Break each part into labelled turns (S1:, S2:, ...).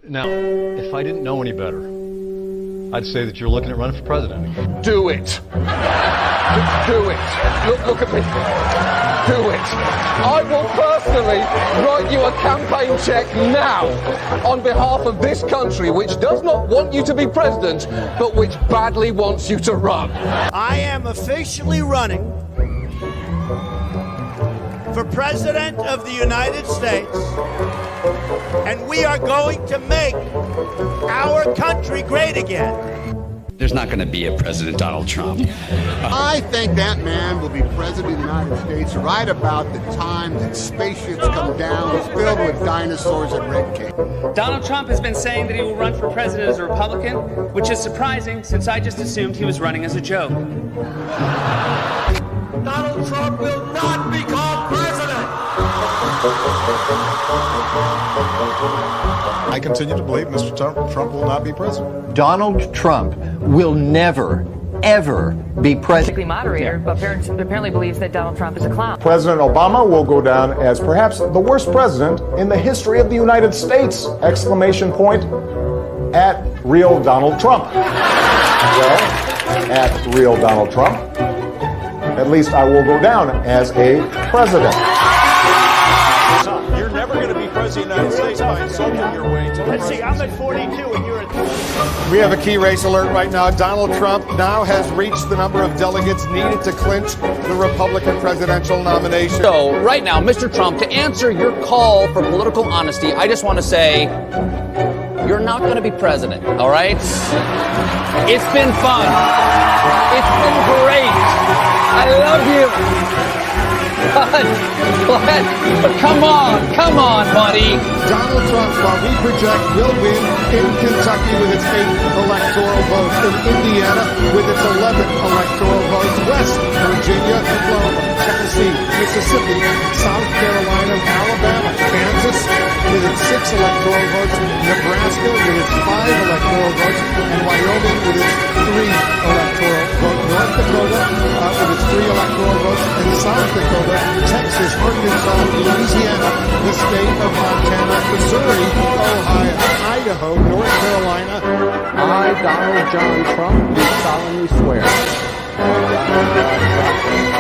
S1: Now, if I didn't know any better, I'd say that you're looking at running for president again.
S2: Do it. Do it. Look at me. Do it. I will personally write you a campaign check now on behalf of this country, which does not want you to be president, but which badly wants you to run.
S3: I am officially running for President of the United States, and we are going to make our country great again.
S4: There's not going to be a President Donald Trump.
S5: I think that man will be president of the United States right about the time that spaceships come down filled with dinosaurs and red cake.
S6: Donald Trump has been saying that he will run for president as a Republican, which is surprising since I just assumed he was running as a joke.
S3: Donald Trump will not become president.
S7: I continue to believe Mr. Trump will not be president.
S8: Donald Trump will never, ever be president.
S9: Moderator, but apparently believes that Donald Trump is a clown.
S10: President Obama will go down as perhaps the worst president in the history of the United States! Exclamation point at real Donald Trump. Well, at real Donald Trump, at least I will go down as a president.
S7: You're never going to be president of the United States by insulting your way to.
S3: Let's see, I'm at 42 and you're at...
S7: We have a key race alert right now. Donald Trump now has reached the number of delegates needed to clinch the Republican presidential nomination.
S11: So right now, Mr. Trump, to answer your call for political honesty, I just want to say you're not going to be president, all right? It's been fun. It's been great. I love you. But come on, buddy.
S7: Donald Trump, while we project, will win in Kentucky with its 8th electoral votes, in Indiana with its 11th electoral votes, West Virginia, Oklahoma, Tennessee, Mississippi, South Carolina, Alabama, Kansas with its 6 electoral votes, Nebraska with its 5 electoral votes, and Wyoming with its 3 electoral votes, North Dakota with its 3 electoral votes, and South Dakota, Texas, Arkansas, Louisiana, the state of Montana, Missouri, Ohio, Idaho, North Carolina.
S8: I, Donald John Trump, do solemnly swear.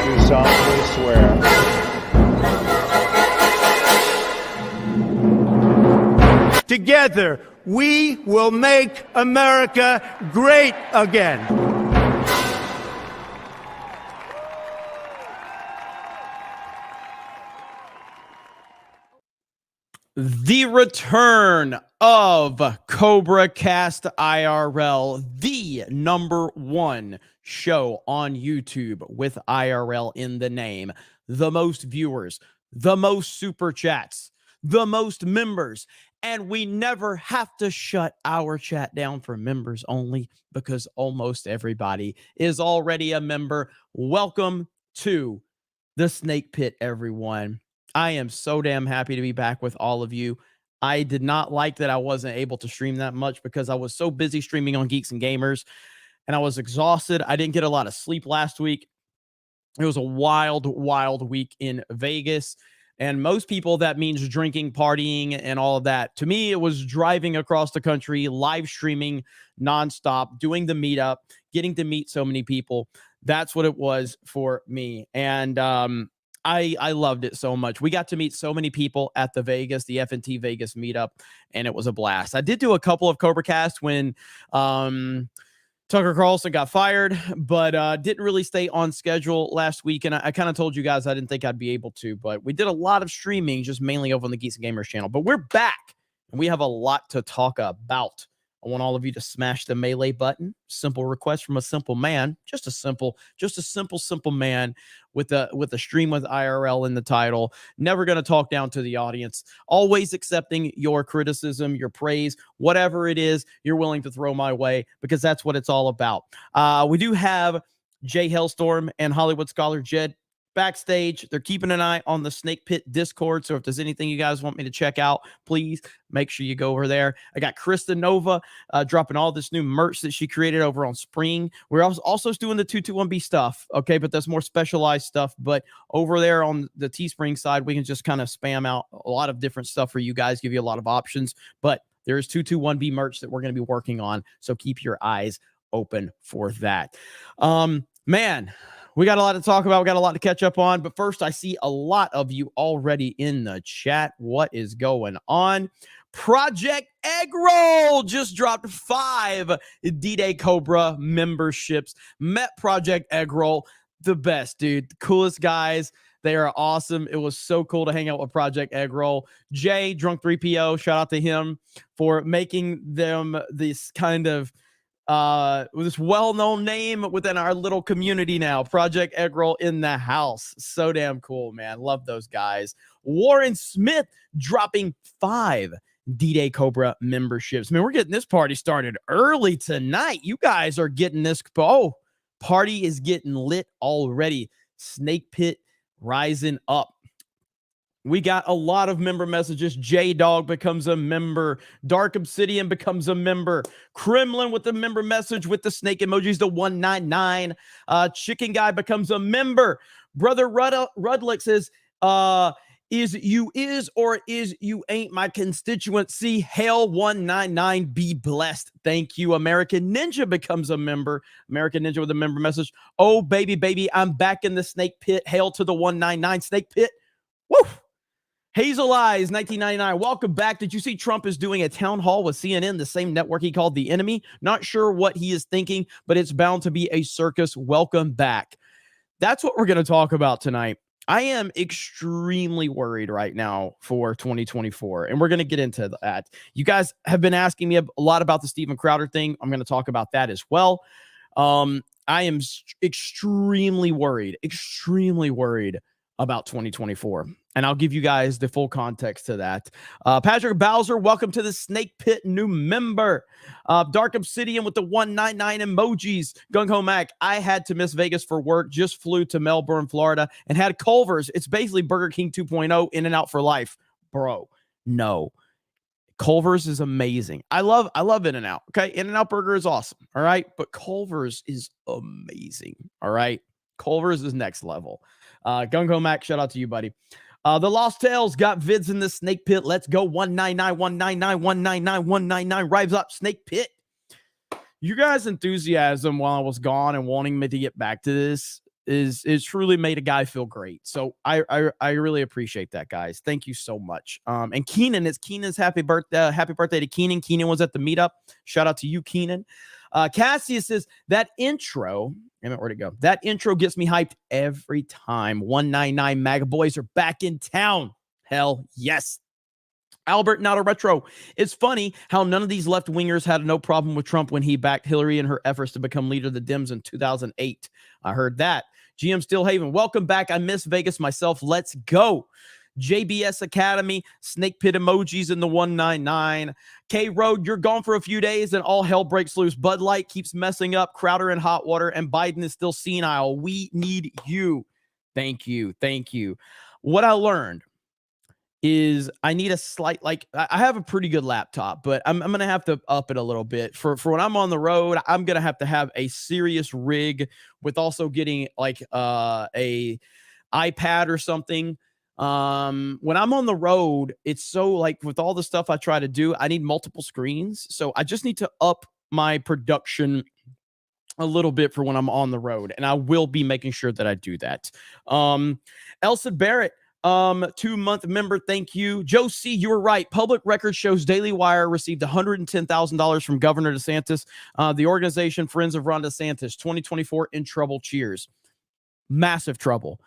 S7: Do solemnly swear.
S3: Together, we will make America great again.
S12: The return of CobraCast IRL, the #1 show on YouTube with IRL in the name. The most viewers, the most super chats, the most members, and we never have to shut our chat down for members only because almost everybody is already a member. Welcome to the Snake Pit, everyone. I am so damn happy to be back with all of you. I did not like that I wasn't able to stream that much because I was so busy streaming on Geeks and Gamers and I was exhausted. I didn't get a lot of sleep last week. It was a wild, wild week in Vegas. And most people, that means drinking, partying, and all of that. To me, it was driving across the country, live streaming nonstop, doing the meetup, getting to meet so many people. That's what it was for me. And I loved it so much. We got to meet so many people at the FNT Vegas meetup, and it was a blast. I did do a couple of CobraCasts when Tucker Carlson got fired, but didn't really stay on schedule last week. And I kind of told you guys I didn't think I'd be able to, but we did a lot of streaming, just mainly over on the Geeks and Gamers channel. But we're back, and we have a lot to talk about. I want all of you to smash the melee button. Simple request from a simple man, just a simple man with a stream with IRL in the title. Never going to talk down to the audience. Always accepting your criticism, your praise, whatever it is you're willing to throw my way, because that's what it's all about. We do have Jay Hellstorm and Hollywood Scholar Jed backstage. They're keeping an eye on the Snake Pit Discord, so if there's anything you guys want me to check out, please make sure you go over there. I got Krista Nova dropping all this new merch that she created over on Spring. We're also doing the 221B stuff, okay, but that's more specialized stuff. But over there on the Teespring side, we can just kind of spam out a lot of different stuff for you guys, give you a lot of options. But There is 221B merch that we're going to be working on. So keep your eyes open for that. Man, we got a lot to talk about. We got a lot to catch up on. But first, I see a lot of you already in the chat. What is going on? Project Egg Roll just dropped 5 D-Day Cobra memberships. Met Project Egg Roll, the best, dude. The coolest guys. They are awesome. It was so cool to hang out with Project Egg Roll. Jay, Drunk 3PO, shout out to him for making them this kind of this well-known name within our little community now. Project Egg Roll in the house. So damn cool, man. Love those guys. Warren Smith dropping 5 D-Day Cobra memberships. Man, we're getting this party started early tonight. You guys are getting this. Oh, party is getting lit already. Snake Pit rising up. We got a lot of member messages. J-Dog becomes a member. Dark Obsidian becomes a member. Kremlin with the member message with the snake emojis, the 199. Chicken Guy becomes a member. Brother Rudlick says, is or is you ain't my constituency. Hail 199, be blessed. Thank you. American Ninja becomes a member. American Ninja with a member message. Oh, baby, I'm back in the snake pit. Hail to the 199 snake pit. Woo! Hazel Eyes 1999. Welcome back. Did you see Trump is doing a town hall with CNN, the same network he called the enemy? Not sure what he is thinking, but it's bound to be a circus. Welcome back. That's what we're going to talk about tonight. I am extremely worried right now for 2024, and we're going to get into that. You guys have been asking me a lot about the Steven Crowder thing. I'm going to talk about that as well. I am extremely worried about 2024. And I'll give you guys the full context to that. Patrick Bowser, welcome to the Snake Pit, new member. Dark Obsidian with the 199 emojis. Gung Ho Mac, I had to miss Vegas for work, just flew to Melbourne, Florida, and had Culver's. It's basically Burger King 2.0, In and Out for life. Bro, no. Culver's is amazing. I love In and Out. Okay, In and Out Burger is awesome. All right, but Culver's is amazing. All right, Culver's is next level. Gung Ho Mac, shout out to you, buddy. The Lost Tales got vids in the Snake Pit. Let's go. 199, 199, 199, 199. Rise up, Snake Pit. You guys' enthusiasm while I was gone and wanting me to get back to this is truly made a guy feel great. So I really appreciate that, guys. Thank you so much. And Keenan, it's Keenan's happy birthday to Keenan. Keenan was at the meetup. Shout out to you, Keenan. Cassius says that intro. Where'd it go? That intro gets me hyped every time. 199 MAGA boys are back in town. Hell yes. Albert, not a retro. It's funny how none of these left-wingers had no problem with Trump when he backed Hillary in her efforts to become leader of the Dems in 2008. I heard that. GM Stillhaven, welcome back. I miss Vegas myself. Let's go. JBS Academy, Snake Pit emojis in the 199. K Road, you're gone for a few days and all hell breaks loose. Bud Light keeps messing up, Crowder in hot water, and Biden is still senile. We need you. Thank you. Thank you. What I learned is I need a slight, I have a pretty good laptop, but I'm going to have to up it a little bit. For when I'm on the road, I'm going to have a serious rig with also getting like a iPad or something. When I'm on the road, it's so like with all the stuff I try to do, I need multiple screens. So I just need to up my production a little bit for when I'm on the road. And I will be making sure that I do that. Elsa Barrett, 2-month member. Thank you. Joe C, you were right. Public record shows Daily Wire received $110,000 from Governor DeSantis. The organization Friends of Ron DeSantis, 2024 in trouble. Cheers. Massive trouble.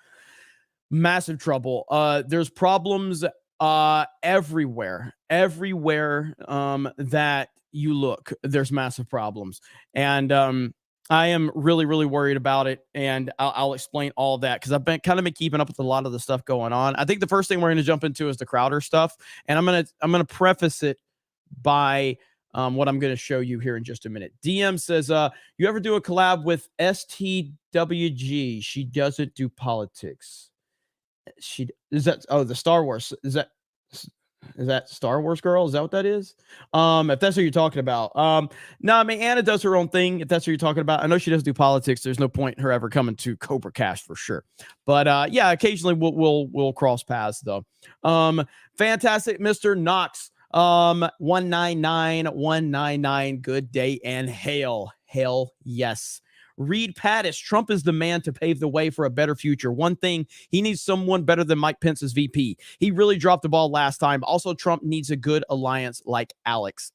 S12: Massive trouble. There's problems everywhere that you look. There's massive problems, and I am really worried about it. And I'll explain all that because I've been keeping up with a lot of the stuff going on. I think the first thing we're going to jump into is the Crowder stuff, and I'm gonna preface it by what I'm going to show you here in just a minute. DM says, you ever do a collab with STWG? She doesn't do politics. The Star Wars, is that Star Wars girl? Is that what that is? If that's what you're talking about. No, I mean, Anna does her own thing. If that's what you're talking about, I know she doesn't do politics. There's no point in her ever coming to CobraCast for sure. But yeah, occasionally we'll cross paths though. Fantastic, Mr. Knox. 199. Good day and hail. Hell yes. Reed Pattis, Trump is the man to pave the way for a better future. One thing, he needs someone better than Mike Pence as VP. He really dropped the ball last time. Also, Trump needs a good alliances like Alex.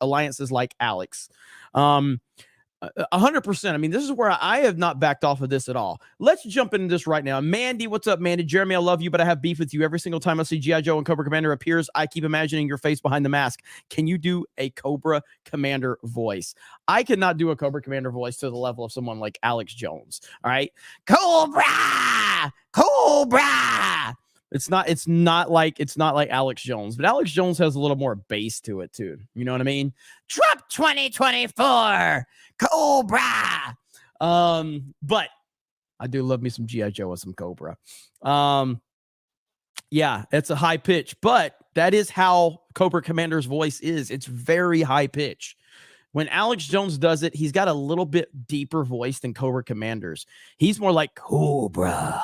S12: 100%. I mean, this is where I have not backed off of this at all. Let's jump into this right now. Mandy, what's up, Mandy? Jeremy, I love you, but I have beef with you. Every single time I see G.I. Joe and Cobra Commander appears, I keep imagining your face behind the mask. Can you do a Cobra Commander voice? I cannot do a Cobra Commander voice to the level of someone like Alex Jones. All right. Cobra! It's not like Alex Jones, but Alex Jones has a little more bass to it too. You know what I mean? Trump 2024, Cobra. But I do love me some G.I. Joe and some Cobra. Yeah, it's a high pitch, but that is how Cobra Commander's voice is. It's very high pitch. When Alex Jones does it, he's got a little bit deeper voice than Cobra Commander's. He's more like Cobra.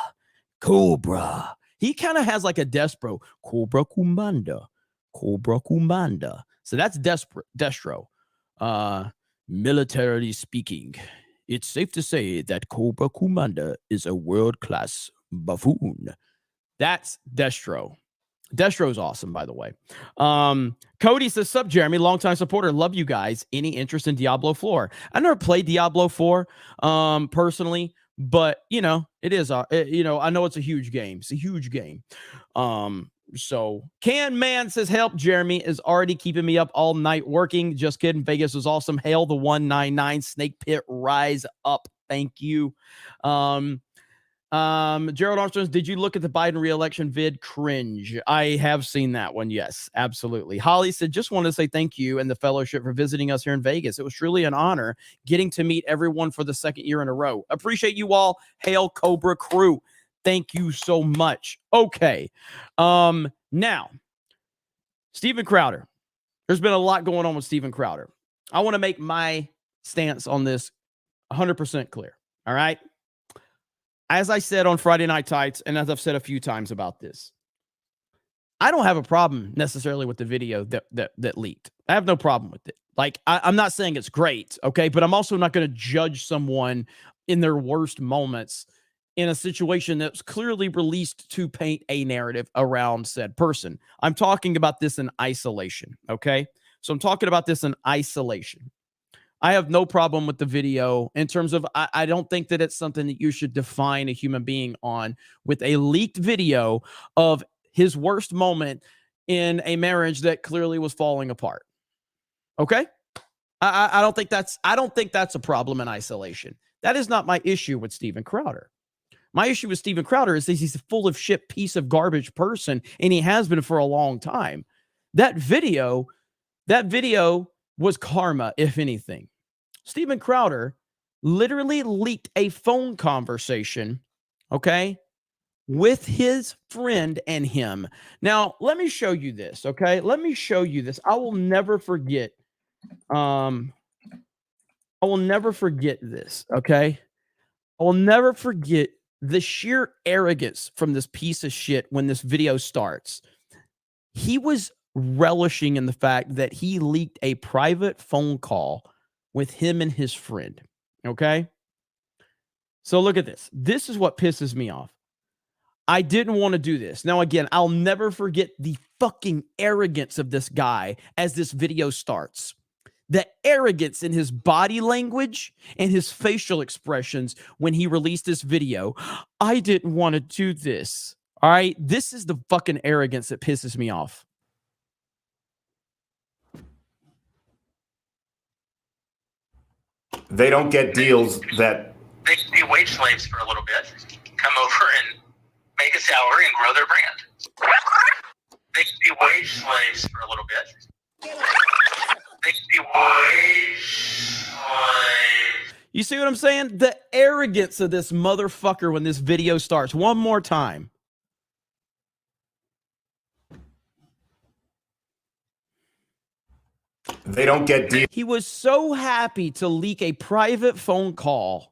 S12: He kind of has like a Destro, Cobra Commander. So that's Destro. Militarily speaking, it's safe to say that Cobra Commander is a world-class buffoon. That's Destro. Destro's awesome, by the way. Cody says, sup, Jeremy, longtime supporter. Love you guys. Any interest in Diablo 4? I never played Diablo 4 personally. But, it is, I know it's a huge game. It's a huge game. So Can Man says, help, Jeremy is already keeping me up all night working. Just kidding. Vegas was awesome. Hail the 199 Snake Pit. Rise up. Thank you. Gerald Armstrong, did you look at the Biden re-election vid? Cringe. I have seen that one. Yes, absolutely. Holly said, just wanted to say thank you and the fellowship for visiting us here in Vegas. It was truly an honor getting to meet everyone for the second year in a row. Appreciate you all. Hail Cobra crew. Thank you so much. Okay. Now, Steven Crowder. There's been a lot going on with Steven Crowder. I want to make my stance on this 100% clear. All right. As I said on Friday Night Tights, and as I've said a few times about this, I don't have a problem necessarily with the video that leaked. I have no problem with it. Like, I'm not saying it's great, okay? But I'm also not going to judge someone in their worst moments in a situation that's clearly released to paint a narrative around said person. I'm talking about this in isolation, okay? So I'm talking about this in isolation. I have no problem with the video in terms of I don't think that it's something that you should define a human being on with a leaked video of his worst moment in a marriage that clearly was falling apart. Okay? I don't think that's a problem in isolation. That is not my issue with Steven Crowder. My issue with Steven Crowder is that he's a full of shit piece of garbage person, and he has been for a long time. That video was karma, if anything. Steven Crowder literally leaked a phone conversation, okay, with his friend and him. Now, let me show you this, okay? Let me show you this. I will never forget this, okay? I will never forget the sheer arrogance from this piece of shit when this video starts. He was relishing in the fact that he leaked a private phone call with him and his friend. Okay. So look at this. This is what pisses me off. I didn't want to do this. Now, again, I'll never forget the fucking arrogance of this guy as this video starts. The arrogance in his body language and his facial expressions when he released this video. I didn't want to do this. All right. This is the fucking arrogance that pisses me off.
S13: They don't get deals that...
S14: They can be wage slaves for a little bit, come over and make a salary and grow their brand. They can be wage slaves for a little bit. They can be wage slaves.
S12: You see what I'm saying? The arrogance of this motherfucker when this video starts. One more time.
S13: They don't get deals.
S12: He was so happy to leak a private phone call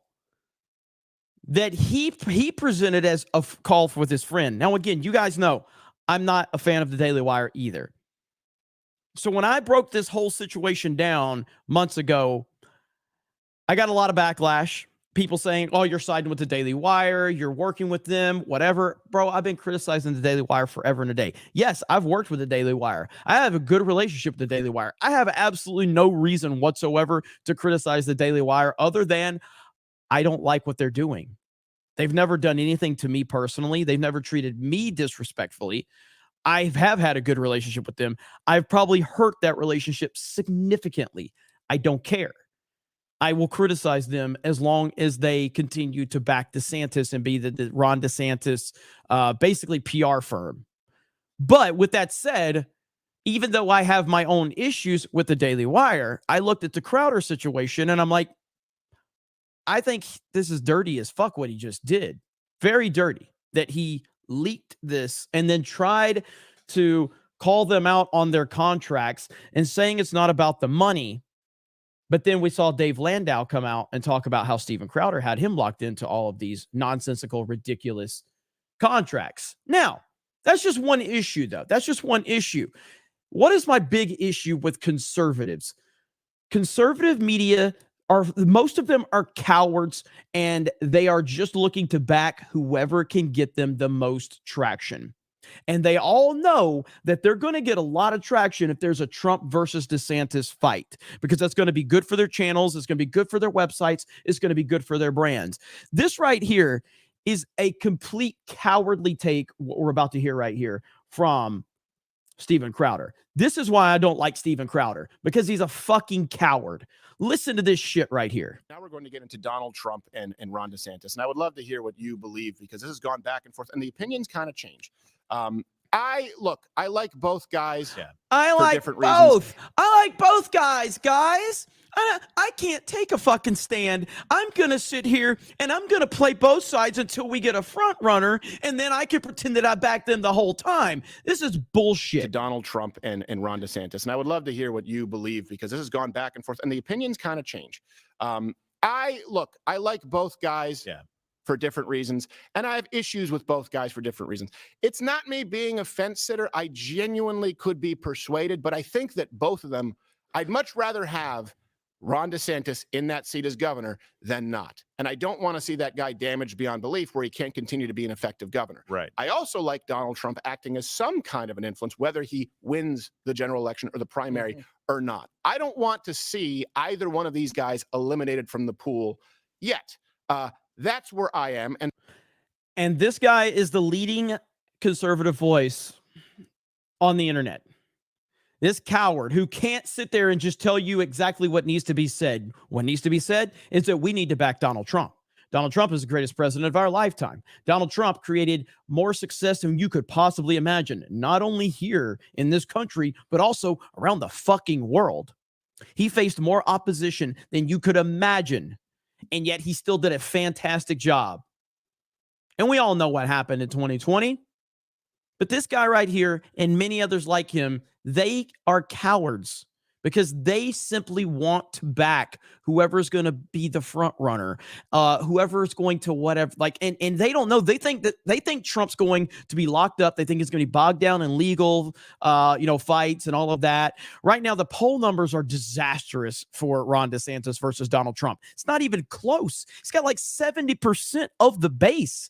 S12: that he presented as a call with his friend. Now, again, you guys know I'm not a fan of the Daily Wire either. So when I broke this whole situation down months ago, I got a lot of backlash. People saying, oh, you're siding with the Daily Wire, you're working with them, whatever. Bro, I've been criticizing the Daily Wire forever and a day. Yes, I've worked with the Daily Wire. I have a good relationship with the Daily Wire. I have absolutely no reason whatsoever to criticize the Daily Wire other than I don't like what they're doing. They've never done anything to me personally. They've never treated me disrespectfully. I have had a good relationship with them. I've probably hurt that relationship significantly. I don't care. I will criticize them as long as they continue to back DeSantis and be the Ron DeSantis, basically PR firm. But with that said, even though I have my own issues with the Daily Wire, I looked at the Crowder situation and I'm like, I think this is dirty as fuck what he just did. Very dirty that he leaked this and then tried to call them out on their contracts and saying it's not about the money. But then we saw Dave Landau come out and talk about how Steven Crowder had him locked into all of these nonsensical, ridiculous contracts. Now, that's just one issue, though. That's just one issue. What is my big issue with conservatives? Conservative media most of them are cowards, and they are just looking to back whoever can get them the most traction. And they all know that they're going to get a lot of traction if there's a Trump versus DeSantis fight, because that's going to be good for their channels. It's going to be good for their websites. It's going to be good for their brands. This right here is a complete cowardly take, what we're about to hear right here from Steven Crowder. This is why I don't like Steven Crowder, because he's a fucking coward. Listen to this shit right here.
S15: Now we're going to get into Donald Trump and Ron DeSantis. And I would love to hear what you believe, because this has gone back and forth and the opinions kind of change. I like both guys. Yeah.
S12: I like
S15: different
S12: both.
S15: Reasons.
S12: I like both guys. I can't take a fucking stand. I'm going to sit here and I'm going to play both sides until we get a front runner, and then I can pretend that I backed them the whole time. This is bullshit.
S15: To Donald Trump and Ron DeSantis. And I would love to hear what you believe, because this has gone back and forth and the opinions kind of change. I like both guys. Yeah. For different reasons. And I have issues with both guys for different reasons. It's not me being a fence sitter. I genuinely could be persuaded, but I think that both of them, I'd much rather have Ron DeSantis in that seat as governor than not. And I don't want to see that guy damaged beyond belief where he can't continue to be an effective governor.
S13: Right.
S15: I also like Donald Trump acting as some kind of an influence, whether he wins the general election or the primary or not. I don't want to see either one of these guys eliminated from the pool yet. That's where I am.
S12: And this guy is the leading conservative voice on the internet. This coward who can't sit there and just tell you exactly what needs to be said. What needs to be said is that we need to back Donald Trump. Donald Trump is the greatest president of our lifetime. Donald Trump created more success than you could possibly imagine, not only here in this country, but also around the fucking world. He faced more opposition than you could imagine, and yet he still did a fantastic job. And we all know what happened in 2020. But this guy right here and many others like him, they are cowards because they simply want to back whoever's going to be the front runner, whoever is going to whatever. And they don't know. They think Trump's going to be locked up. They think it's going to be bogged down in legal, fights and all of that. Right now, the poll numbers are disastrous for Ron DeSantis versus Donald Trump. It's not even close. He's got like 70% of the base.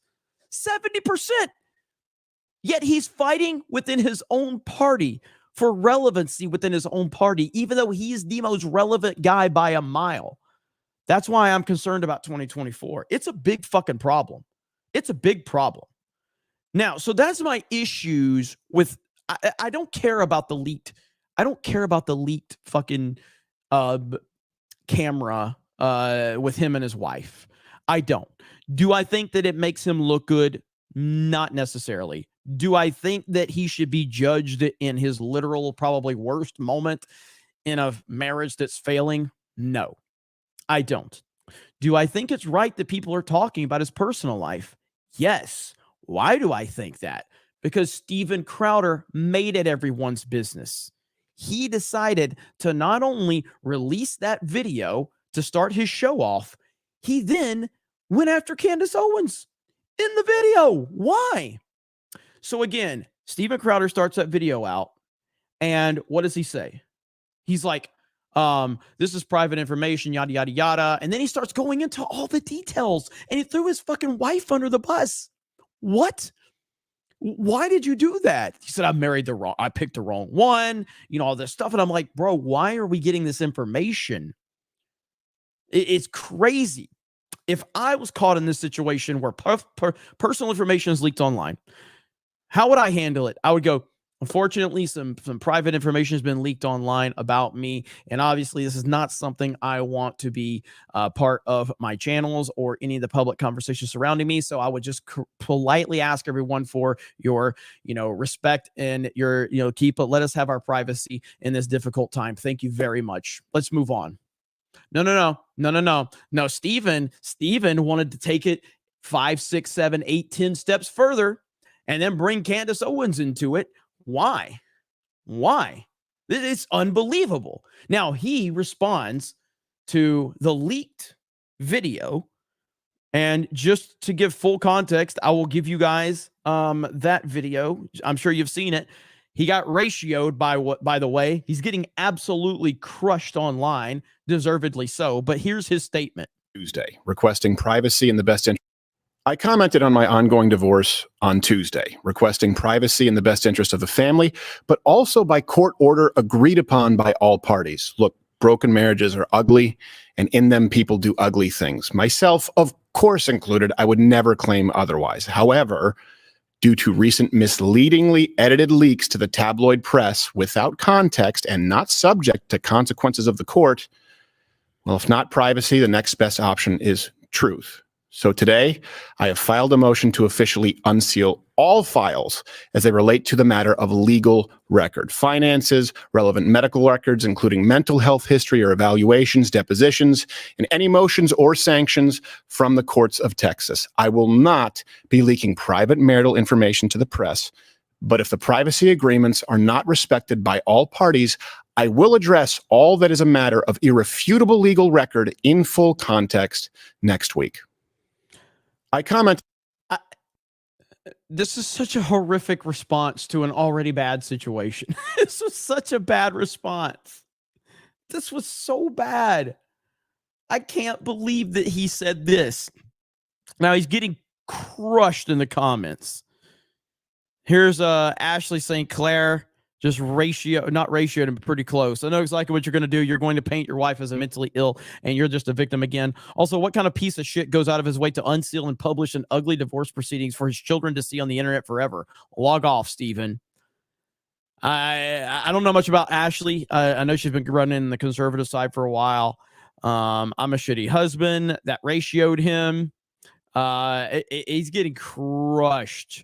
S12: 70%. Yet he's fighting within his own party for relevancy within his own party, even though he's the most relevant guy by a mile. That's why I'm concerned about 2024. It's a big fucking problem. It's a big problem. Now, so that's my issues with, I don't care about the leaked. I don't care about the leaked fucking camera with him and his wife. I don't. Do I think that it makes him look good? Not necessarily. Do I think that he should be judged in his literal, probably worst moment in a marriage that's failing? No, I don't. Do I think it's right that people are talking about his personal life? Yes. Why do I think that? Because Steven Crowder made it everyone's business. He decided to not only release that video to start his show off, he then went after Candace Owens in the video. Why? So again, Steven Crowder starts that video out, and what does he say? He's like, this is private information, yada, yada, yada. And then he starts going into all the details and he threw his fucking wife under the bus. What? Why did you do that? He said, I picked the wrong one, all this stuff. And I'm like, bro, why are we getting this information? It's crazy. If I was caught in this situation where personal information is leaked online, how would I handle it? I would go, unfortunately, some private information has been leaked online about me. And obviously, this is not something I want to be part of my channels or any of the public conversations surrounding me. So I would just politely ask everyone for your, respect and your, let us have our privacy in this difficult time. Thank you very much. Let's move on. No. Stephen wanted to take it 5, 6, 7, 8, 10 steps further and then bring Candace Owens into it. Why? It's unbelievable. Now he responds to the leaked video. And just to give full context, I will give you guys that video. I'm sure you've seen it. He got ratioed by the way. He's getting absolutely crushed online, deservedly so. But here's his statement.
S15: Tuesday, requesting privacy in the best interest. I commented on my ongoing divorce on Tuesday, requesting privacy in the best interest of the family, but also by court order agreed upon by all parties. Look, broken marriages are ugly, and in them people do ugly things. Myself, of course, included. I would never claim otherwise. However, due to recent misleadingly edited leaks to the tabloid press without context and not subject to consequences of the court, well, if not privacy, the next best option is truth. So today, I have filed a motion to officially unseal all files as they relate to the matter of legal record, finances, relevant medical records, including mental health history or evaluations, depositions, and any motions or sanctions from the courts of Texas. I will not be leaking private marital information to the press, but if the privacy agreements are not respected by all parties, I will address all that is a matter of irrefutable legal record in full context next week. I comment.
S12: This is such a horrific response to an already bad situation. This was such a bad response. This was so bad. I can't believe that he said this. Now he's getting crushed in the comments. Here's Ashley St. Clair. Just not ratioed him, pretty close. I know exactly what you're going to do. You're going to paint your wife as a mentally ill, and you're just a victim again. Also, what kind of piece of shit goes out of his way to unseal and publish an ugly divorce proceedings for his children to see on the internet forever? Log off, Stephen. I don't know much about Ashley. I know she's been running the conservative side for a while. I'm a shitty husband that ratioed him. He's getting crushed.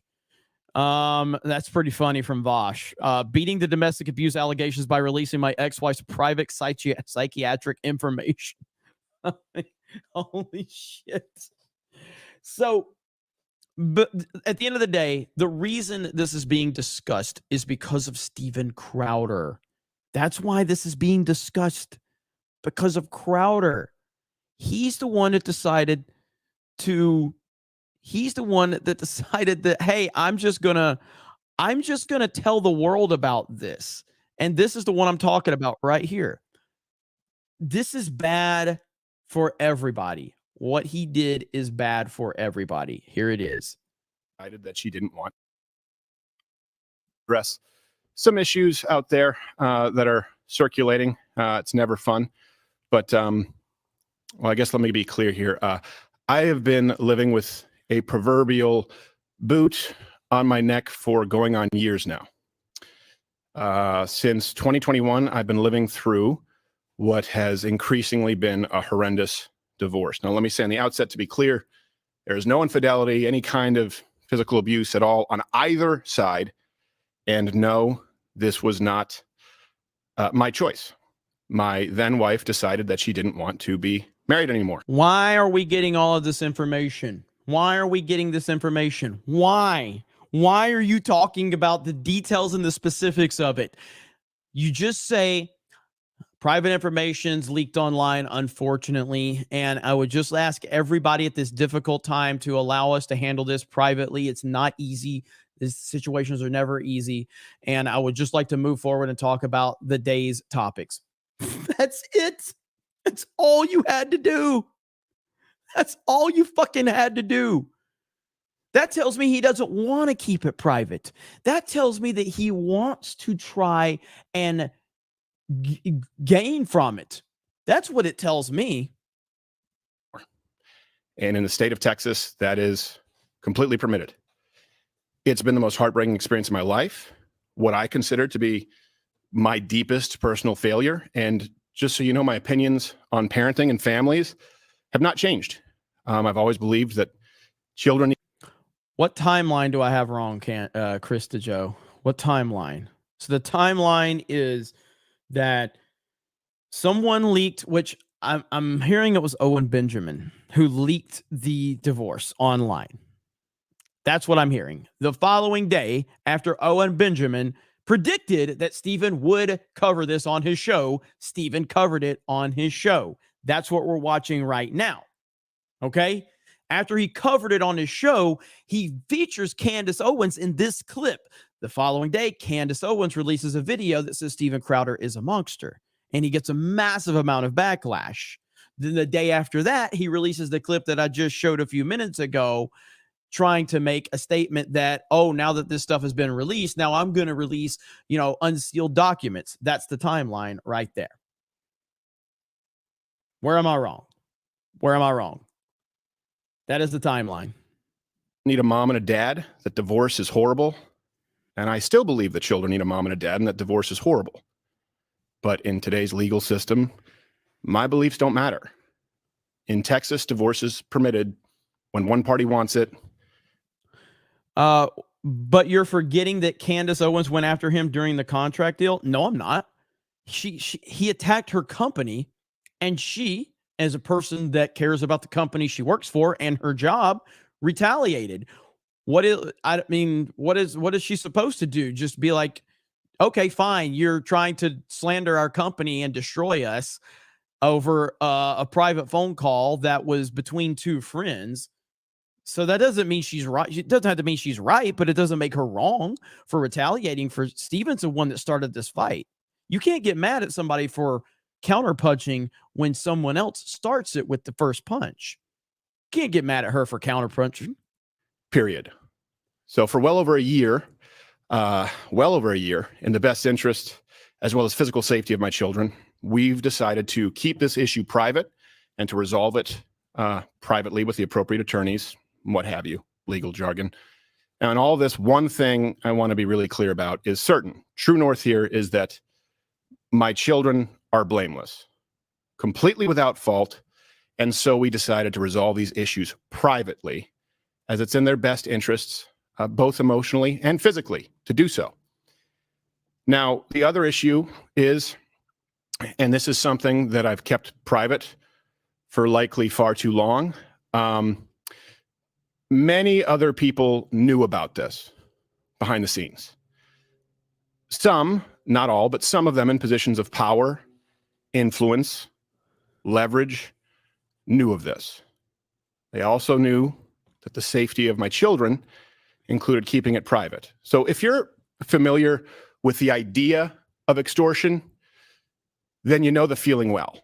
S12: That's pretty funny from Vosh. Beating the domestic abuse allegations by releasing my ex-wife's private psychiatric information. Holy shit. So, but at the end of the day, the reason this is being discussed is because of Steven Crowder. That's why this is being discussed, because of Crowder. He's the one that decided that, hey, I'm just gonna tell the world about this. And this is the one I'm talking about right here. This is bad for everybody. What he did is bad for everybody. Here it is.
S15: That she didn't want to address some issues out there that are circulating. It's never fun. But, well, I guess let me be clear here. I have been living with a proverbial boot on my neck for going on years now. Since 2021, I've been living through what has increasingly been a horrendous divorce. Now, let me say on the outset, to be clear, there is no infidelity, any kind of physical abuse at all on either side. And no, this was not my choice. My then wife decided that she didn't want to be married anymore.
S12: Why are we getting all of this information? Why are we getting this information? Why? Why are you talking about the details and the specifics of it? You just say private information's leaked online, unfortunately, and I would just ask everybody at this difficult time to allow us to handle this privately. It's not easy. These situations are never easy, and I would just like to move forward and talk about the day's topics. That's it. That's all you had to do. That's all you fucking had to do. That tells me he doesn't want to keep it private. That tells me that he wants to try and gain from it. That's what it tells me.
S15: And in the state of Texas, that is completely permitted. It's been the most heartbreaking experience of my life, what I consider to be my deepest personal failure. And just so you know, my opinions on parenting and families have not changed. I've always believed that children.
S12: What timeline do I have wrong, Krista Joe? What timeline? So the timeline is that someone leaked, which I'm hearing it was Owen Benjamin who leaked the divorce online. That's what I'm hearing. The following day, after Owen Benjamin predicted that Stephen would cover this on his show, Stephen covered it on his show. That's what we're watching right now. Okay? After he covered it on his show, he features Candace Owens in this clip. The following day, Candace Owens releases a video that says Steven Crowder is a monster, and he gets a massive amount of backlash. Then the day after that, he releases the clip that I just showed a few minutes ago, trying to make a statement that, oh, now that this stuff has been released, now I'm going to release, unsealed documents. That's the timeline right there. Where am I wrong? Where am I wrong? That is the timeline.
S15: Need a mom and a dad, that divorce is horrible. And I still believe that children need a mom and a dad and that divorce is horrible. But in today's legal system, my beliefs don't matter. In Texas, divorce is permitted when one party wants it.
S12: But you're forgetting that Candace Owens went after him during the contract deal? No, I'm not. He attacked her company, and she, as a person that cares about the company she works for and her job, retaliated. What is she supposed to do? Just be like, okay, fine, you're trying to slander our company and destroy us over a private phone call that was between two friends. So that doesn't mean she's right. It doesn't have to mean she's right, but it doesn't make her wrong for retaliating. For Steven's the one that started this fight. You can't get mad at somebody for counterpunching when someone else starts it with the first punch. Can't get mad at her for counterpunching.
S15: Period. So for well over a year, in the best interest as well as physical safety of my children, we've decided to keep this issue private and to resolve it privately with the appropriate attorneys, what have you, legal jargon. And all this, one thing I want to be really clear about is certain. True north here is that my children are blameless, completely without fault. And so we decided to resolve these issues privately, as it's in their best interests, both emotionally and physically, to do so. Now, the other issue is, and this is something that I've kept private for likely far too long, many other people knew about this behind the scenes. Some, not all, but some of them in positions of power, influence, leverage, knew of this. They also knew that the safety of my children included keeping it private. So if you're familiar with the idea of extortion, then you know the feeling well.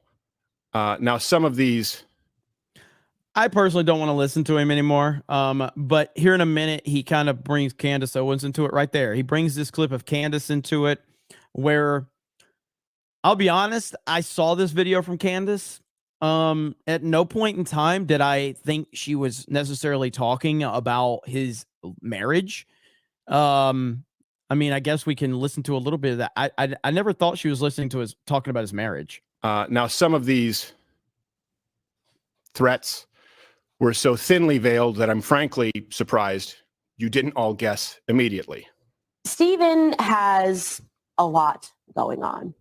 S15: Now, some of these...
S12: I personally don't want to listen to him anymore. But here in a minute, he kind of brings Candace Owens into it right there. He brings this clip of Candace into it where, I'll be honest, I saw this video from Candace. At no point in time did I think she was necessarily talking about his marriage. I guess we can listen to a little bit of that. I never thought she was listening to talking about his marriage.
S15: Now, some of these threats were so thinly veiled that I'm frankly surprised you didn't all guess immediately.
S16: Stephen has a lot going on,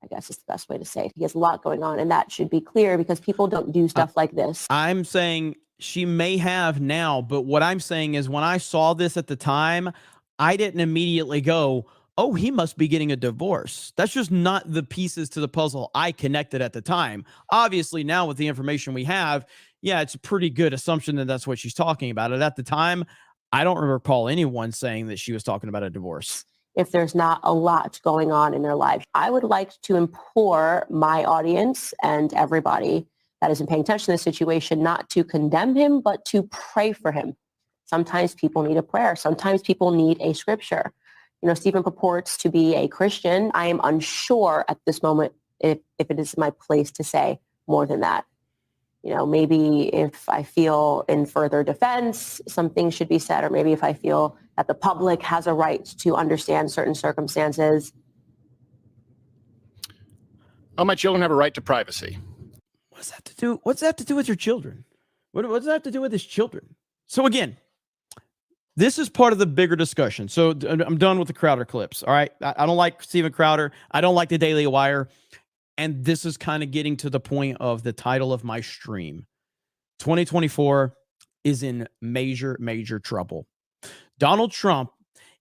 S16: I guess is the best way to say it. He has a lot going on, and that should be clear because people don't do stuff like this.
S12: I'm saying she may have now, but what I'm saying is when I saw this at the time, I didn't immediately go, oh, he must be getting a divorce. That's just not the pieces to the puzzle I connected at the time. Obviously, now with the information we have, yeah, it's a pretty good assumption that that's what she's talking about. And at the time, I don't recall anyone saying that she was talking about a divorce.
S16: if there's not a lot going on in their lives. I would like to implore my audience and everybody that isn't paying attention to this situation not to condemn him, but to pray for him. Sometimes people need a prayer. Sometimes people need a scripture. You know, Stephen purports to be a Christian. I am unsure at this moment if it is my place to say more than that. You know, maybe if I feel in further defense, some things should be said, or maybe if I feel that the public has a right to understand certain circumstances.
S15: Oh, my children have a right to privacy.
S12: What's that to do? What's that to do with your children? What's that to do with his children? So again, this is part of the bigger discussion. So I'm done with the Crowder clips. All right. I don't like Steven Crowder. I don't like the Daily Wire. And this is kind of getting to the point of the title of my stream. 2024 is in major, major trouble. Donald Trump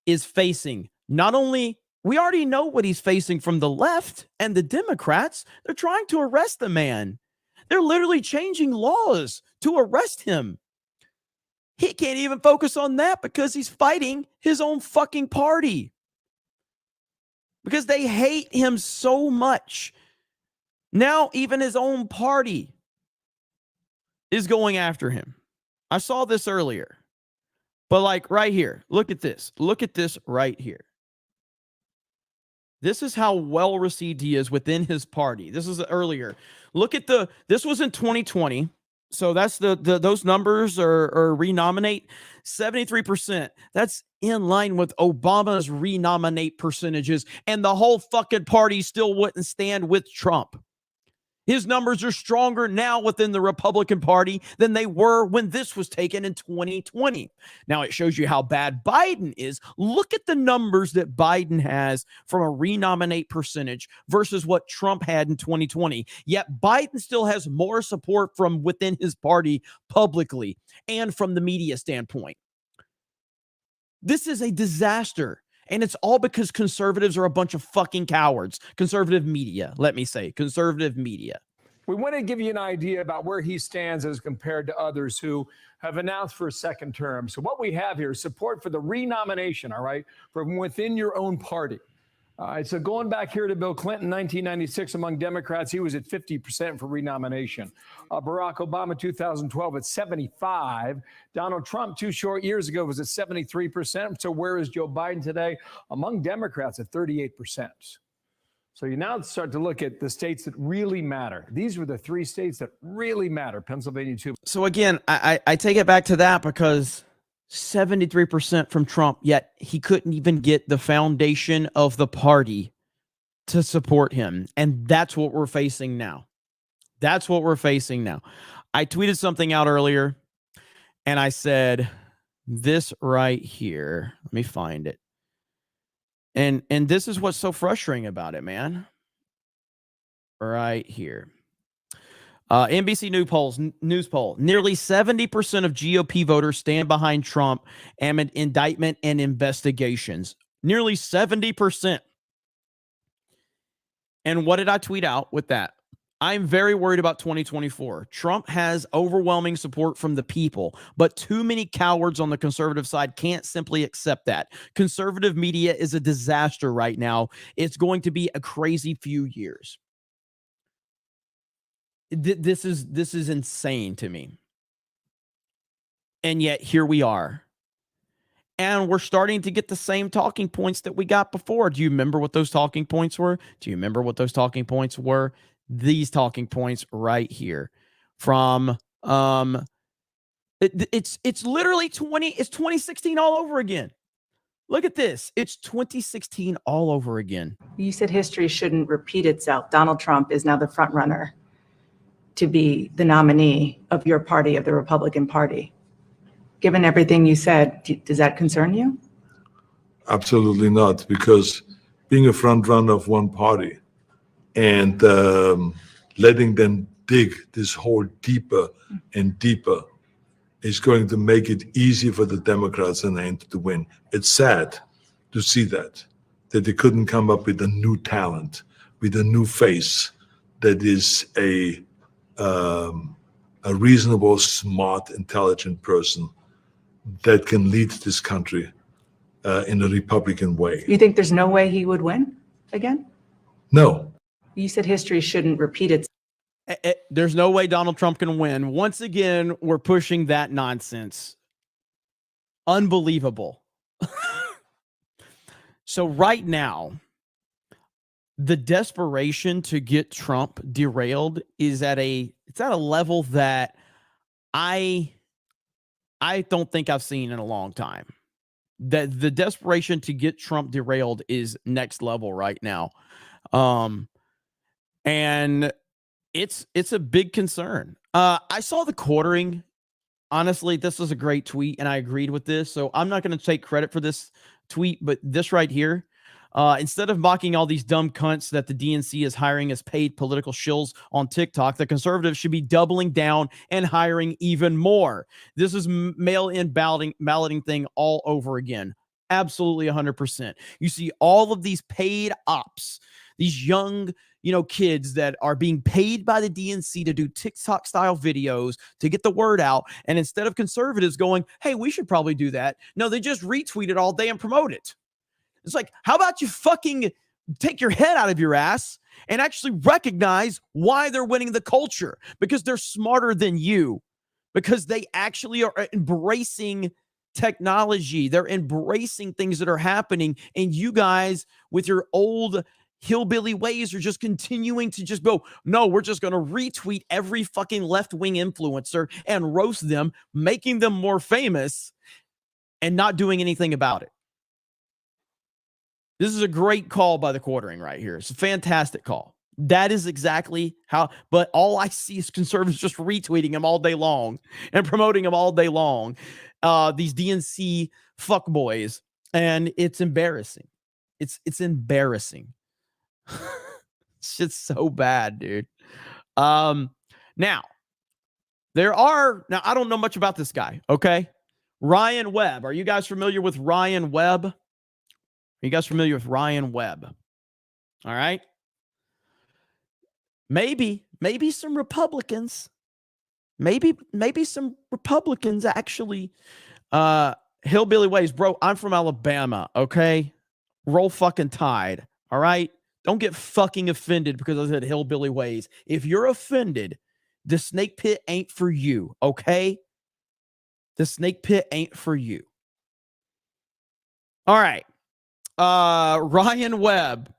S12: is facing not only, we already know what he's facing from the left and the Democrats. They're trying to arrest the man. They're literally changing laws to arrest him. He can't even focus on that because he's fighting his own fucking party. Because they hate him so much. Now, even his own party is going after him. I saw this earlier. But like right here, look at this. Look at this right here. This is how well received he is within his party. This is earlier. Look at this was in 2020. So that's those numbers are renominate 73%. That's in line with Obama's renominate percentages. And the whole fucking party still wouldn't stand with Trump. His numbers are stronger now within the Republican Party than they were when this was taken in 2020. Now, it shows you how bad Biden is. Look at the numbers that Biden has from a renominate percentage versus what Trump had in 2020. Yet Biden still has more support from within his party publicly and from the media standpoint. This is a disaster. And it's all because conservatives are a bunch of fucking cowards. Conservative media, let me say, conservative media.
S17: We want to give you an idea about where he stands as compared to others who have announced for a second term. So what we have here is support for the renomination, all right, from within your own party. So going back here to Bill Clinton, 1996, among Democrats, he was at 50% for renomination. Barack Obama, 2012, at 75. Donald Trump, 2 short years ago, was at 73%. So where is Joe Biden today? Among Democrats at 38%. So you now start to look at the states that really matter. These were the 3 states that really matter. Pennsylvania, too.
S12: So again, I take it back to that because 73% from Trump, yet he couldn't even get the foundation of the party to support him. And that's what we're facing now. That's what we're facing now. I tweeted something out earlier and I said this right here. Let me find it. And this is what's so frustrating about it, man. Right here. NBC news poll. Nearly 70% of GOP voters stand behind Trump amid indictment and investigations. Nearly 70%. And what did I tweet out with that? I'm very worried about 2024. Trump has overwhelming support from the people, but too many cowards on the conservative side can't simply accept that. Conservative media is a disaster right now. It's going to be a crazy few years. This is insane to me. And yet here we are. And we're starting to get the same talking points that we got before. Do you remember what those talking points were? Do you remember what those talking points were? These talking points right here from it's literally 2016 all over again. Look at this. It's 2016 all over again.
S18: You said history shouldn't repeat itself. Donald Trump is now the front runner to be the nominee of your party, of the Republican Party. Given everything you said, does that concern you?
S19: Absolutely not, because being a front runner of one party and letting them dig this hole deeper and deeper is going to make it easy for the Democrats in the end to win. It's sad to see that they couldn't come up with a new talent, with a new face that is a reasonable, smart, intelligent person that can lead this country in a Republican way.
S18: You think there's no way he would win again?
S19: No.
S18: You said history shouldn't repeat itself.
S12: There's no way Donald Trump can win. Once again, we're pushing that nonsense. Unbelievable. So right now, the desperation to get Trump derailed is at a level that I don't think I've seen in a long time. That the desperation to get Trump derailed is next level right now. And it's a big concern. I saw the quartering. Honestly, this was a great tweet, and I agreed with this. So I'm not going to take credit for this tweet, but this right here, instead of mocking all these dumb cunts that the DNC is hiring as paid political shills on TikTok, the conservatives should be doubling down and hiring even more. This is mail-in balloting thing all over again. Absolutely 100%. You see all of these paid ops, these young kids that are being paid by the DNC to do TikTok style videos to get the word out. And instead of conservatives going, hey, we should probably do that, no, they just retweet it all day and promote it. It's like, how about you fucking take your head out of your ass and actually recognize why they're winning the culture? Because they're smarter than you, because they actually are embracing technology. They're embracing things that are happening. And you guys with your old hillbilly ways are just continuing to just go, no, we're just going to retweet every fucking left-wing influencer and roast them, making them more famous and not doing anything about it. This is a great call by the quartering right here. It's a fantastic call. That is exactly how, but all I see is conservatives just retweeting them all day long and promoting them all day long. These DNC fuckboys, and it's embarrassing. It's embarrassing. Shit's so bad, dude. Now I don't know much about this guy. Okay. Ryan Webb. Are you guys familiar with Ryan Webb? Are you guys familiar with Ryan Webb? All right. Maybe some Republicans, maybe some Republicans actually, hillbilly ways, bro. I'm from Alabama. Okay. Roll fucking Tide. All right. Don't get fucking offended because I said hillbilly ways. If you're offended, the snake pit ain't for you, okay? The snake pit ain't for you. All right. Ryan Webb.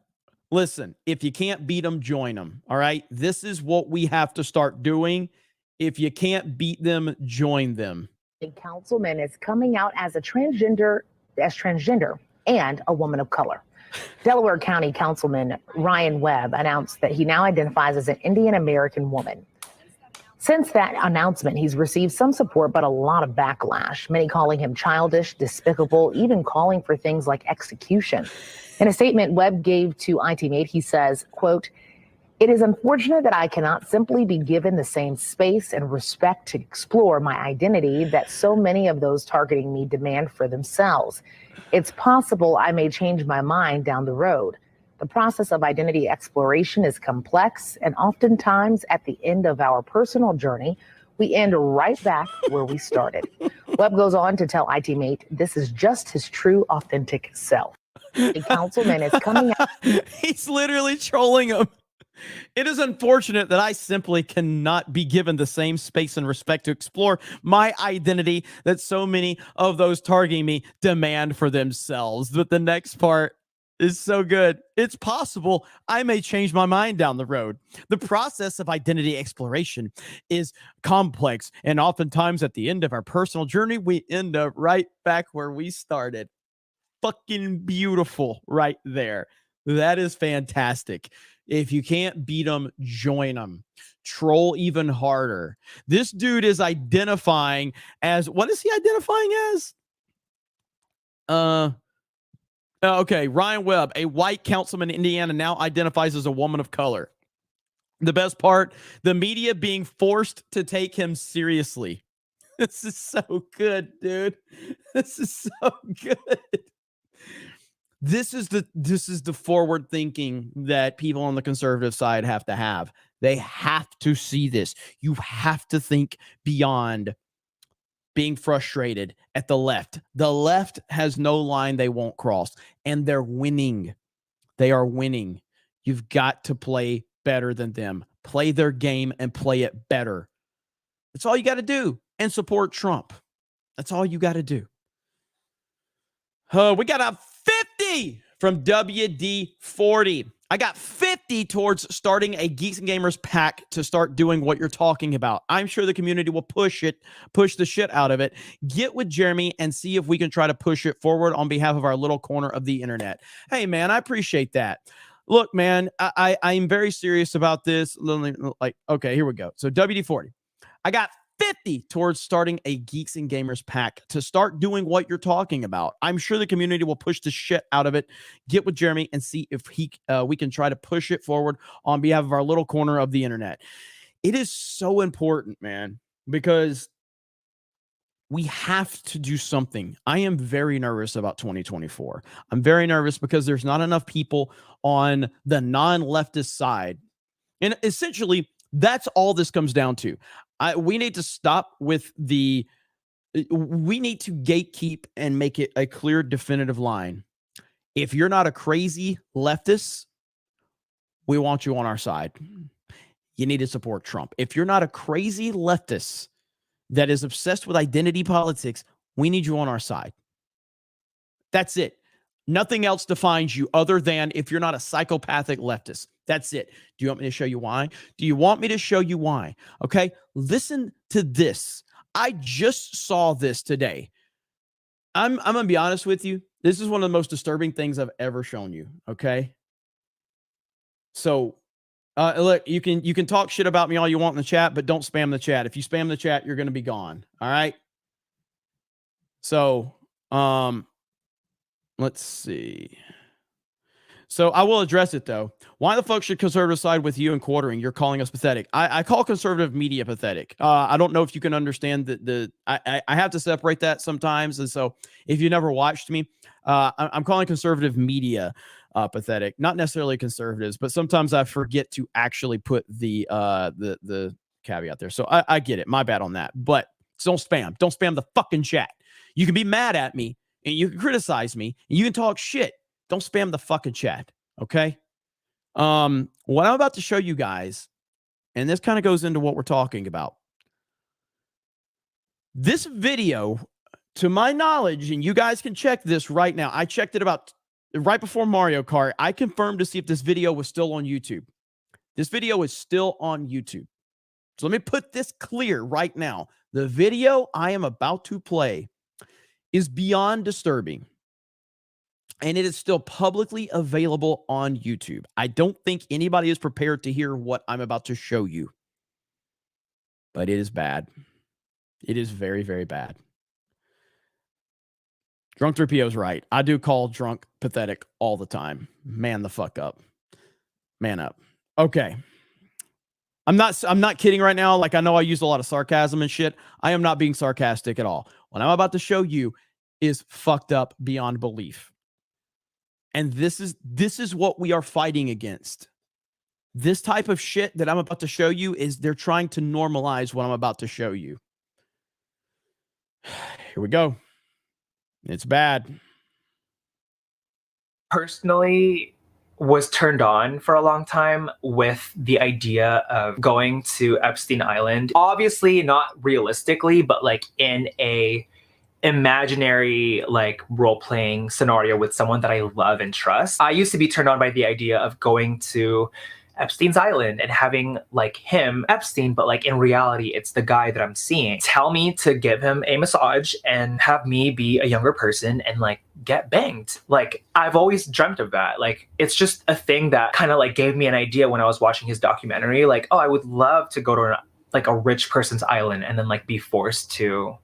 S12: Listen, if you can't beat them, join them, all right? This is what we have to start doing. If you can't beat them, join them.
S20: A councilman is coming out as transgender and a woman of color. Delaware County Councilman Ryan Webb announced that he now identifies as an Indian American woman. Since that announcement, he's received some support, but a lot of backlash, many calling him childish, despicable, even calling for things like execution. In a statement Webb gave to ITMate, he says, quote, "It is unfortunate that I cannot simply be given the same space and respect to explore my identity that so many of those targeting me demand for themselves. It's possible I may change my mind down the road. The process of identity exploration is complex, and oftentimes at the end of our personal journey, we end right back where we started." Webb goes on to tell ITMate this is just his true, authentic self. A councilman is coming out.
S12: He's literally trolling him. It is unfortunate that I simply cannot be given the same space and respect to explore my identity that so many of those targeting me demand for themselves. But the next part is so good. It's possible I may change my mind down the road. The process of identity exploration is complex, and oftentimes at the end of our personal journey, we end up right back where we started. Fucking beautiful right there. That is fantastic. If you can't beat them, join them. Troll even harder. This dude is identifying as, what is he identifying as? Okay, Ryan Webb, a white councilman in Indiana, now identifies as a woman of color. The best part, the media being forced to take him seriously. This is so good, dude. This is so good. This is the forward thinking that people on the conservative side have to have. They have to see this. You have to think beyond being frustrated at the left. The left has no line they won't cross, and they're winning. They are winning. You've got to play better than them. Play their game and play it better. That's all you got to do. And support Trump. That's all you got to do. We got a 50 from WD40. I got 50 towards starting a Geeks and Gamers pack to start doing what you're talking about. I'm sure the community will push the shit out of it. Get with Jeremy and see if we can try to push it forward on behalf of our little corner of the internet. Hey, man, I appreciate that. Look, man, I'm very serious about this. Like, okay, here we go. So WD40. I got 50 towards starting a Geeks and Gamers pack to start doing what you're talking about. I'm sure the community will push the shit out of it. Get with Jeremy and see if we can try to push it forward on behalf of our little corner of the internet. It is so important, man, because we have to do something. I am very nervous about 2024. I'm very nervous because there's not enough people on the non-leftist side. And essentially, that's all this comes down to. We need to stop with we need to gatekeep and make it a clear, definitive line. If you're not a crazy leftist, we want you on our side. You need to support Trump. If you're not a crazy leftist that is obsessed with identity politics, we need you on our side. That's it. Nothing else defines you other than if you're not a psychopathic leftist. That's it. Do you want me to show you why? Do you want me to show you why? Okay, listen to this. I just saw this today. I'm going to be honest with you. This is one of the most disturbing things I've ever shown you, okay? So, look, you can talk shit about me all you want in the chat, but don't spam the chat. If you spam the chat, you're going to be gone, all right? So, let's see. So I will address it, though. Why the fuck should conservatives side with you and quartering? You're calling us pathetic. I call conservative media pathetic. I don't know if you can understand I have to separate that sometimes. And so if you never watched me, I'm calling conservative media pathetic. Not necessarily conservatives, but sometimes I forget to actually put the caveat there. So I get it. My bad on that. But don't spam. Don't spam the fucking chat. You can be mad at me and you can criticize me and you can talk shit. Don't spam the fucking chat, okay? What I'm about to show you guys, and this kind of goes into what we're talking about. This video, to my knowledge, and you guys can check this right now. I checked it about right before Mario Kart. I confirmed to see if this video was still on YouTube. This video is still on YouTube. So let me put this clear right now. The video I am about to play is beyond disturbing. And it is still publicly available on YouTube. I don't think anybody is prepared to hear what I'm about to show you. But it is bad. It is very, very bad. Drunk 3PO is right. I do call drunk pathetic all the time. Man the fuck up. Man up. Okay. I'm not kidding right now. Like, I know I use a lot of sarcasm and shit. I am not being sarcastic at all. What I'm about to show you is fucked up beyond belief. And this is what we are fighting against. This type of shit that I'm about to show you is they're trying to normalize what I'm about to show you. Here we go. It's bad.
S21: Personally, was turned on for a long time with the idea of going to Epstein Island. Obviously, not realistically, but like in a imaginary like role-playing scenario with someone that I love and trust. I used to be turned on by the idea of going to Epstein's Island and having like him, Epstein, but like in reality, it's the guy that I'm seeing, tell me to give him a massage and have me be a younger person and like get banged. Like, I've always dreamt of that. Like, it's just a thing that kind of like gave me an idea when I was watching his documentary. Like, oh, I would love to go to like a rich person's island and then like be forced to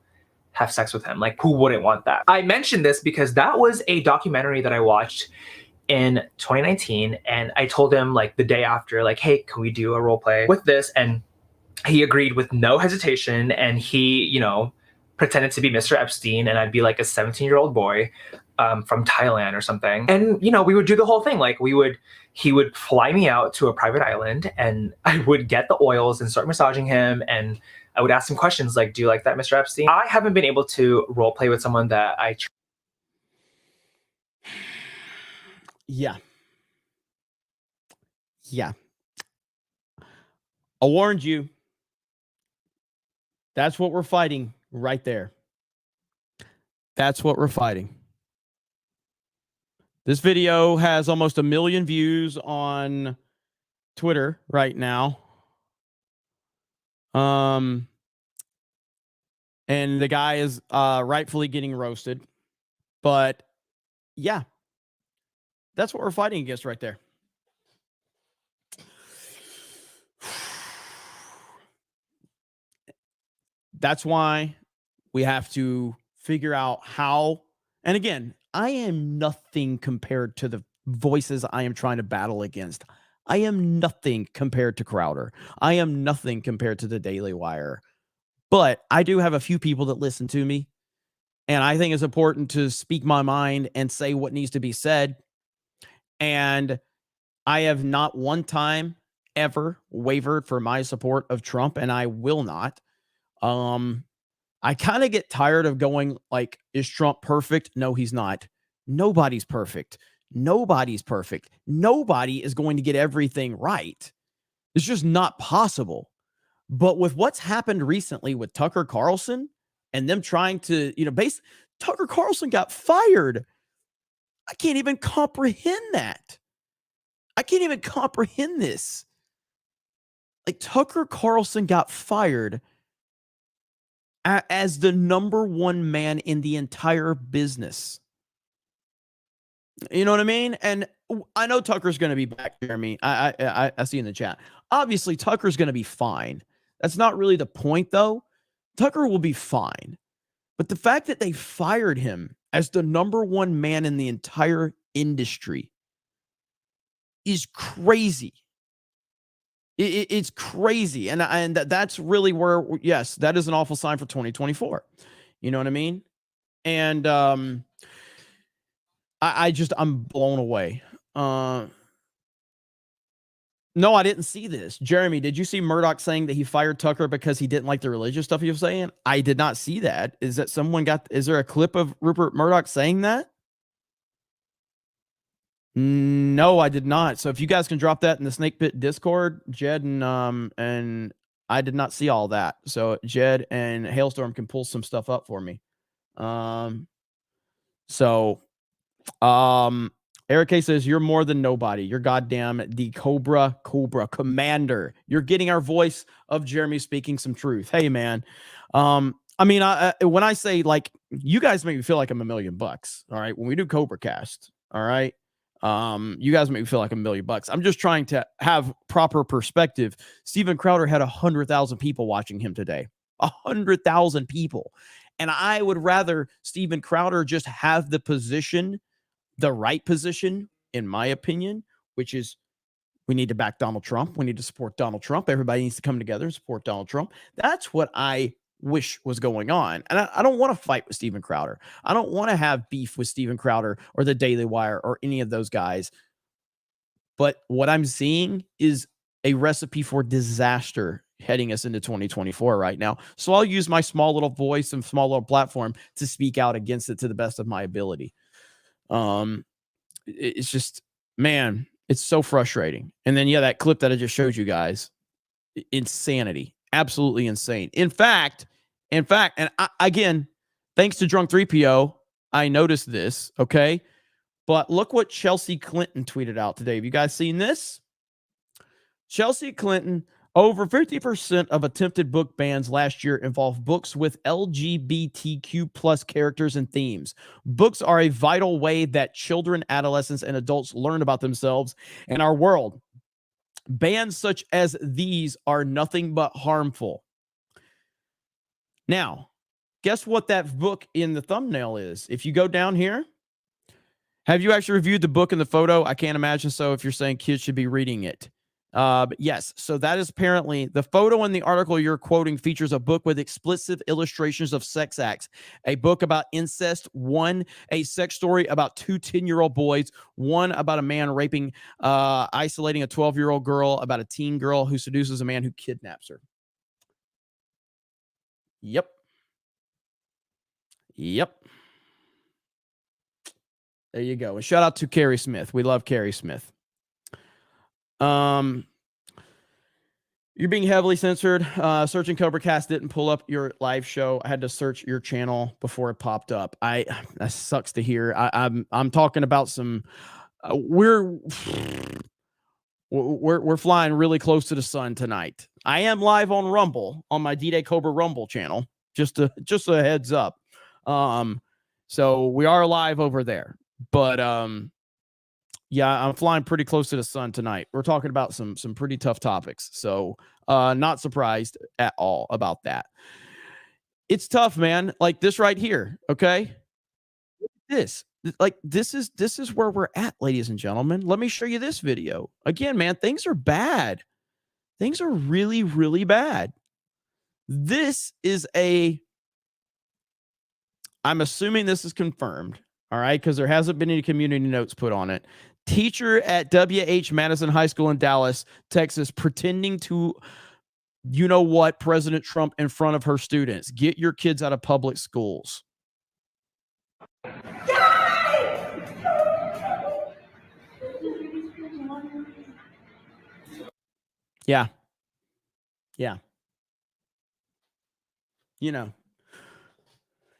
S21: have sex with him. Like, who wouldn't want that? I mentioned this because that was a documentary that I watched in 2019, and I told him like the day after, like, hey, can we do a role play with this? And he agreed with no hesitation, and he, you know, pretended to be Mr. Epstein, and I'd be like a 17-year-old boy from Thailand or something. And, you know, we would do the whole thing. Like, he would fly me out to a private island, and I would get the oils and start massaging him, and I would ask him questions like, do you like that, Mr. Epstein? I haven't been able to role play with someone that I...
S12: Yeah. Yeah. I warned you. That's what we're fighting right there. That's what we're fighting. This video has almost 1 million views on Twitter right now. And the guy is rightfully getting roasted. But yeah, that's what we're fighting against right there. That's why we have to figure out how. And again, I am nothing compared to the voices I am trying to battle against. I am nothing compared to Crowder. I am nothing compared to the Daily Wire. But I do have a few people that listen to me. And I think it's important to speak my mind and say what needs to be said. And I have not one time ever wavered for my support of Trump, and I will not. I kind of get tired of going like, is Trump perfect? No, he's not. Nobody's perfect. Nobody's perfect. Nobody is going to get everything right. It's just not possible. But with what's happened recently with Tucker Carlson and them trying to, Tucker Carlson got fired. I can't even comprehend that. I can't even comprehend this. Like, Tucker Carlson got fired as the #1 man in the entire business. You know what I mean? And I know Tucker's going to be back, Jeremy. I see in the chat. Obviously, Tucker's going to be fine. That's not really the point, though. Tucker will be fine. But the fact that they fired him as the #1 man in the entire industry is crazy. It's crazy. And that's really where, yes, that is an awful sign for 2024. You know what I mean? And I'm blown away. No, I didn't see this. Jeremy, did you see Murdoch saying that he fired Tucker because he didn't like the religious stuff he was saying? I did not see that. Is there a clip of Rupert Murdoch saying that? No, I did not. So if you guys can drop that in the Snake Pit Discord, Jed and I did not see all that. So Jed and Hailstorm can pull some stuff up for me. Eric K says, you're more than nobody. You're goddamn the Cobra commander. You're getting our voice of Jeremy speaking some truth. Hey, man. When I say, like, you guys make me feel like I'm $1 million. All right. When we do CobraCast. All right. You guys make me feel like $1 million. I'm just trying to have proper perspective. Steven Crowder had 100,000 people watching him today. 100,000 people. And I would rather Steven Crowder just have the right position, in my opinion, which is we need to back Donald Trump. We need to support Donald Trump. Everybody needs to come together and support Donald Trump. That's what I wish was going on. And I don't want to fight with Steven Crowder. I don't want to have beef with Steven Crowder or the Daily Wire or any of those guys. But what I'm seeing is a recipe for disaster heading us into 2024 right now. So I'll use my small little voice and small little platform to speak out against it to the best of my ability. It's just, man, it's so frustrating. And then, that clip that I just showed you guys, insanity, absolutely insane. In fact, and again, thanks to Drunk 3PO, I noticed this. Okay. But look what Chelsea Clinton tweeted out today. Have you guys seen this? Chelsea Clinton, over 50% of attempted book bans last year involved books with LGBTQ plus characters and themes. Books are a vital way that children, adolescents, and adults learn about themselves and our world. Bans such as these are nothing but harmful. Now, guess what that book in the thumbnail is? If you go down here, have you actually reviewed the book in the photo? I can't imagine so if you're saying kids should be reading it. But yes, so that is apparently the photo in the article you're quoting features a book with explicit illustrations of sex acts, a book about incest, one, a sex story about 2 10-year-old boys, one about a man raping, isolating a 12-year-old girl, about a teen girl who seduces a man who kidnaps her. Yep. There you go. And shout out to Carrie Smith. We love Carrie Smith. You're being heavily censored. Searching CobraCast didn't pull up your live show. I had to search your channel before it popped up. That sucks to hear. I'm talking about some. We're flying really close to the sun tonight. I am live on Rumble on my D-Day Cobra Rumble channel. Just a heads up. So we are live over there. But yeah, I'm flying pretty close to the sun tonight. We're talking about some pretty tough topics. So not surprised at all about that. It's tough, man. Like this right here. Okay. This is where we're at, ladies and gentlemen. Let me show you this video. Again, man, things are bad. Things are really, really bad. This is I'm assuming this is confirmed. All right, because there hasn't been any community notes put on it. Teacher at W.H. Madison High School in Dallas, Texas, pretending to, you know what, President Trump in front of her students. Get your kids out of public schools. Yeah. You know.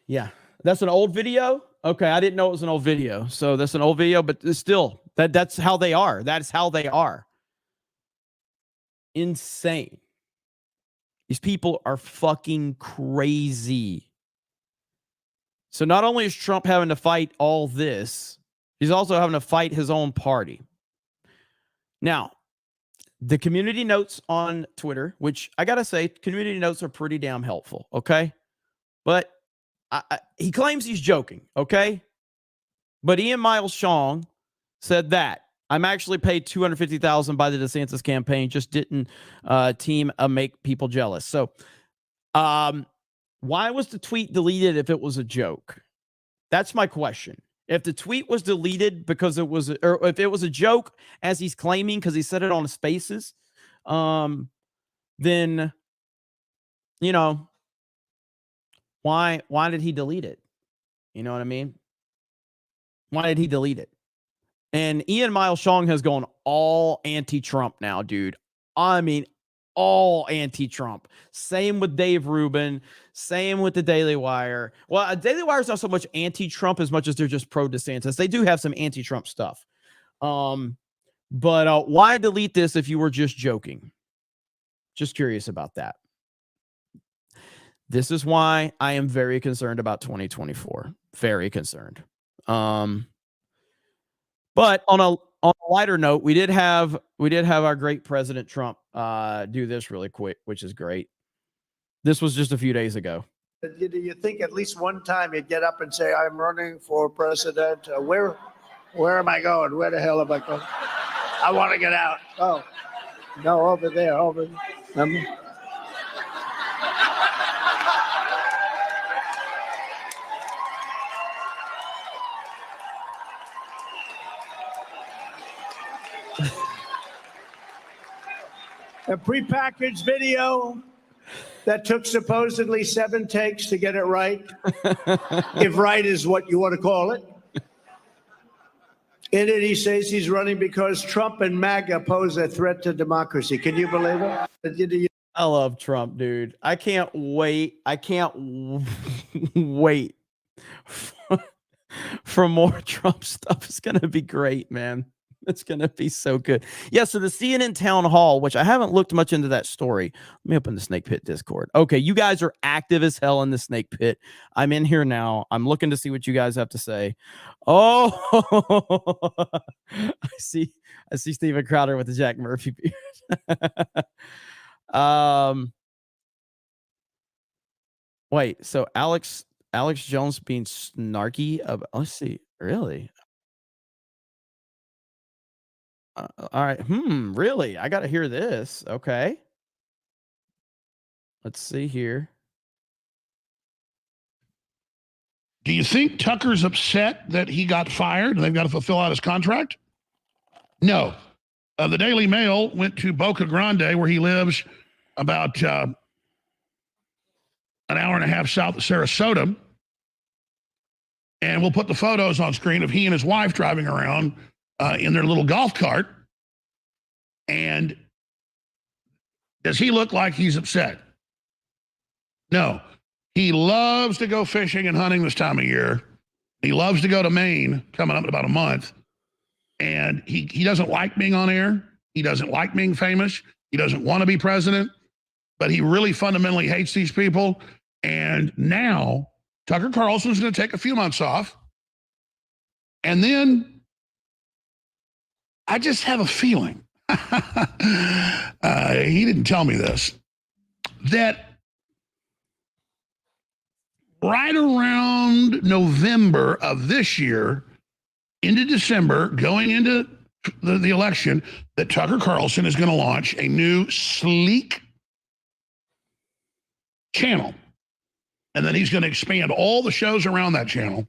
S12: Yeah. That's an old video? Okay, I didn't know it was an old video. So that's an old video, but still, that's how they are. That's how they are. Insane. These people are fucking crazy. So not only is Trump having to fight all this, he's also having to fight his own party. Now, the community notes on Twitter, which I got to say, community notes are pretty damn helpful, okay? But he claims he's joking, okay? But Ian Miles Chong said that I'm actually paid $250,000 by the DeSantis campaign, just didn't team make people jealous. So, why was the tweet deleted if it was a joke? That's my question. If the tweet was deleted because it was, or if it was a joke, as he's claiming, because he said it on his Spaces, then, you know, why did he delete it? You know what I mean? Why did he delete it? And Ian Miles Chong has gone all anti-Trump now, dude. I mean, all anti-Trump. Same with Dave Rubin. Same with the Daily Wire. Well, Daily Wire is not so much anti-Trump as much as they're just pro-DeSantis. They do have some anti-Trump stuff. But why delete this if you were just joking? Just curious about that. This is why I am very concerned about 2024. Very concerned. But on a lighter note, we did have our great President Trump do this really quick, which is great. This was just a few days ago.
S1: Do you think at least one time you'd get up and say, "I'm running for president"? Where am I going? Where the hell am I going? I want to get out. Oh, no, over there, over. A prepackaged video that took supposedly 7 takes to get it right, if right is what you want to call it. In it, he says he's running because Trump and MAGA pose a threat to democracy. Can you believe it?
S12: I love Trump, dude. I can't wait. I can't wait for more Trump stuff. It's going to be great, man. It's going to be so good. Yeah, so the CNN town hall, which I haven't looked much into that story. Let me open the Snake Pit Discord. Okay, you guys are active as hell in the Snake Pit. I'm in here now. I'm looking to see what you guys have to say. Oh, I see Steven Crowder with the Jack Murphy beard. Wait, so Alex Jones being snarky about, let's see, really? All right. Really? I got to hear this. Okay. Let's see here.
S22: Do you think Tucker's upset that he got fired and they've got to fulfill out his contract? No. The Daily Mail went to Boca Grande, where he lives, about an hour and a half south of Sarasota. And we'll put the photos on screen of he and his wife driving around in their little golf cart. And does he look like he's upset? No. He loves to go fishing and hunting this time of year. He loves to go to Maine coming up in about a month. And he doesn't like being on air. He doesn't like being famous. He doesn't want to be president. But he really fundamentally hates these people. And now Tucker Carlson's going to take a few months off. And then I just have a feeling, he didn't tell me this, that right around November of this year, into December, going into the election, that Tucker Carlson is going to launch a new sleek channel. And then he's going to expand all the shows around that channel,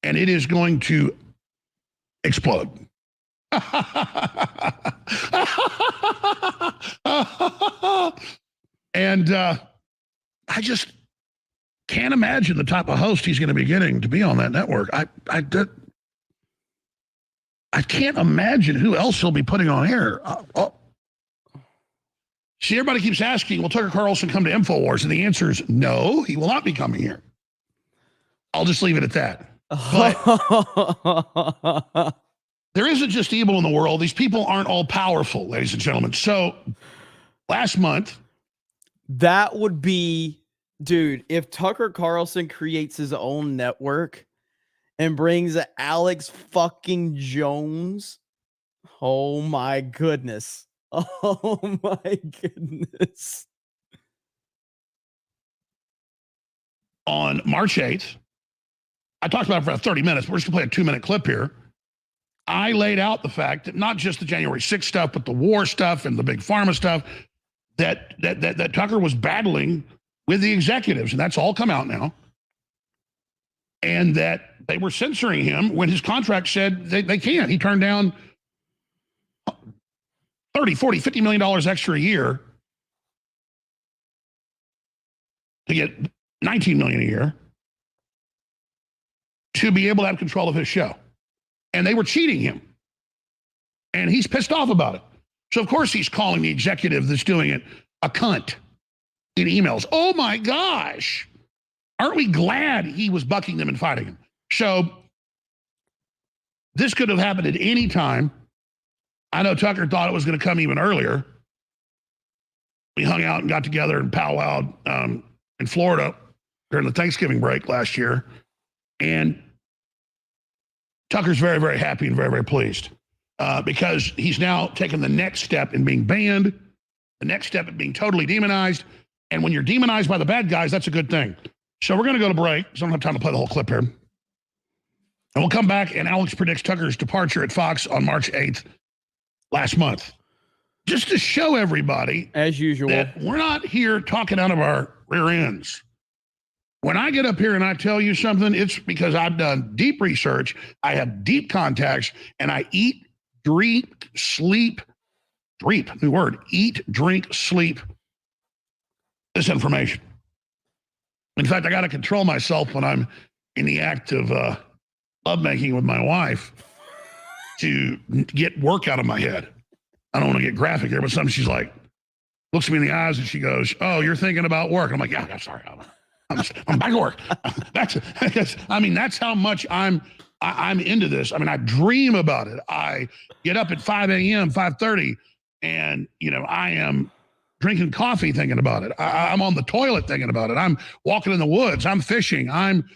S22: and it is going to explode. And I just can't imagine the type of host he's going to be getting to be on that network. I can't imagine who else he'll be putting on air. See, everybody keeps asking, will Tucker Carlson come to InfoWars? And the answer is no, he will not be coming here. I'll just leave it at that. But there isn't just evil in the world. These people aren't all powerful, ladies and gentlemen. So last month.
S12: That would be, dude, if Tucker Carlson creates his own network and brings Alex fucking Jones. Oh my goodness. Oh my goodness.
S22: On March 8th, I talked about it for about 30 minutes. We're just going to play a 2-minute clip here. I laid out the fact that not just the January 6th stuff, but the war stuff and the big pharma stuff that Tucker was battling with the executives. And that's all come out now. And that they were censoring him when his contract said they can't. He turned down $30, $40, $50 million extra a year to get $19 million a year to be able to have control of his show. And they were cheating him. And he's pissed off about it. So, of course, he's calling the executive that's doing it a cunt in emails. Oh, my gosh. Aren't we glad he was bucking them and fighting them? So this could have happened at any time. I know Tucker thought it was going to come even earlier. We hung out and got together and powwowed in Florida during the Thanksgiving break last year. And Tucker's very, very happy and very, very pleased because he's now taken the next step in being banned, the next step in being totally demonized. And when you're demonized by the bad guys, that's a good thing. So we're going to go to break, so I don't have time to play the whole clip here. And we'll come back, and Alex predicts Tucker's departure at Fox on March 8th last month. Just to show everybody,
S12: as usual,
S22: that we're not here talking out of our rear ends. When I get up here and I tell you something, it's because I've done deep research, I have deep contacts, and I eat, drink, sleep, new word, eat, drink, sleep this information. In fact, I got to control myself when I'm in the act of lovemaking with my wife to get work out of my head. I don't want to get graphic here, but sometimes she's like, looks me in the eyes and she goes, "Oh, you're thinking about work." I'm like, "Yeah, sorry. I'm back to work." That's how much I'm into this. I mean, I dream about it. I get up at 5 a.m., 5:30, and I am drinking coffee thinking about it. I'm on the toilet thinking about it. I'm walking in the woods. I'm fishing. I'm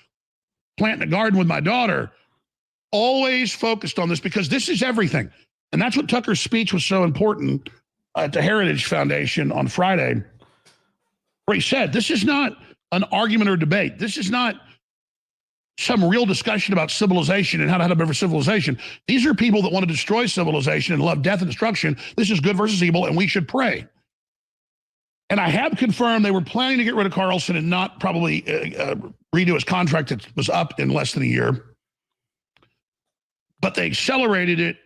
S22: planting a garden with my daughter. Always focused on this because this is everything. And that's what Tucker's speech was so important at the Heritage Foundation on Friday, where he said, this is not an argument or debate. This is not some real discussion about civilization and how to have a better civilization. These are people that want to destroy civilization and love death and destruction. This is good versus evil, and we should pray. And I have confirmed they were planning to get rid of Carlson and not probably redo his contract that was up in less than a year. But they accelerated it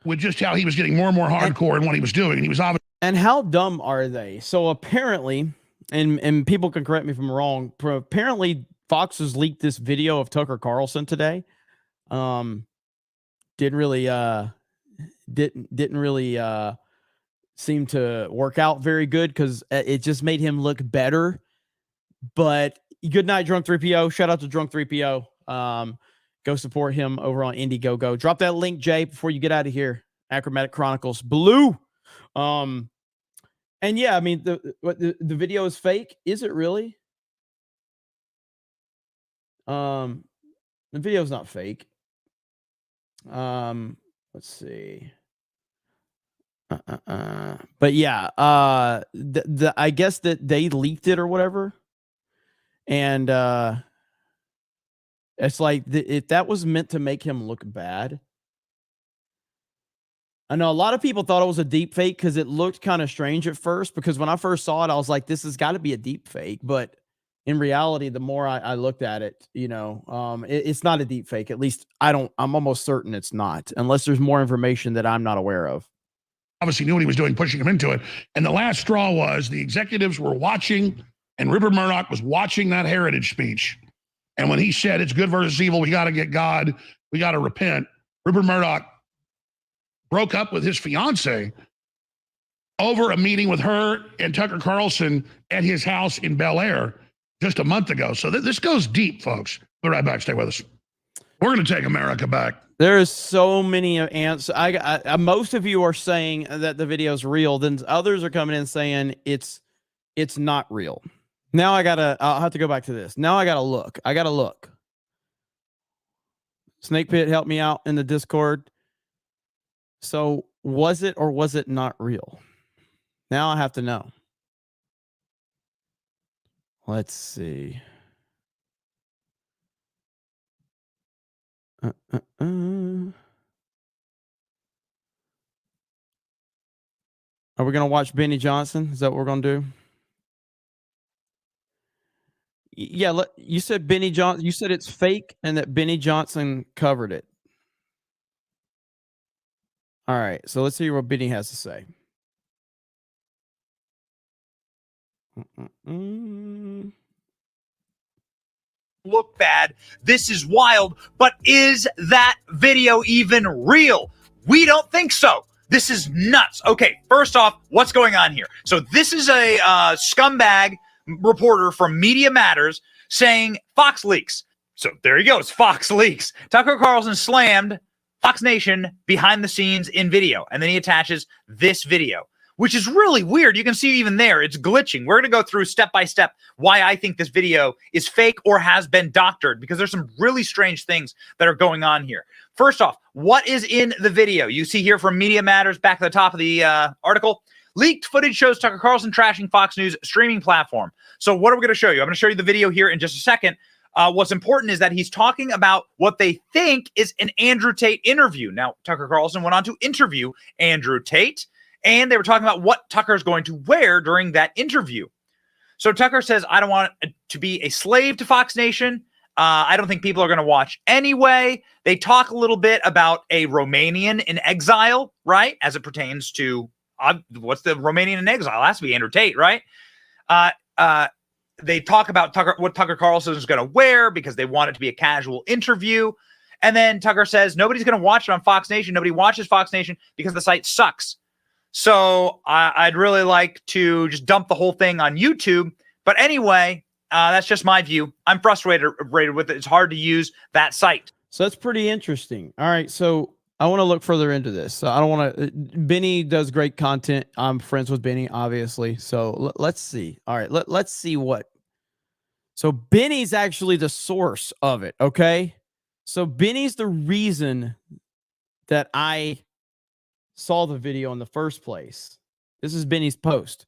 S22: with just how he was getting more and more hardcore in what he was doing. And he was obviously.
S12: And how dumb are they? So apparently, and people can correct me if I'm wrong. Apparently, Fox has leaked this video of Tucker Carlson today. Didn't really seem to work out very good because it just made him look better. But good night, Drunk 3PO. Shout out to Drunk 3PO. Go support him over on Indiegogo. Drop that link, Jay, before you get out of here. Acrobatic Chronicles Blue. And yeah, I mean the video is fake. Is it really? The video is not fake. Let's see. But yeah, I guess that they leaked it or whatever. And it's like if that was meant to make him look bad. I know a lot of people thought it was a deep fake because it looked kind of strange at first, because when I first saw it, I was like, this has got to be a deep fake. But in reality, the more I looked at it, it's not a deep fake. At least I'm almost certain it's not, unless there's more information that I'm not aware of.
S22: Obviously knew what he was doing, pushing him into it. And the last straw was the executives were watching, and Rupert Murdoch was watching that Heritage speech. And when he said it's good versus evil, we got to get God, we got to repent, Rupert Murdoch broke up with his fiance over a meeting with her and Tucker Carlson at his house in Bel Air just a month ago. So this goes deep, folks. We'll be right back. Stay with us. We're going to take America back.
S12: There is so many answers. Most of you are saying that the video is real. Then others are coming in saying it's not real. Now I'll have to go back to this. Now I got to look. Snake Pit, help me out in the Discord. So was it or was it not real? Now I have to know. Let's see. Are we going to watch Benny Johnson? Is that what we're going to do? Yeah, you said Benny Johnson. You said it's fake and that Benny Johnson covered it. All right, so let's see what Benny has to say.
S2: Look bad. This is wild, but is that video even real? We don't think so. This is nuts. Okay, first off, what's going on here? So this is a scumbag reporter from Media Matters saying Fox leaks. So there he goes, Fox leaks. Tucker Carlson slammed Fox Nation behind the scenes in video, and then he attaches this video, which is really weird. You can see even there, it's glitching. We're going to go through step by step why I think this video is fake or has been doctored, because there's some really strange things that are going on here. First off, what is in the video? You see here from Media Matters, back at the top of the article, leaked footage shows Tucker Carlson trashing Fox News streaming platform. So what are we going to show you? I'm going to show you the video here in just a second. What's important is that he's talking about what they think is an Andrew Tate interview. Now, Tucker Carlson went on to interview Andrew Tate, and they were talking about what Tucker's going to wear during that interview. So Tucker says, I don't want to be a slave to Fox Nation. I don't think people are going to watch anyway. They talk a little bit about a Romanian in exile, right? As it pertains to what's the Romanian in exile? It has to be Andrew Tate, right? They talk about what Tucker Carlson is going to wear because they want it to be a casual interview. And then Tucker says, nobody's going to watch it on Fox Nation. Nobody watches Fox Nation because the site sucks. So I'd really like to just dump the whole thing on YouTube. But anyway, that's just my view. I'm frustrated with it. It's hard to use that site.
S12: So that's pretty interesting. All right. So I want to look further into this. So I don't want to. Benny does great content. I'm friends with Benny, obviously. So let's see. All right. Let's see what. So Benny's actually the source of it. Okay. So Benny's the reason that I saw the video in the first place. This is Benny's post.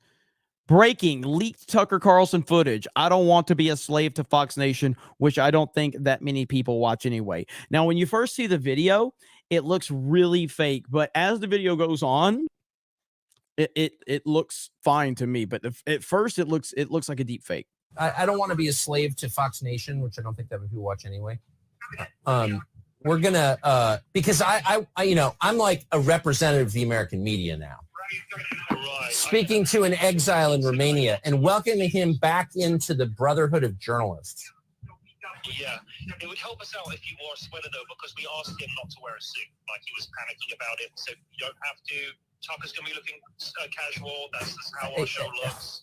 S12: Breaking, leaked Tucker Carlson footage. I don't want to be a slave to Fox Nation, which I don't think that many people watch anyway. Now, when you first see the video, it looks really fake, but as the video goes on, it looks fine to me. But at first, it looks like a deep fake.
S4: I don't want to be a slave to Fox Nation, which I don't think that many people watch anyway. We're gonna because I I'm like a representative of the American media now. speaking to an exile in Romania and welcoming him back into the Brotherhood of Journalists.
S14: Yeah, it would help us out if you wore a sweater though, because we asked him not to wear a suit. Like he was panicking about it, so you don't have to. Tucker's gonna be looking casual. That's just how our show looks.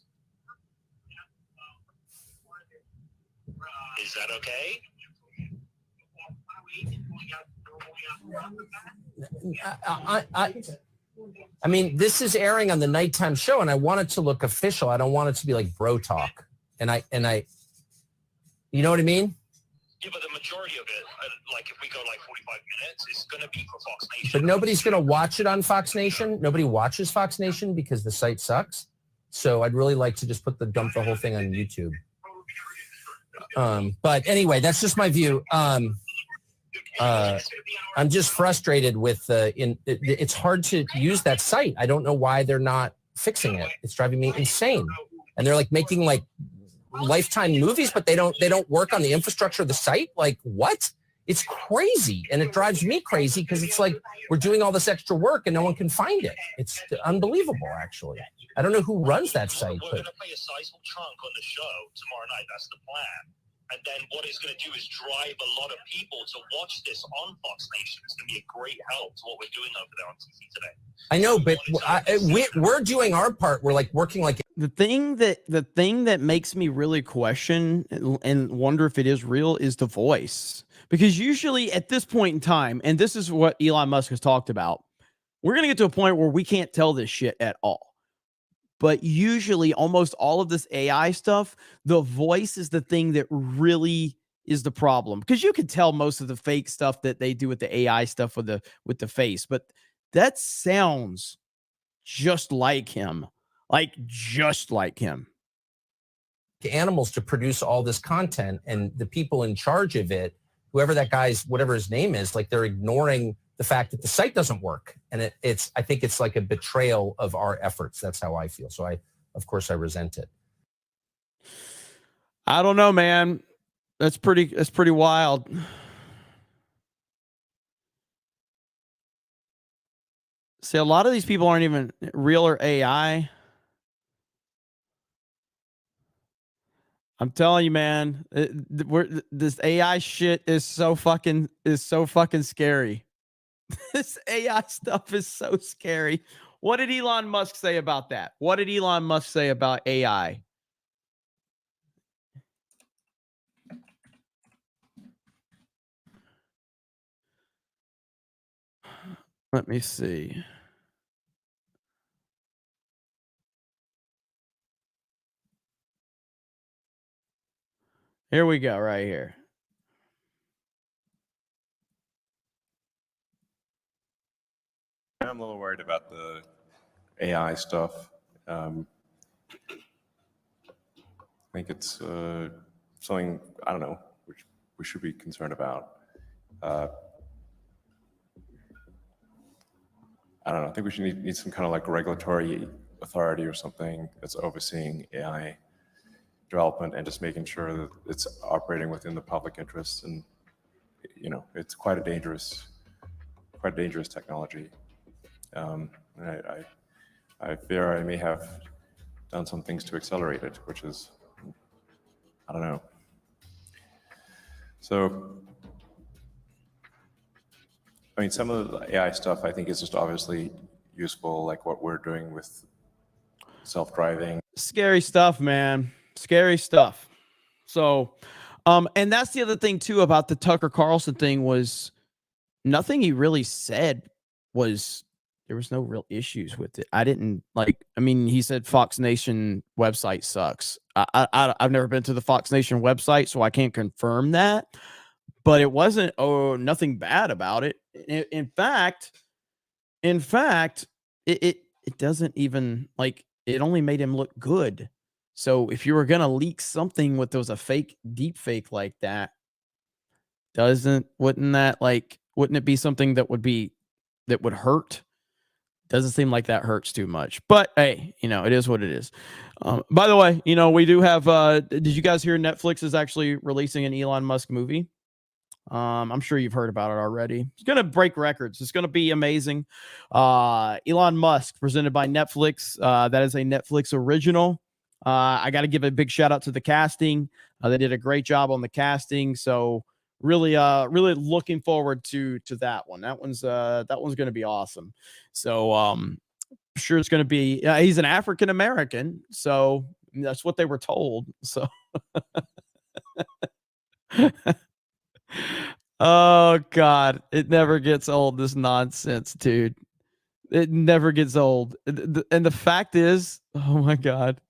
S14: Is that okay?
S4: I mean, this is airing on the nighttime show, and I want it to look official. I don't want it to be like bro talk. And I, you know what I mean?
S14: Yeah, but the majority of it, like if we go like 45 minutes, it's going to be for Fox Nation.
S4: But nobody's going to watch it on Fox Nation. Nobody watches Fox Nation because the site sucks. So I'd really like to just dump the whole thing on YouTube. But anyway, that's just my view. I'm just frustrated with it's hard to use that site. I don't know why they're not fixing it. It's driving me insane. And they're like making like Lifetime movies, but they don't work on the infrastructure of the site. Like what? It's crazy. And it drives me crazy because it's like we're doing all this extra work and no one can find it. It's unbelievable, actually. I don't know who runs that site.
S14: We're going to play a sizable chunk on the show tomorrow night. That's the plan. And then what it's going to do is drive a lot of people to watch this on Fox Nation. It's going to be a great help to what we're doing over there on TV today.
S4: I know, but we're doing our part. We're like working like
S12: the thing that makes me really question and wonder if it is real is the voice. Because usually at this point in time, and this is what Elon Musk has talked about, we're going to get to a point where we can't tell this shit at all. But usually almost all of this AI stuff, the voice is the thing that really is the problem. Because you can tell most of the fake stuff that they do with the AI stuff with the face. But that sounds just like him. Like just like him.
S4: Animals to produce all this content, and the people in charge of it, whoever that guy's, whatever his name is, like they're ignoring the fact that the site doesn't work. And I think it's like a betrayal of our efforts. That's how I feel. So of course I resent it.
S12: I don't know, man. That's pretty wild. See, a lot of these people aren't even real or AI. I'm telling you, man, this AI shit is so fucking scary. This AI stuff is so scary. What did Elon Musk say about that? What did Elon Musk say about AI? Let me see. Here we go, right here.
S5: I'm a little worried about the AI stuff. I think it's something, I don't know, which we should be concerned about. I don't know, I think we should need some kind of like regulatory authority or something that's overseeing AI development and just making sure that it's operating within the public interest. And, you know, it's quite a dangerous technology. I fear I may have done some things to accelerate it, which is, I don't know. So, I mean, some of the AI stuff I think is just obviously useful, like what we're doing with self-driving.
S12: Scary stuff, man. Scary stuff. So, and that's the other thing too about the Tucker Carlson thing was nothing he really said was, there was no real issues with it. I mean, he said Fox Nation website sucks. I've never been to the Fox Nation website, so I can't confirm that. But it wasn't nothing bad about it. In fact, it doesn't even like, it only made him look good. So if you were gonna leak something with those a fake deep fake like that, wouldn't it be something that would hurt? Doesn't seem like that hurts too much, but hey, you know, it is what it is. By the way, you know, we do have, did you guys hear Netflix is actually releasing an Elon Musk movie? I'm sure you've heard about it already. It's going to break records. It's going to be amazing. Elon Musk, presented by Netflix. That is a Netflix original. I got to give a big shout out to the casting. They did a great job on the casting. So really looking forward to that one. That one's going to be awesome. So I'm sure it's going to be. He's an African American, so that's what they were told. So. Oh God, it never gets old, this nonsense, dude. It never gets old. And the fact is, oh my God,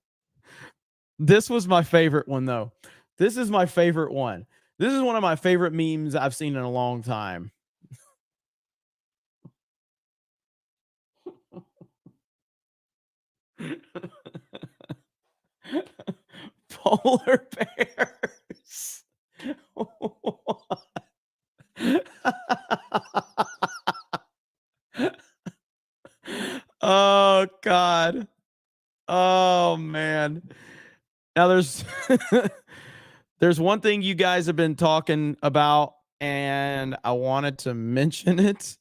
S12: this was my favorite one though. This is my favorite one. This is one of my favorite memes I've seen in a long time. Polar bears. Oh God. Oh man. Now there's there's one thing you guys have been talking about, and I wanted to mention it.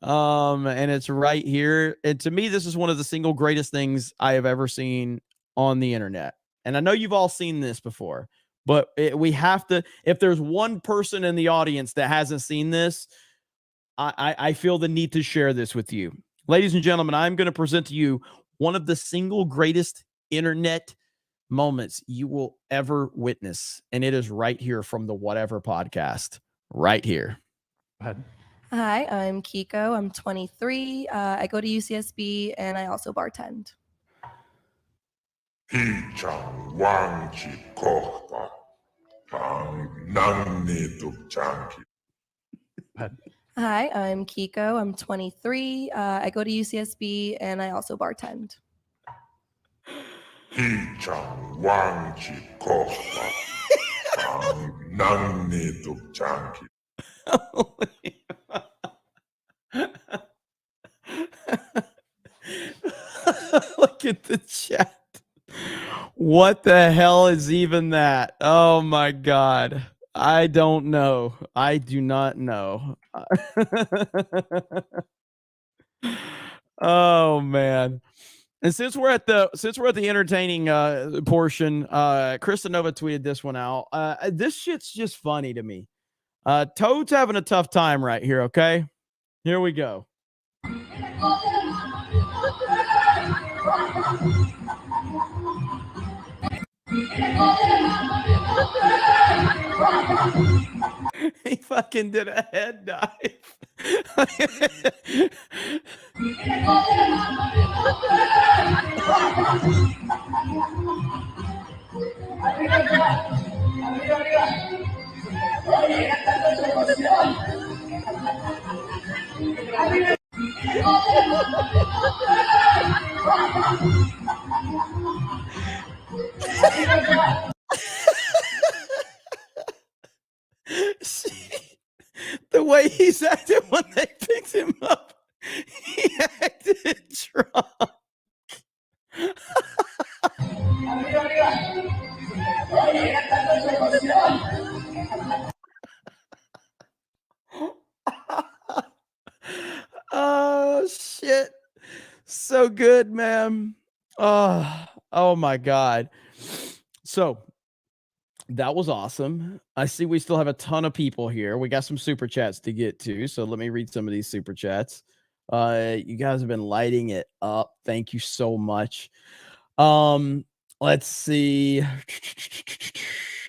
S12: And it's right here. And to me, this is one of the single greatest things I have ever seen on the internet. And I know you've all seen this before, but we have to, if there's one person in the audience that hasn't seen this, I feel the need to share this with you. Ladies and gentlemen, I'm going to present to you one of the single greatest internet moments you will ever witness. And it is right here from the Whatever podcast. Right here. Go ahead.
S6: Hi, I'm Kiko. I'm 23. I go to UCSB and I also bartend. Hi, I'm Kiko. I'm 23. I go to UCSB and I also bartend.
S12: Look at the chat. What the hell is even that? Oh my God. I don't know. I do not know. Oh man. And since we're at the entertaining portion, Krista Nova tweeted this one out. This shit's just funny to me. Toad's having a tough time right here, okay? Here we go. He fucking did a head dive. The way he's acting when they picked him up, he acted drunk. Oh shit. So good, man. Oh my God. So that was awesome. I see we still have a ton of people here. We got some super chats to get to. So let me read some of these super chats. You guys have been lighting it up. Thank you so much. Let's see.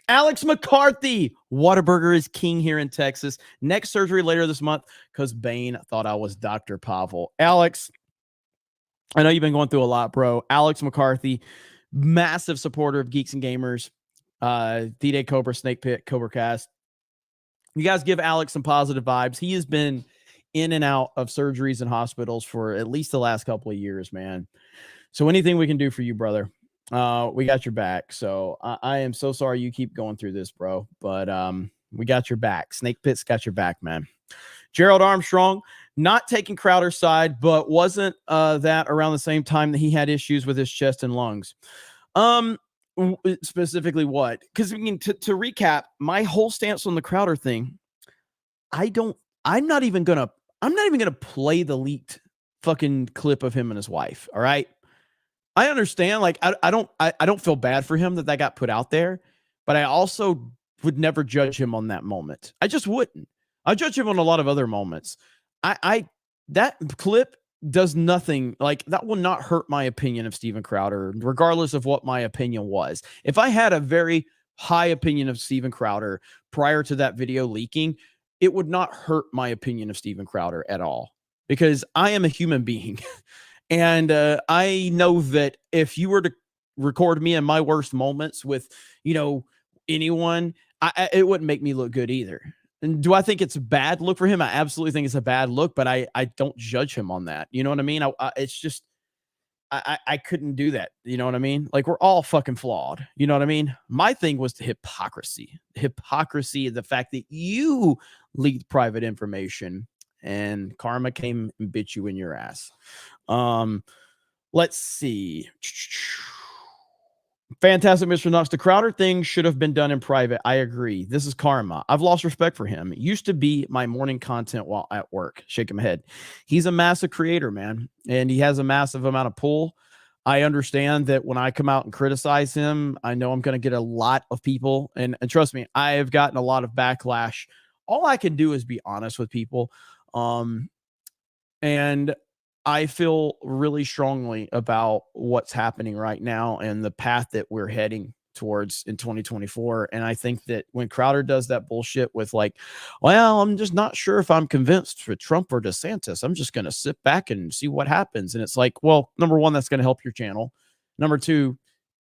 S12: Alex McCarthy. Whataburger is king here in Texas. Next surgery later this month because Bane thought I was Dr. Pavel. Alex, I know you've been going through a lot, bro. Alex McCarthy, massive supporter of Geeks and Gamers. D-Day Cobra, Snake Pit, CobraCast. You guys give Alex some positive vibes. He has been in and out of surgeries and hospitals for at least the last couple of years, man. So anything we can do for you, brother, we got your back. So I am so sorry you keep going through this, bro. But we got your back. Snake Pit's got your back, man. Gerald Armstrong, not taking Crowder's side, but wasn't that around the same time that he had issues with his chest and lungs? Specifically what? Because I mean, to recap, my whole stance on the Crowder thing I'm not even gonna play the leaked fucking clip of him and his wife. All right. I understand. Like, I don't feel bad for him that got put out there, but I also would never judge him on that moment. I just wouldn't. I judge him on a lot of other moments. That clip does nothing. Like, that will not hurt my opinion of Steven Crowder, regardless of what my opinion was. If I had a very high opinion of Steven Crowder prior to that video leaking, it would not hurt my opinion of Steven Crowder at all, because I am a human being. And I know that if you were to record me in my worst moments with, anyone, it wouldn't make me look good either. And do I think it's a bad look for him? I absolutely think it's a bad look, but I don't judge him on that. You know what I mean? It's just, I couldn't do that. You know what I mean? Like, we're all fucking flawed. You know what I mean? My thing was the hypocrisy, the fact that you leaked private information and karma came and bit you in your ass. Let's see. Fantastic, Mr. Knox. The Crowder thing should have been done in private. I agree. This is karma. I've lost respect for him. It used to be my morning content while at work. Shaking my head. He's a massive creator, man, and he has a massive amount of pull. I understand that when I come out and criticize him, I know I'm going to get a lot of people, and trust me, I have gotten a lot of backlash. All I can do is be honest with people. And I feel really strongly about what's happening right now and the path that we're heading towards in 2024. And I think that when Crowder does that bullshit with like, well, I'm just not sure if I'm convinced for Trump or DeSantis, I'm just going to sit back and see what happens. And it's like, well, number one, that's going to help your channel. Number two,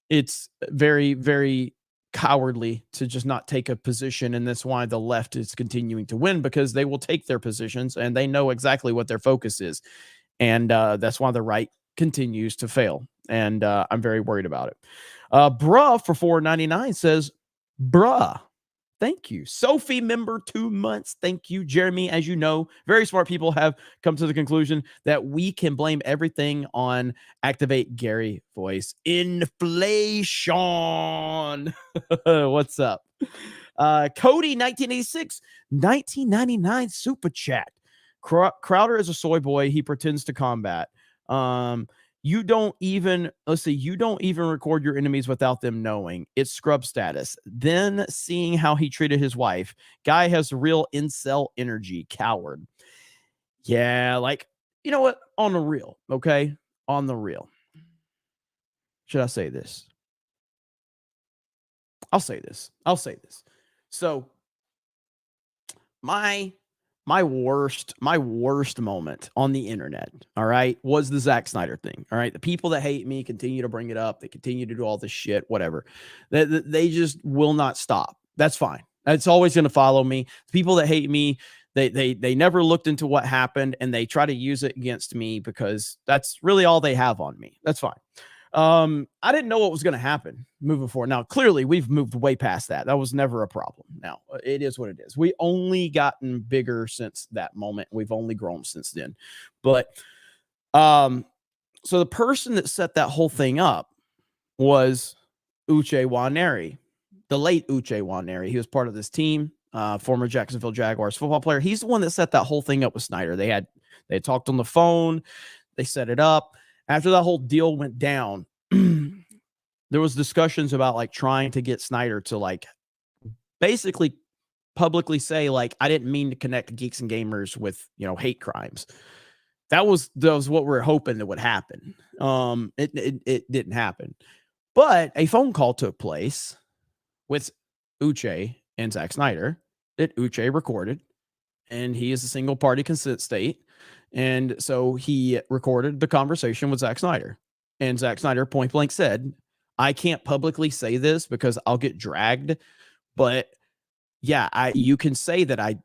S12: it's very, very cowardly to just not take a position. And that's why the left is continuing to win, because they will take their positions and they know exactly what their focus is. And that's why the right continues to fail. And I'm very worried about it. Bruh for $4.99 says, bruh, thank you. Sophie, member 2 months. Thank you. Jeremy, as you know, very smart people have come to the conclusion that we can blame everything on Activate Gary voice inflation. What's up? Cody, 1986, 1999 super chat. Crowder is a soy boy. He pretends to combat. You don't even record your enemies without them knowing. It's scrub status. Then seeing how he treated his wife. Guy has real incel energy. Coward. Yeah, like, you know what? On the real, okay? On the real. Should I say this? I'll say this. So my worst moment on the internet, all right, was the Zack Snyder thing. All right. The people that hate me continue to bring it up. They continue to do all this shit, whatever. They just will not stop. That's fine. It's always going to follow me. The people that hate me, they never looked into what happened, and they try to use it against me because that's really all they have on me. That's fine. I didn't know what was going to happen moving forward. Now, clearly we've moved way past that. That was never a problem. Now it is what it is. We only gotten bigger since that moment. We've only grown since then. But, so the person that set that whole thing up was Uche Nwaneri, the late Uche Nwaneri. He was part of this team, former Jacksonville Jaguars football player. He's the one that set that whole thing up with Snyder. They had talked on the phone. They set it up. After that whole deal went down, there was discussions about like trying to get Snyder to like basically publicly say like, I didn't mean to connect geeks and gamers with, hate crimes. That was what we're hoping that would happen. It didn't happen, but a phone call took place with Uche and Zack Snyder that Uche recorded, and he is a single party consent state. And so he recorded the conversation with Zack Snyder, and Zack Snyder point blank said, I can't publicly say this because I'll get dragged, but yeah, you can say that I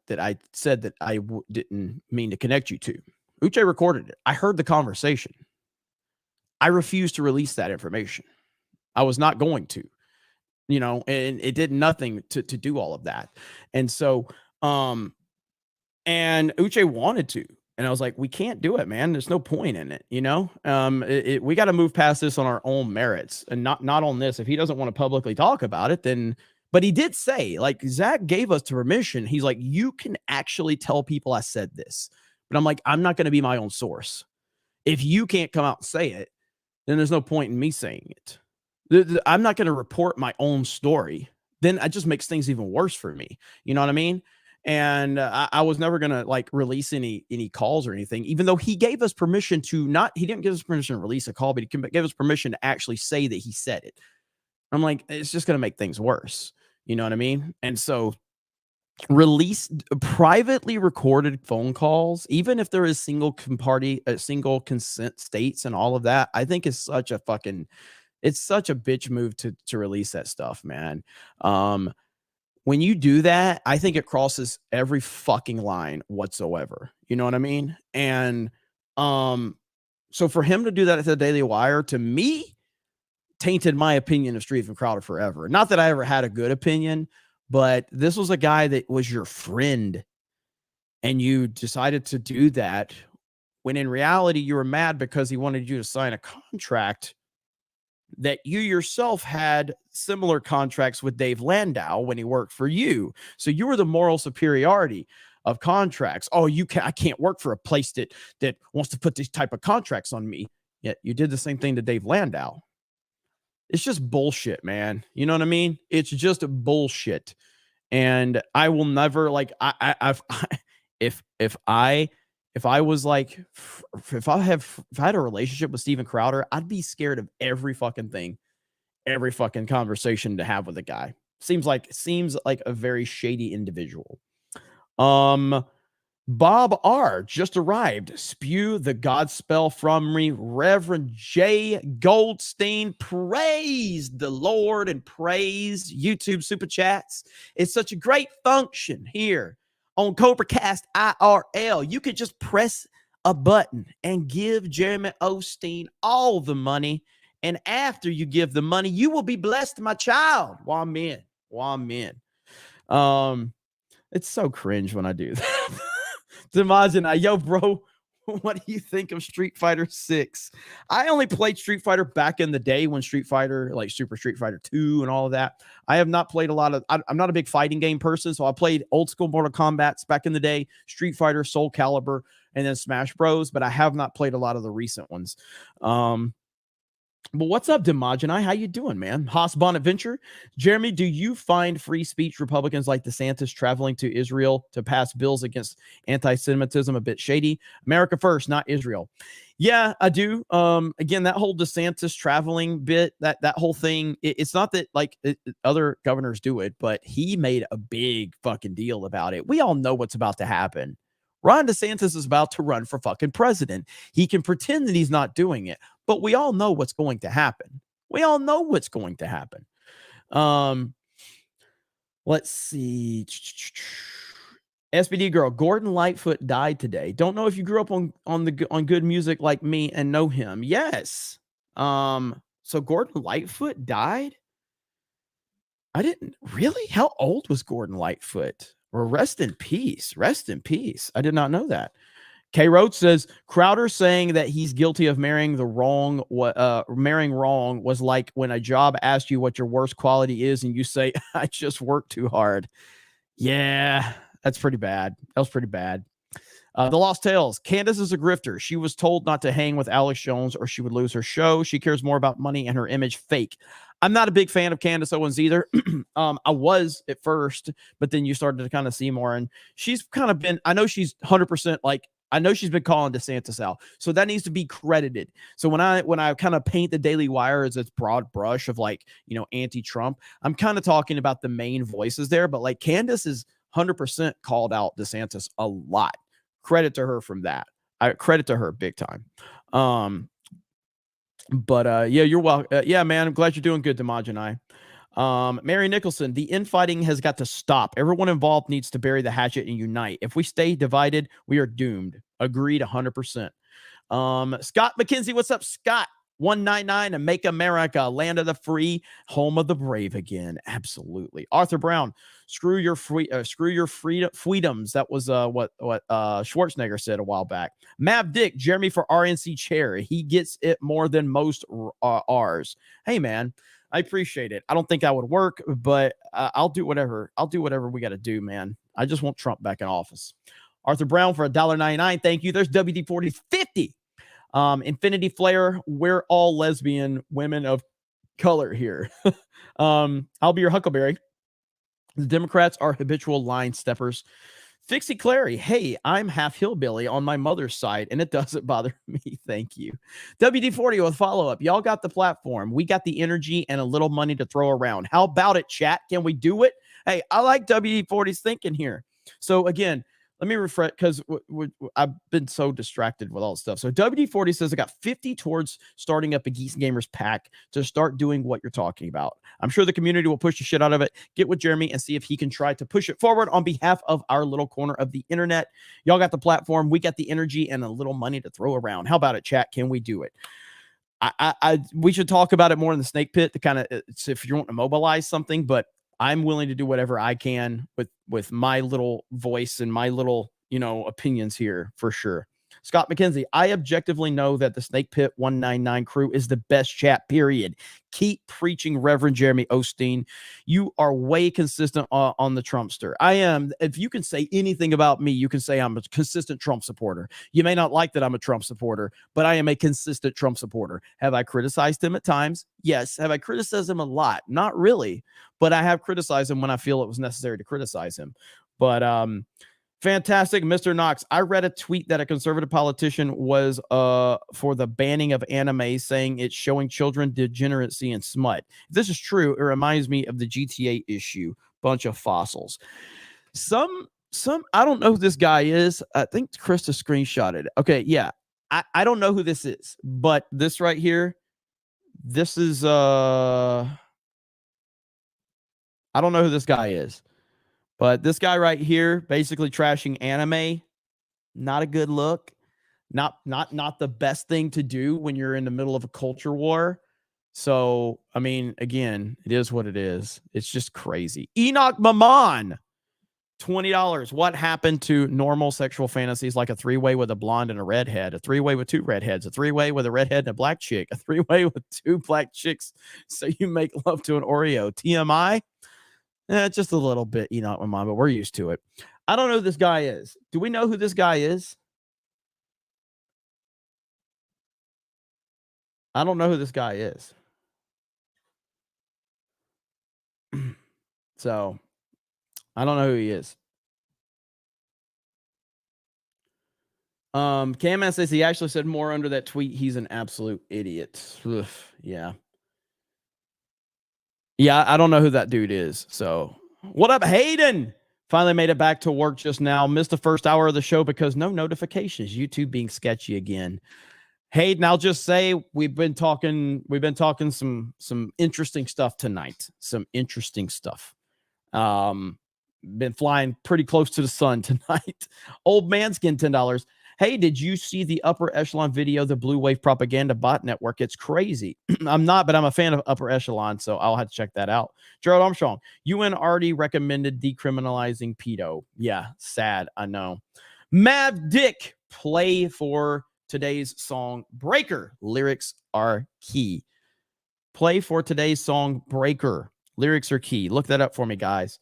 S12: said that I didn't mean to connect you to. Uche recorded it. I heard the conversation. I refused to release that information. I was not going to, and it did nothing to do all of that. And so, and Uche wanted to. And I was like, we can't do it, man. There's no point in it, we got to move past this on our own merits and not on this. If he doesn't want to publicly talk about it, then But he did say, like, Zach gave us permission. He's like, you can actually tell people I said this. But I'm like, I'm not going to be my own source. If you can't come out and say it, then there's no point in me saying it. I'm not going to report my own story. Then it just makes things even worse for me. You know what I mean? And I was never going to like release any calls or anything, even though he gave us permission to not, he didn't give us permission to release a call, but he gave us permission to actually say that he said it. I'm like, it's just going to make things worse. You know what I mean? And so release privately recorded phone calls, even if there is single consent states and all of that, I think is such a fucking, it's such a bitch move to release that stuff, man. When you do that, I think it crosses every fucking line whatsoever. You know what I mean? And so for him to do that at the Daily Wire, to me, tainted my opinion of Steven Crowder forever. Not that I ever had a good opinion, but this was a guy that was your friend, and you decided to do that when in reality you were mad because he wanted you to sign a contract that you yourself had similar contracts with Dave Landau when he worked for you. So you were the moral superiority of contracts. Oh, I can't work for a place that wants to put these type of contracts on me. Yet you did the same thing to Dave Landau. It's just bullshit, man. You know what I mean? It's just bullshit. And I will never like, if I was like, if I had a relationship with Steven Crowder, I'd be scared of every fucking thing, every fucking conversation to have with a guy. Seems like a very shady individual. Bob R just arrived. Spew the Godspell from me. Reverend J. Goldstein. Praise the Lord and praise YouTube Super Chats. It's such a great function here on CobraCast IRL. You could just press a button and give Jeremy Osteen all the money. And after you give the money, you will be blessed, my child. Amen. Amen. It's so cringe when I do that. Imagine, yo, bro, what do you think of Street Fighter 6? I only played Street Fighter back in the day when Street Fighter, like Super Street Fighter 2 and all of that. I have not played a lot of, I'm not a big fighting game person, so I played old school Mortal Kombat back in the day, Street Fighter, Soul Calibur, and then Smash Bros, but I have not played a lot of the recent ones. But what's up, Demogeni? How you doing, man? Haas Bonaventure. Jeremy, do you find free speech Republicans like DeSantis traveling to Israel to pass bills against anti-Semitism a bit shady? America first, not Israel. Yeah, I do. Again, that whole DeSantis traveling bit, that whole thing, it's not that like other governors do it, but he made a big fucking deal about it. We all know what's about to happen. Ron DeSantis is about to run for fucking president. He can pretend that he's not doing it, but we all know what's going to happen. We all know what's going to happen. Let's see. SBD girl, Gordon Lightfoot died today. Don't know if you grew up on good music like me and know him. Yes. So Gordon Lightfoot died? I didn't really. How old was Gordon Lightfoot? Well, rest in peace. Rest in peace. I did not know that. K. Rhodes says Crowder saying that he's guilty of marrying wrong was like when a job asked you what your worst quality is and you say, I just work too hard. Yeah, that's pretty bad. That was pretty bad. The Lost Tales. Candace is a grifter. She was told not to hang with Alex Jones or she would lose her show. She cares more about money and her image. Fake. I'm not a big fan of Candace Owens either. I was at first, but then you started to kind of see more. And she's kind of been, I know she's 100% like, I know she's been calling DeSantis out. So that needs to be credited. So when I kind of paint the Daily Wire as its broad brush of like, you know, anti-Trump, I'm kind of talking about the main voices there. But like Candace is 100% called out DeSantis a lot. Credit to her from that. I credit to her big time. But yeah, you're welcome. Yeah, man, I'm glad you're doing good, Demogeni. Mary Nicholson, the infighting has got to stop. Everyone involved needs to bury the hatchet and unite. If we stay divided, we are doomed. Agreed 100%. Scott McKenzie, what's up, Scott? 199 and make America land of the free, home of the brave again. Absolutely. Arthur Brown, screw your freedoms. That was what Schwarzenegger said a while back. Mav Dick, Jeremy for RNC chair. He gets it more than most R's. Hey man, I appreciate it. I don't think that would work, but I'll do whatever. I'll do whatever we got to do, man. I just want Trump back in office. Arthur Brown for $1.99. Thank you. There's WD-40 50. Infinity Flare. We're all lesbian women of color here. I'll be your Huckleberry. The Democrats are habitual line steppers. Fixie Clary, hey, I'm half hillbilly on my mother's side, and it doesn't bother me. Thank you. WD-40 with follow-up. Y'all got the platform. We got the energy and a little money to throw around. How about it, chat? Can we do it? Hey, I like WD-40's thinking here. So, again, let me refresh because I've been so distracted with all this stuff. So WD-40 says I got 50 towards starting up a Geeks and Gamers pack to start doing what you're talking about. I'm sure the community will push the shit out of it. Get with Jeremy and see if he can try to push it forward on behalf of our little corner of the internet. Y'all got the platform. We got the energy and a little money to throw around. How about it, chat? Can we do it? We should talk about it more in the snake pit to kind of if you want to mobilize something, but I'm willing to do whatever I can with my little voice and my little, opinions here for sure. Scott McKenzie, I objectively know that the Snake Pit 199 crew is the best chat, period. Keep preaching, Reverend Jeremy Osteen. You are way consistent on the Trumpster. I am. If you can say anything about me, you can say I'm a consistent Trump supporter. You may not like that I'm a Trump supporter, but I am a consistent Trump supporter. Have I criticized him at times? Yes. Have I criticized him a lot? Not really, but I have criticized him when I feel it was necessary to criticize him. But fantastic, Mr. Knox. I read a tweet that a conservative politician was for the banning of anime, saying it's showing children degeneracy and smut. If this is true, it reminds me of the GTA issue. Bunch of fossils. Some I don't know who this guy is. I think Krista screenshotted it. Okay, yeah. I don't know who this is, but this right here, this is I don't know who this guy is. But this guy right here, basically trashing anime, not a good look. Not the best thing to do when you're in the middle of a culture war. So, I mean, again, it is what it is. It's just crazy. Enoch Maman, $20. What happened to normal sexual fantasies like a three-way with a blonde and a redhead, a three-way with two redheads, a three-way with a redhead and a black chick, a three-way with two black chicks, so you make love to an Oreo? TMI? Just a little bit, my mom, but we're used to it. I don't know who this guy is. Do we know who this guy is? I don't know who this guy is. So, I don't know who he is. Cam says he actually said more under that tweet. He's an absolute idiot. Ugh, yeah. Yeah, I don't know who that dude is. So, what up, Hayden? Finally made it back to work just now. Missed the first hour of the show because no notifications. YouTube being sketchy again. Hayden, I'll just say we've been talking some interesting stuff tonight. Some interesting stuff. Been flying pretty close to the sun tonight. Old Manskin, $10. Hey, did you see the upper echelon video, the Blue Wave Propaganda Bot Network? It's crazy. I'm not, but I'm a fan of upper echelon, so I'll have to check that out. Gerald Armstrong, UN already recommended decriminalizing pedo. Yeah, sad, I know. Mav Dick, play for today's song Breaker. Lyrics are key. Play for today's song Breaker. Lyrics are key. Look that up for me, guys.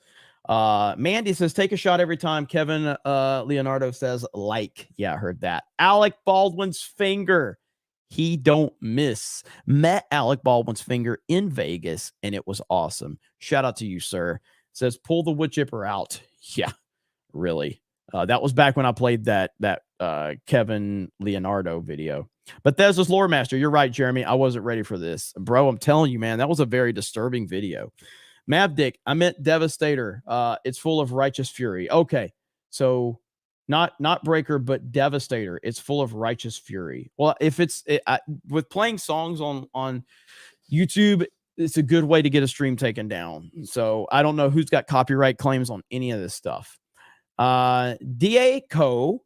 S12: Mandy says, take a shot every time. Kevin Leonardo says, like. Yeah, I heard that. Alec Baldwin's finger. He don't miss. Met Alec Baldwin's finger in Vegas, and it was awesome. Shout out to you, sir. Says, pull the wood chipper out. Yeah, really. That was back when I played that Kevin Leonardo video. But there's this lore master. You're right, Jeremy. I wasn't ready for this. Bro, I'm telling you, man, that was a very disturbing video. Mavdick, I meant Devastator. It's full of righteous fury. Okay, so not Breaker, but Devastator. It's full of righteous fury. Well, if with playing songs on YouTube, it's a good way to get a stream taken down. So I don't know who's got copyright claims on any of this stuff. Deha.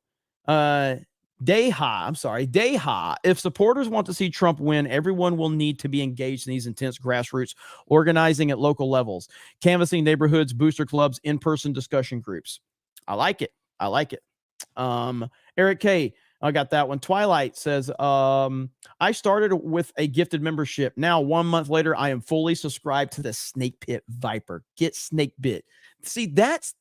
S12: If supporters want to see Trump win, everyone will need to be engaged in these intense grassroots organizing at local levels, canvassing neighborhoods, booster clubs, in-person discussion groups. I like it. Eric K. I got that one. Twilight says, I started with a gifted membership. Now, 1 month later, I am fully subscribed to the Snake Pit Viper. Get snake bit. See, that's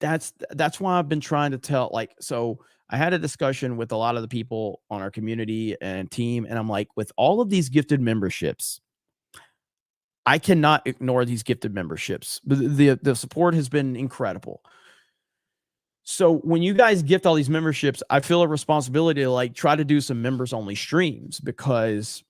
S12: why I've been trying to tell. Like, so I had a discussion with a lot of the people on our community and team, and I'm like, with all of these gifted memberships, I cannot ignore these gifted memberships. The support has been incredible. So when you guys gift all these memberships, I feel a responsibility to like try to do some members only streams, because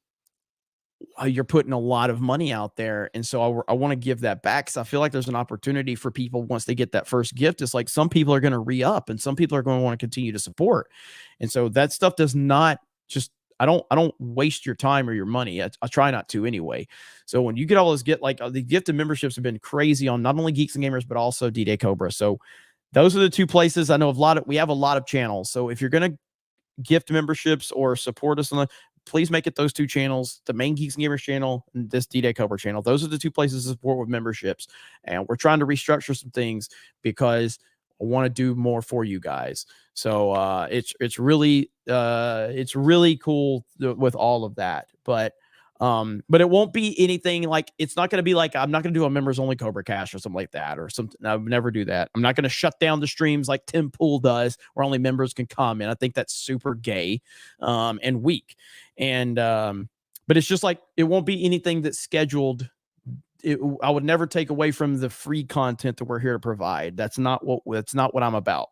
S12: you're putting a lot of money out there. And so I want to give that back, because I feel like there's an opportunity for people once they get that first gift. It's like some people are going to re-up and some people are going to want to continue to support. And so that stuff does not just, I don't waste your time or your money. I try not to anyway. So when you get all those the gifted memberships have been crazy on not only Geeks and Gamers, but also D-Day Cobra. So those are the two places. I know we have a lot of channels. So if you're going to gift memberships or support us please make it those two channels, the main Geeks and Gamers channel and this D-Day Cobra channel. Those are the two places to support with memberships. And we're trying to restructure some things because I want to do more for you guys. So it's really cool with all of that. But it won't be anything like, it's not going to be like, I'm not going to do a members only CobraCast or something like that or something. I would never do that. I'm not going to shut down the streams like Tim Pool does, where only members can comment. I think that's super gay and weak. And but it's just like, it won't be anything that's scheduled. I would never take away from the free content that we're here to provide. That's not what I'm about.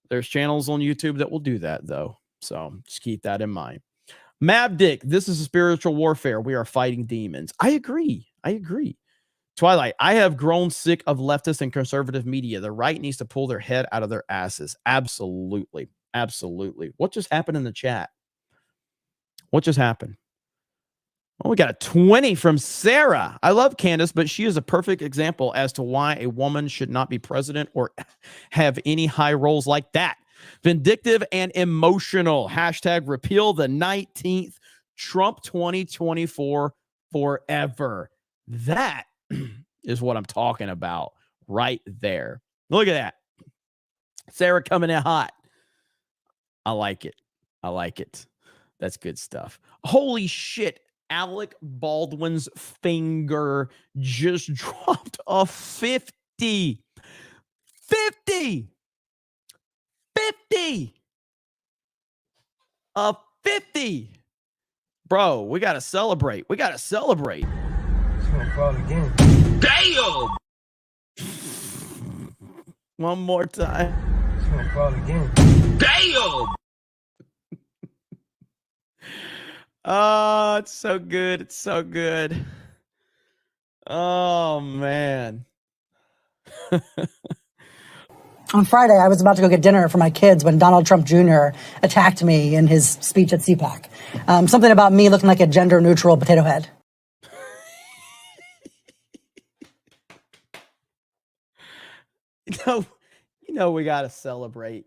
S12: There's channels on YouTube that will do that though. So just keep that in mind. Mavdick, this is a spiritual warfare. We are fighting demons. I agree. Twilight, I have grown sick of leftist and conservative media. The right needs to pull their head out of their asses. Absolutely. What just happened in the chat? What just happened? Oh, we got a 20 from Sarah. I love Candace, but she is a perfect example as to why a woman should not be president or have any high roles like that. Vindictive and emotional. Hashtag repeal the 19th. Trump 2024 forever. That is what I'm talking about right there. Look at that. Sarah coming in hot. I like it. That's good stuff. Holy shit. Alec Baldwin's finger just dropped a 50. 50. A 50. Bro, we got to celebrate. Damn. One more time. Damn. Oh, it's so good. Oh, man.
S9: On Friday, I was about to go get dinner for my kids when Donald Trump Jr. attacked me in his speech at CPAC. Something about me looking like a gender-neutral potato head.
S12: You know we got to celebrate.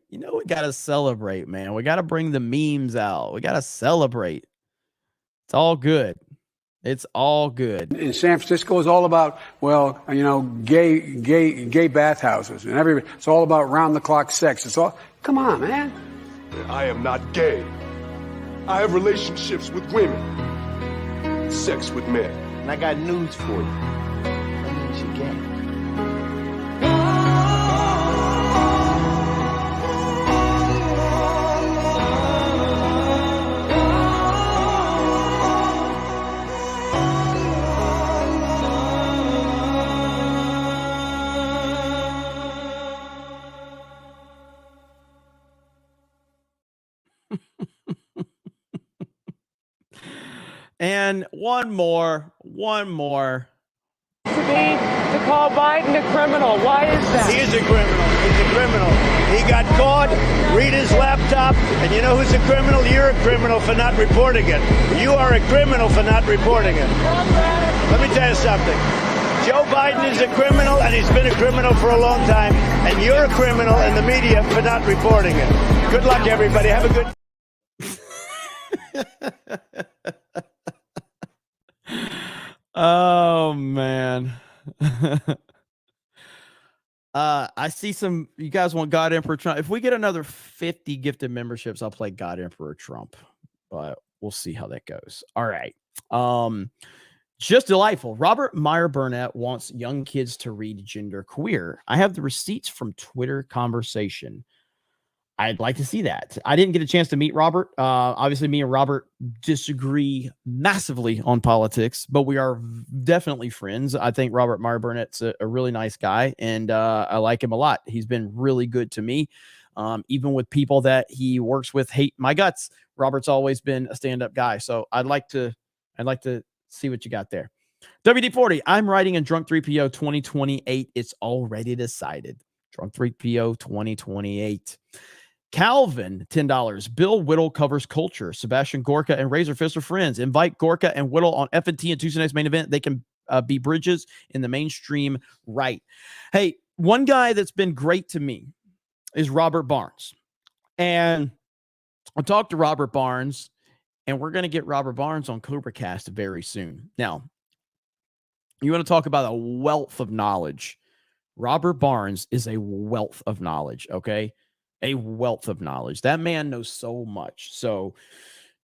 S12: Man. We got to bring the memes out. We got to celebrate. It's all good. In
S10: San Francisco, it's all about, gay bathhouses and everything. It's all about round-the-clock sex. It's all, come on, man.
S23: I am not gay. I have relationships with women, sex with men.
S24: And I got news for you. That means you're gay.
S12: And one more.
S25: To call Biden a criminal. Why is that?
S3: He is a criminal. He's a criminal. He got caught. Read his laptop. And you know who's a criminal? You're a criminal for not reporting it. You are a criminal for not reporting it. Let me tell you something. Joe Biden is a criminal, and he's been a criminal for a long time. And you're a criminal in the media for not reporting it. Good luck, everybody. Have a good...
S12: Oh, man. I see some. You guys want God Emperor Trump? If we get another 50 gifted memberships, I'll play God Emperor Trump. But we'll see how that goes. All right. Just delightful. Robert Meyer Burnett wants young kids to read Gender Queer. I have the receipts from Twitter conversation. I'd like to see that. I didn't get a chance to meet Robert. Obviously, me and Robert disagree massively on politics, but we are definitely friends. I think Robert Meyer Burnett's a really nice guy, and I like him a lot. He's been really good to me. Even with people that he works with hate my guts, Robert's always been a stand-up guy. So I'd like to see what you got there. WD-40, I'm writing in Drunk 3PO 2028. It's already decided. Drunk 3PO 2028. Calvin, $10. Bill Whittle covers culture. Sebastian Gorka and Razor Fist are friends. Invite Gorka and Whittle on F&T and Tuesday Night's Main Event. They can be bridges in the mainstream right. Hey, one guy that's been great to me is Robert Barnes. And I talked to Robert Barnes, and we're going to get Robert Barnes on CobraCast very soon. Now, you want to talk about a wealth of knowledge. Robert Barnes is a wealth of knowledge, okay? A wealth of knowledge. That man knows so much. So,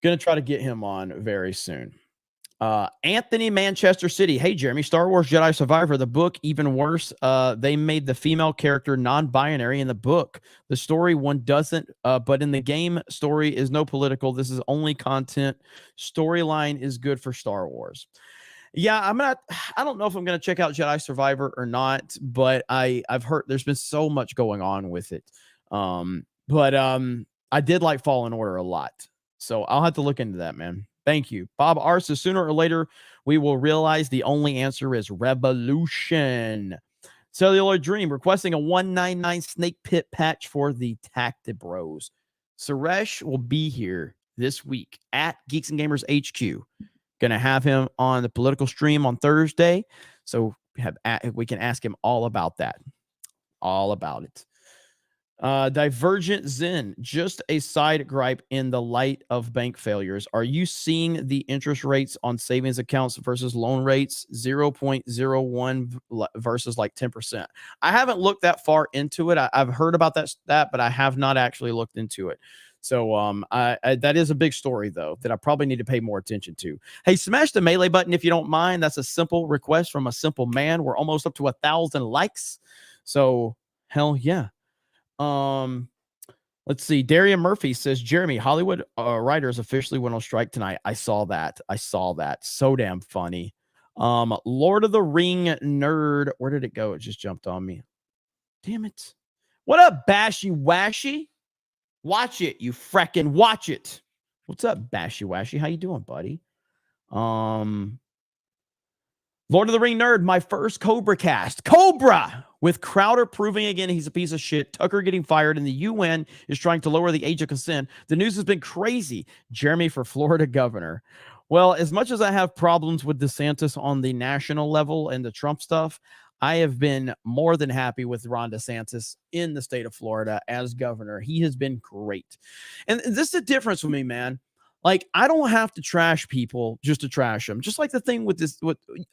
S12: going to try to get him on very soon. Anthony, Manchester City. Hey, Jeremy, Star Wars Jedi Survivor, the book, even worse. They made the female character non-binary in the book. The story one doesn't, but in the game, story is no political. This is only content. Storyline is good for Star Wars. Yeah, I don't know if I'm going to check out Jedi Survivor or not, but I've heard there's been so much going on with it. But I did like Fallen Order a lot. So I'll have to look into that, man. Thank you. Bob R says sooner or later we will realize the only answer is revolution. Cellular Dream requesting a 199 Snake Pit patch for the Tacti Bros. Suresh will be here this week at Geeks and Gamers HQ. Gonna have him on the political stream on Thursday. So we can ask him all about that. All about it. Divergent Zen, just a side gripe in the light of bank failures. Are you seeing the interest rates on savings accounts versus loan rates 0.01 versus like 10%? I haven't looked that far into it. I've heard about that, but I have not actually looked into it. So that is a big story, though, that I probably need to pay more attention to. Hey, smash the melee button if you don't mind. That's a simple request from a simple man. We're almost up to 1,000 likes. So hell yeah. Let's see. Darian Murphy says, Jeremy, Hollywood writers officially went on strike tonight. I saw that. So damn funny. Lord of the Ring nerd. Where did it go? It just jumped on me. Damn it. What up, Bashy Washy? Watch it, you frickin' watch it. What's up, Bashy Washy? How you doing, buddy? Lord of the Ring nerd, my first CobraCast. Cobra! With Crowder proving again he's a piece of shit, Tucker getting fired, and the UN is trying to lower the age of consent. The news has been crazy. Jeremy for Florida governor. Well, as much as I have problems with DeSantis on the national level and the Trump stuff, I have been more than happy with Ron DeSantis in the state of Florida as governor. He has been great. And this is the difference with me, man. Like, I don't have to trash people just to trash them. Just like the thing with this,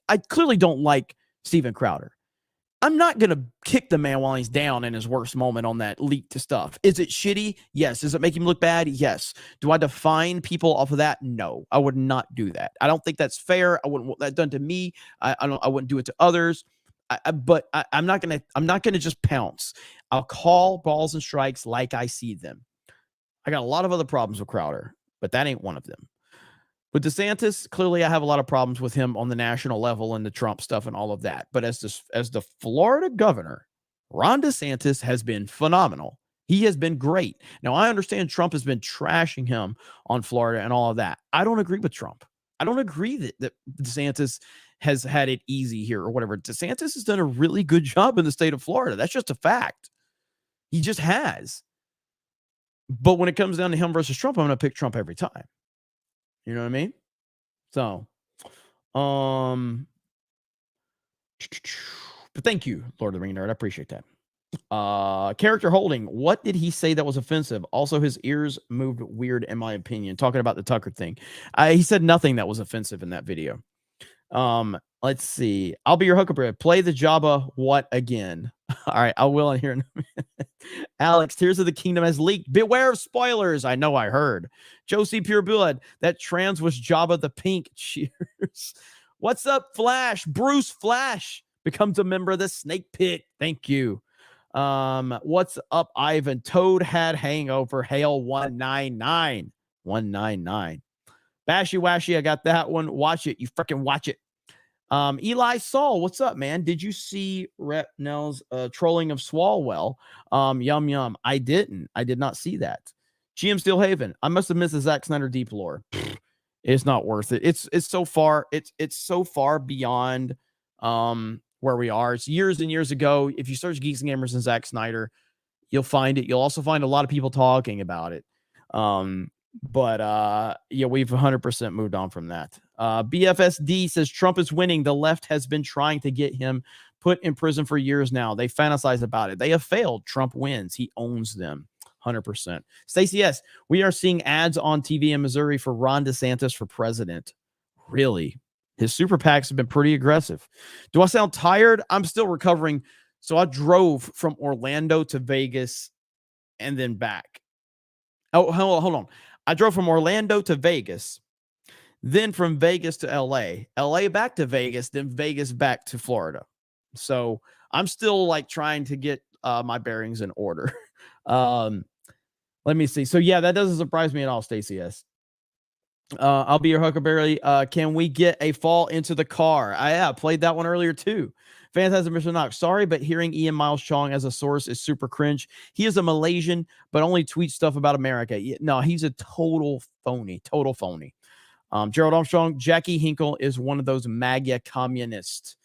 S12: I clearly don't like Steven Crowder. I'm not going to kick the man while he's down in his worst moment on that leaked stuff. Is it shitty? Yes. Does it make him look bad? Yes. Do I define people off of that? No, I would not do that. I don't think that's fair. I wouldn't want that done to me. I wouldn't do it to others. But I'm not gonna just pounce. I'll call balls and strikes like I see them. I got a lot of other problems with Crowder, but that ain't one of them. With DeSantis, clearly I have a lot of problems with him on the national level and the Trump stuff and all of that. But as the Florida governor, Ron DeSantis has been phenomenal. He has been great. Now, I understand Trump has been trashing him on Florida and all of that. I don't agree with Trump. I don't agree that DeSantis has had it easy here or whatever. DeSantis has done a really good job in the state of Florida. That's just a fact. He just has. But when it comes down to him versus Trump, I'm going to pick Trump every time. You know what I mean? So, but thank you, Lord of the Ring nerd. I appreciate that. Character holding. What did he say that was offensive? Also, his ears moved weird, in my opinion. Talking about the Tucker thing. He said nothing that was offensive in that video. Let's see. I'll be your huckleberry. Play the Jabba what again? All right, I will in here in a minute. Alex, Tears of the Kingdom has leaked. Beware of spoilers. I know, I heard. Josie Pureblood, that trans was Jabba the Pink. Cheers. What's up, Flash? Bruce Flash becomes a member of the Snake Pit. Thank you. What's up, Ivan? Toad had hangover. Hail 199. 199. Bashy Washy, I got that one. Watch it. You freaking watch it. Eli Saul, what's up, man? Did you see Rep Nell's trolling of Swalwell? Yum yum. I didn't. I did not see that. GM Steelhaven, I must have missed the Zack Snyder deep lore. It's not worth it. It's so far. It's so far beyond where we are. It's years and years ago. If you search Geeks and Gamers and Zack Snyder, you'll find it. You'll also find a lot of people talking about it. But yeah, we've 100% moved on from that. BFSD says Trump is winning. The left has been trying to get him put in prison for years now. They fantasize about it. They have failed. Trump wins. He owns them 100%. Stacey S., we are seeing ads on TV in Missouri for Ron DeSantis for president. Really? His super PACs have been pretty aggressive. Do I sound tired? I'm still recovering. So I drove from Orlando to Vegas and then back. Oh, hold on. I drove from Orlando to Vegas, then from Vegas to LA, LA back to Vegas, then Vegas back to Florida. So I'm still like trying to get my bearings in order. Let me see. So yeah, that doesn't surprise me at all, Stacey S. I'll be your huckleberry. Can we get a fall into the car? I played that one earlier too. Fantastic Mr. Knox. Sorry, but hearing Ian Miles Chong as a source is super cringe. He is a Malaysian, but only tweets stuff about America. No, he's a total phony. Total phony. Gerald Armstrong. Jackie Hinkle is one of those MAGA communists.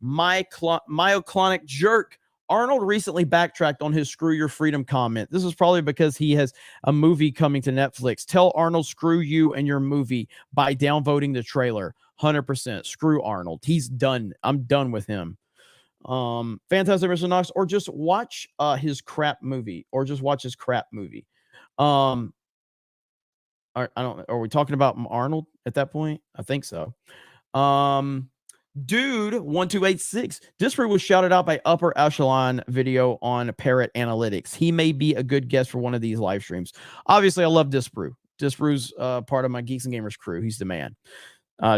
S12: Myoclonic jerk. Arnold recently backtracked on his screw your freedom comment. This is probably because he has a movie coming to Netflix. Tell Arnold screw you and your movie by downvoting the trailer. 100%. Screw Arnold. He's done. I'm done with him. Fantastic Mr. Knox, or just watch his crap movie. I don't know. Are we talking about Arnold at that point? I think so. Dude 1286. Disproo was shouted out by Upper Echelon Video on Parrot Analytics. He may be a good guest for one of these live streams. Obviously, I love Disproo. Disproo's part of my Geeks and Gamers crew. He's the man.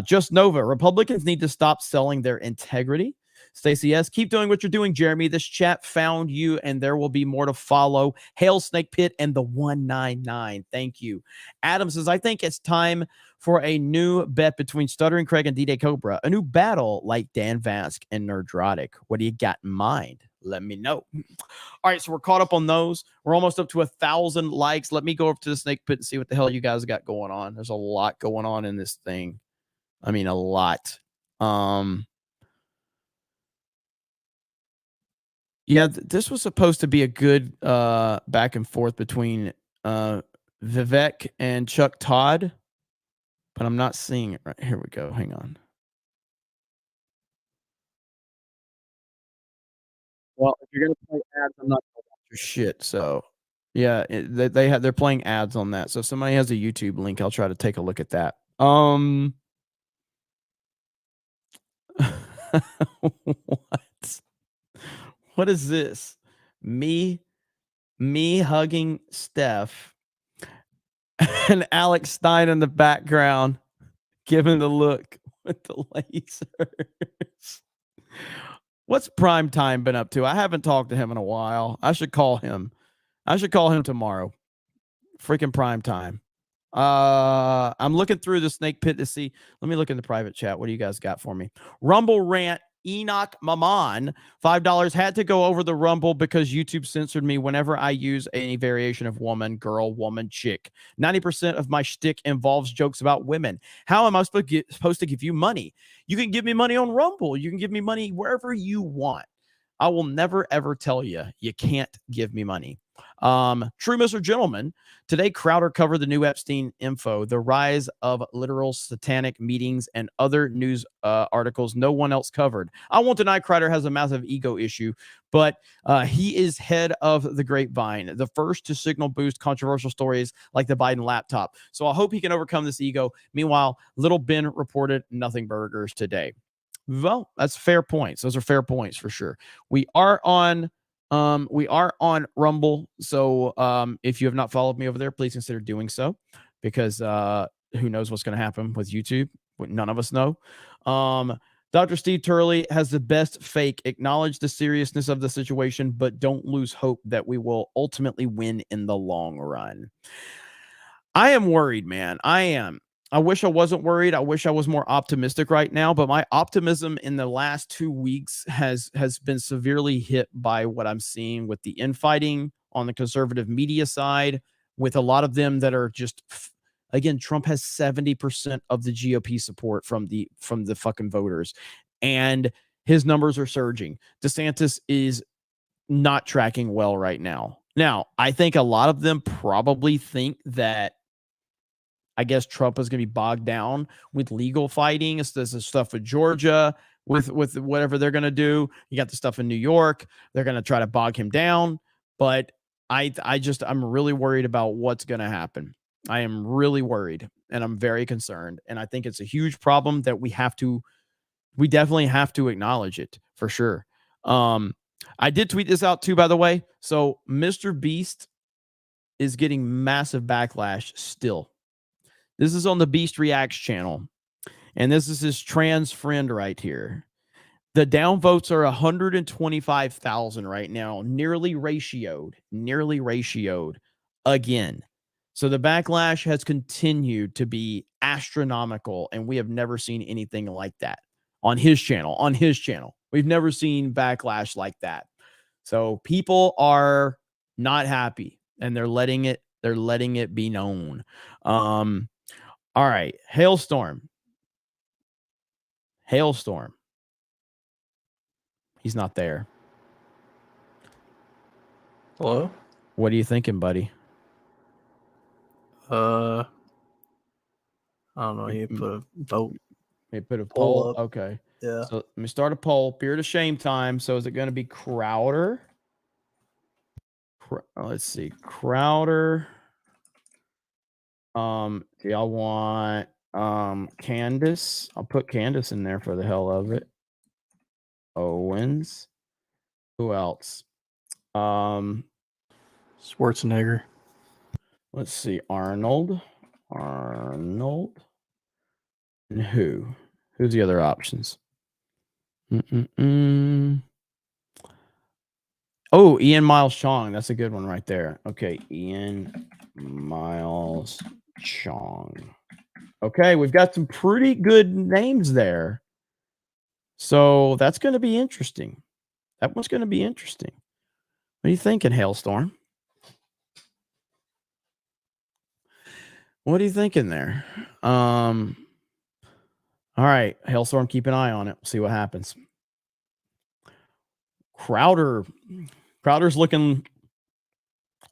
S12: Just Nova. Republicans need to stop selling their integrity. Stacey S., keep doing what you're doing, Jeremy. This chat found you, and there will be more to follow. Hail Snake Pit and the 199. Thank you. Adam says, I think it's time for a new bet between Stuttering Craig and D-Day Cobra. A new battle like Dan Vask and Nerdrotic. What do you got in mind? Let me know. All right, so we're caught up on those. We're almost up to 1,000 likes. Let me go over to the Snake Pit and see what the hell you guys got going on. There's a lot going on in this thing. I mean, a lot. Yeah, this was supposed to be a good back and forth between Vivek and Chuck Todd, but I'm not seeing it right. Here we go. Hang on. Well, if you're gonna play ads, I'm not gonna watch your shit. So, yeah, they're playing ads on that. So if somebody has a YouTube link, I'll try to take a look at that. What? What is this? Me hugging Steph and Alex Stein in the background giving the look with the lasers. What's Prime Time been up to? I haven't talked to him in a while. I should call him. Tomorrow. Freaking Prime Time. I'm looking through the Snake Pit to see. Let me look in the private chat. What do you guys got for me? Rumble Rant. Enoch Maman, $5. Had to go over the Rumble because YouTube censored me whenever I use any variation of woman, girl, woman, chick. 90% of my shtick involves jokes about women. How am I supposed to give you money? You can give me money on Rumble. You can give me money wherever you want. I will never, ever tell you, you can't give me money. True Mr. Gentleman, today Crowder covered the new Epstein info, the rise of literal satanic meetings, and other news articles no one else covered. I won't deny Crowder has a massive ego issue, but he is head of the grapevine, the first to signal boost controversial stories like the Biden laptop. So I hope he can overcome this ego. Meanwhile, Little Ben reported nothing burgers today. Well, that's fair points. Those are fair points for sure. We are on Rumble. So if you have not followed me over there, please consider doing so, because who knows what's going to happen with YouTube? None of us know. Dr. Steve Turley has the best fake. Acknowledge the seriousness of the situation, but don't lose hope that we will ultimately win in the long run. I am worried, man. I am. I wish I wasn't worried. I wish I was more optimistic right now, but my optimism in the last 2 weeks has been severely hit by what I'm seeing with the infighting on the conservative media side, with a lot of them that are just, again, Trump has 70% of the GOP support from the fucking voters, and his numbers are surging. DeSantis is not tracking well right now. Now, I think a lot of them probably think that, I guess, Trump is going to be bogged down with legal fighting. There's the stuff with Georgia, with whatever they're going to do. You got the stuff in New York. They're going to try to bog him down. But I'm really worried about what's going to happen. I am really worried, and I'm very concerned. And I think it's a huge problem that we definitely have to acknowledge it for sure. I did tweet this out too, by the way. So Mr. Beast is getting massive backlash still. This is on the Beast Reacts channel, and this is his trans friend right here. The downvotes are 125,000 right now, nearly ratioed again. So the backlash has continued to be astronomical, and we have never seen anything like that on his channel. We've never seen backlash like that. So people are not happy, and they're letting it be known. All right, Hailstorm. He's not there.
S7: Hello?
S12: What are you thinking, buddy?
S7: I don't know. You put a vote.
S12: You put a poll?
S7: up.
S12: Okay.
S7: Yeah.
S12: So let me start a poll. Beer to shame time. So is it going to be Crowder? Let's see. Crowder. Do y'all want Candace? I'll put Candace in there for the hell of it. Owens. Who else?
S7: Schwarzenegger.
S12: Let's see. Arnold. And who? Who's the other options? Oh, Ian Miles Chong. That's a good one right there. Okay, Ian Miles Chong. Okay, we've got some pretty good names there. So that's going to be interesting. That one's going to be interesting. What are you thinking, Hailstorm? What are you thinking there? All right, Hailstorm, keep an eye on it. We'll see what happens. Crowder's looking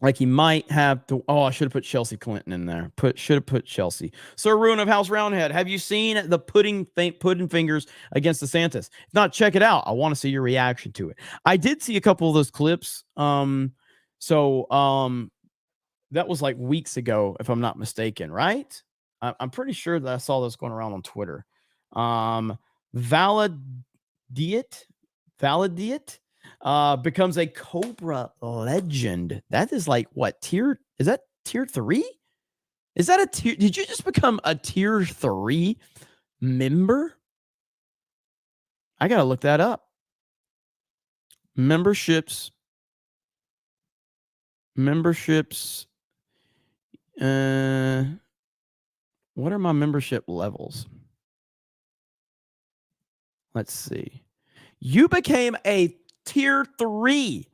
S12: like he might have to. Oh, I should have put Chelsea Clinton in there. Should have put Chelsea. Sir Ruin of House Roundhead, have you seen the pudding fingers against DeSantis? If not, check it out. I want to see your reaction to it. I did see a couple of those clips. That was like weeks ago, if I'm not mistaken, right? I'm pretty sure that I saw those going around on Twitter. Valadiet becomes a Cobra legend. That is like what tier? Is that tier 3? Is that a tier? Did you just become a tier 3 member? I gotta look that up. Memberships. What are my membership levels? Let's see. You became a tier 3.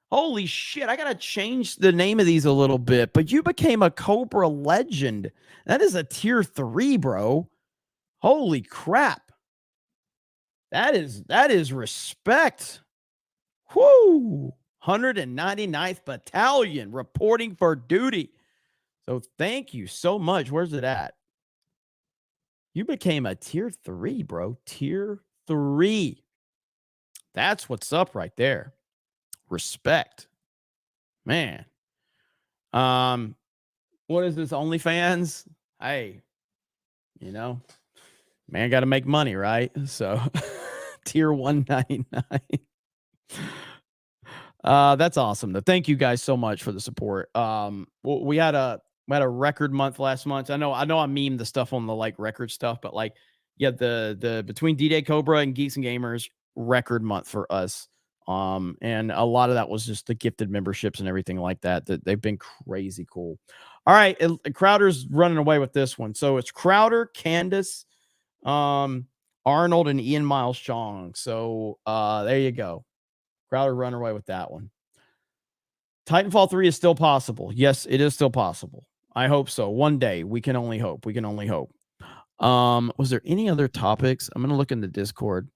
S12: Holy shit. I got to change the name of these a little bit, but you became a Cobra legend. That is a tier 3, bro. Holy crap. That is respect. Whoo! 199th Battalion reporting for duty. So thank you so much. Where's it at? You became a tier 3, bro. Tier 3. That's what's up right there. Respect. Man. What is this? OnlyFans? Hey, you know, man got to make money, right? So tier 199. That's awesome. Though. Thank you guys so much for the support. We had a record month last month. I know I memed the stuff on the like record stuff, but like, yeah, the between D-Day Cobra and Geeks and Gamers record month for us. And a lot of that was just the gifted memberships and everything like that. That they've been crazy cool. All right, Crowder's running away with this one. So it's Crowder, Candace, Arnold, and Ian Miles Chong. So there you go. Crowder run away with that one. Titanfall 3 is still possible. Yes, it is still possible. I hope so. One day. We can only hope. We can only hope. Was there any other topics? I'm going to look in the Discord.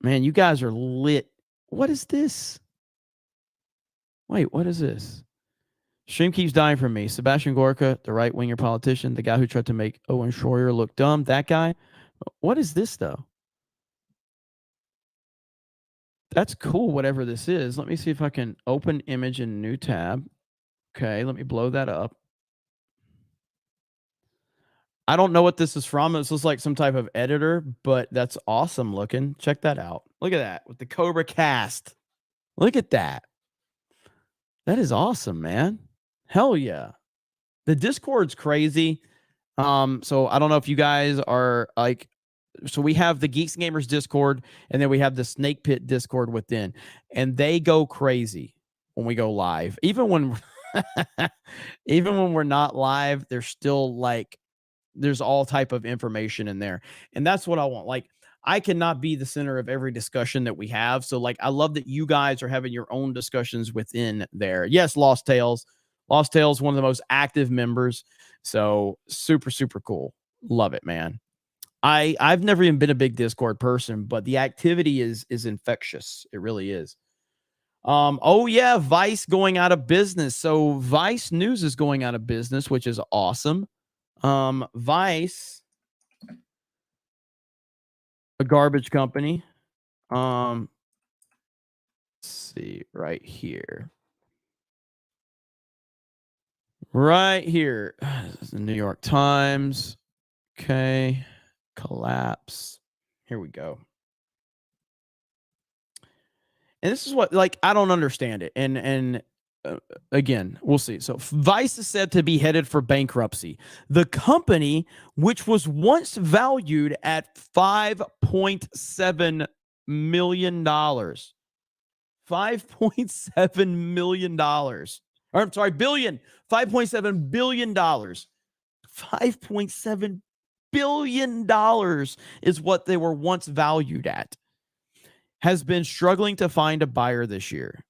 S12: Man, you guys are lit. What is this? Wait, what is this? Stream keeps dying from me. Sebastian Gorka, the right-winger politician, the guy who tried to make Owen Schroyer look dumb, that guy. What is this, though? That's cool, whatever this is. Let me see if I can open image in new tab. Okay, let me blow that up. I don't know what this is from. This looks like some type of editor, but that's awesome looking. Check that out. Look at that with the CobraCast. Look at that. That is awesome, man. Hell yeah. The Discord's crazy. So I don't know if you guys are like, so we have the Geeks and Gamers Discord, and then we have the Snake Pit Discord within, and they go crazy when we go live. Even when we're not live, there's still like there's all type of information in there, and that's what I want. Like, I cannot be the center of every discussion that we have, so like I love that you guys are having your own discussions within there. Yes, Lost Tales, one of the most active members, so super cool. Love it, man. I've never even been a big Discord person, but the activity is infectious. It really is. Oh yeah, Vice going out of business. So Vice News is going out of business, which is awesome. Vice, a garbage company. Let's see right here. Right here. This is the New York Times. Okay. Collapse. Here we go. And this is what, like, I don't understand it. And again, we'll see. So Vice is said to be headed for bankruptcy. The company, which was once valued at $5.7 million, $5.7 million. Or I'm sorry, billion. $5.7 billion. $5.7 billion is what they were once valued at. Has been struggling to find a buyer this year.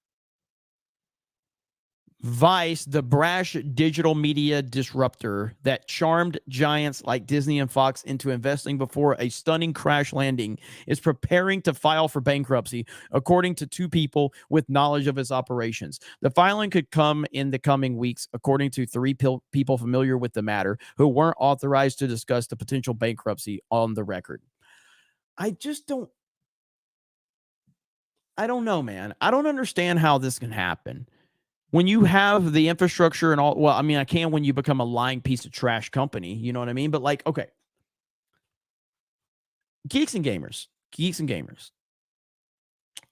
S12: Vice, the brash digital media disruptor that charmed giants like Disney and Fox into investing before a stunning crash landing, is preparing to file for bankruptcy, according to two people with knowledge of its operations. The filing could come in the coming weeks, according to three people familiar with the matter who weren't authorized to discuss the potential bankruptcy on the record. I don't know, man. I don't understand how this can happen. When you have the infrastructure and all, well, I mean, I can when you become a lying piece of trash company, you know what I mean? But like, okay. Geeks and Gamers.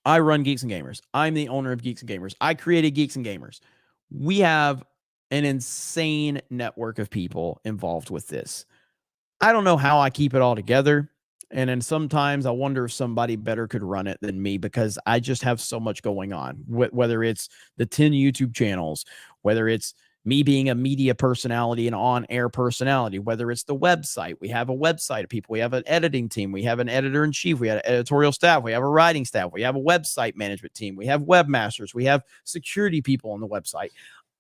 S12: I run Geeks and Gamers. I'm the owner of Geeks and Gamers. I created Geeks and Gamers. We have an insane network of people involved with this. I don't know how I keep it all together. And then sometimes I wonder if somebody better could run it than me, because I just have so much going on, whether it's the 10 YouTube channels, whether it's me being a media personality and on-air personality, whether it's the website. We have a website of people. We have an editing team. We have an editor-in-chief. We have an editorial staff. We have a writing staff. We have a website management team. We have webmasters. We have security people on the website.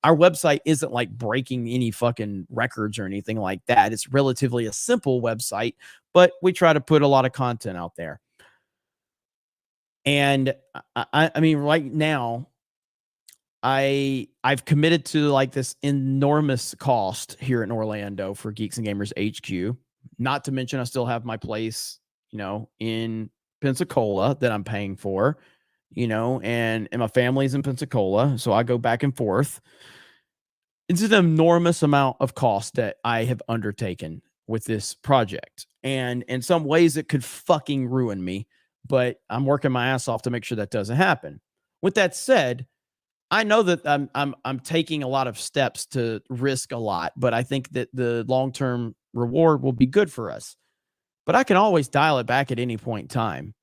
S12: Our website isn't like breaking any fucking records or anything like that. It's relatively a simple website, but we try to put a lot of content out there. And I mean, right now, I've committed to like this enormous cost here in Orlando for Geeks and Gamers HQ. Not to mention, I still have my place, in Pensacola that I'm paying for, and my family's in Pensacola, so I go back and forth. It's an enormous amount of cost that I have undertaken with this project. And in some ways it could fucking ruin me, but I'm working my ass off to make sure that doesn't happen. With that said, I know that I'm taking a lot of steps to risk a lot, but I think that the long-term reward will be good for us. But I can always dial it back at any point in time.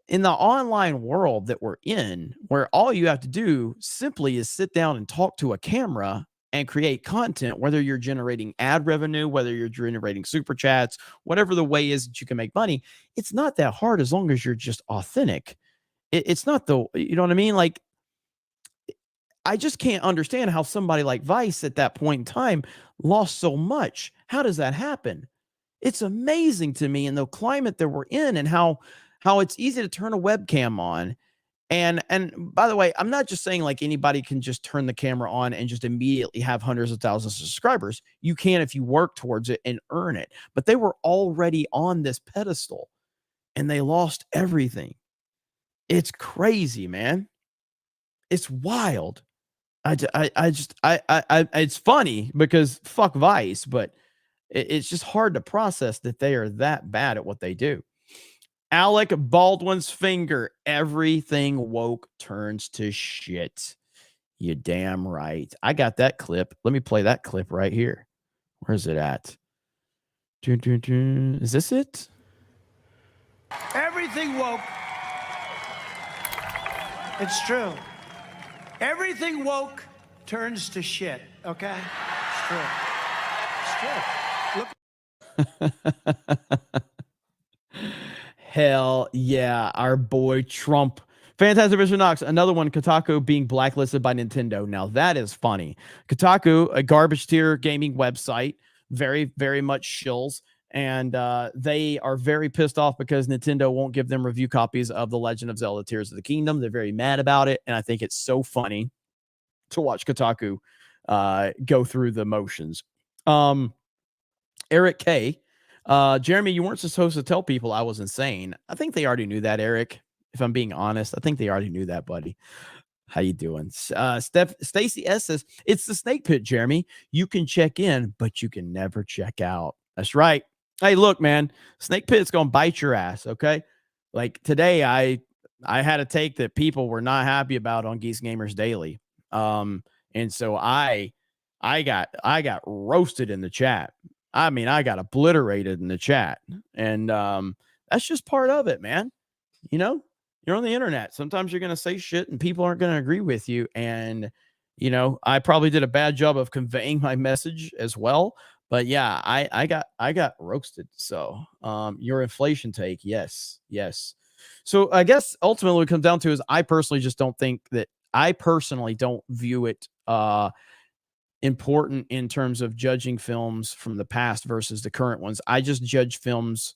S12: In the online world that we're in, where all you have to do simply is sit down and talk to a camera and create content, whether you're generating ad revenue, whether you're generating super chats, whatever the way is that you can make money, it's not that hard as long as you're just authentic. It's not you know what I mean? Like, I just can't understand how somebody like Vice at that point in time lost so much. How does that happen? It's amazing to me in the climate that we're in and how it's easy to turn a webcam on. And by the way, I'm not just saying like anybody can just turn the camera on and just immediately have hundreds of thousands of subscribers. You can if you work towards it and earn it. But they were already on this pedestal and they lost everything. It's crazy, man. It's wild. It's funny because fuck Vice, but it's just hard to process that they are that bad at what they do. Alec Baldwin's finger. Everything woke turns to shit. You damn right. I got that clip. Let me play that clip right here. Where's it at? Is this it?
S1: Everything woke. It's true. Everything woke turns to shit. Okay? It's true. It's true. Look.
S12: Hell yeah, our boy Trump. Fantastic Mr. Knox, another one, Kotaku being blacklisted by Nintendo. Now that is funny. Kotaku, a garbage tier gaming website, very, very much shills. And they are very pissed off because Nintendo won't give them review copies of The Legend of Zelda Tears of the Kingdom. They're very mad about it. And I think it's so funny to watch Kotaku go through the motions. Eric K. Jeremy, you weren't supposed to tell people I was insane. I think they already knew that, Eric. If I'm being honest, I think they already knew that, buddy. How you doing? Stacy S says, it's the snake pit, Jeremy. You can check in, but you can never check out. That's right. Hey, look, man, snake pit's going to bite your ass, okay? Like today, I had a take that people were not happy about on Geeks Gamers Daily. And so I got roasted in the chat. I mean, I got obliterated in the chat. And that's just part of it, man. You're on the internet. Sometimes you're going to say shit and people aren't going to agree with you. And, I probably did a bad job of conveying my message as well. But yeah, I got roasted. So your inflation take, yes. So I guess ultimately what it comes down to is I personally don't view it important in terms of judging films from the past versus the current ones. I just judge films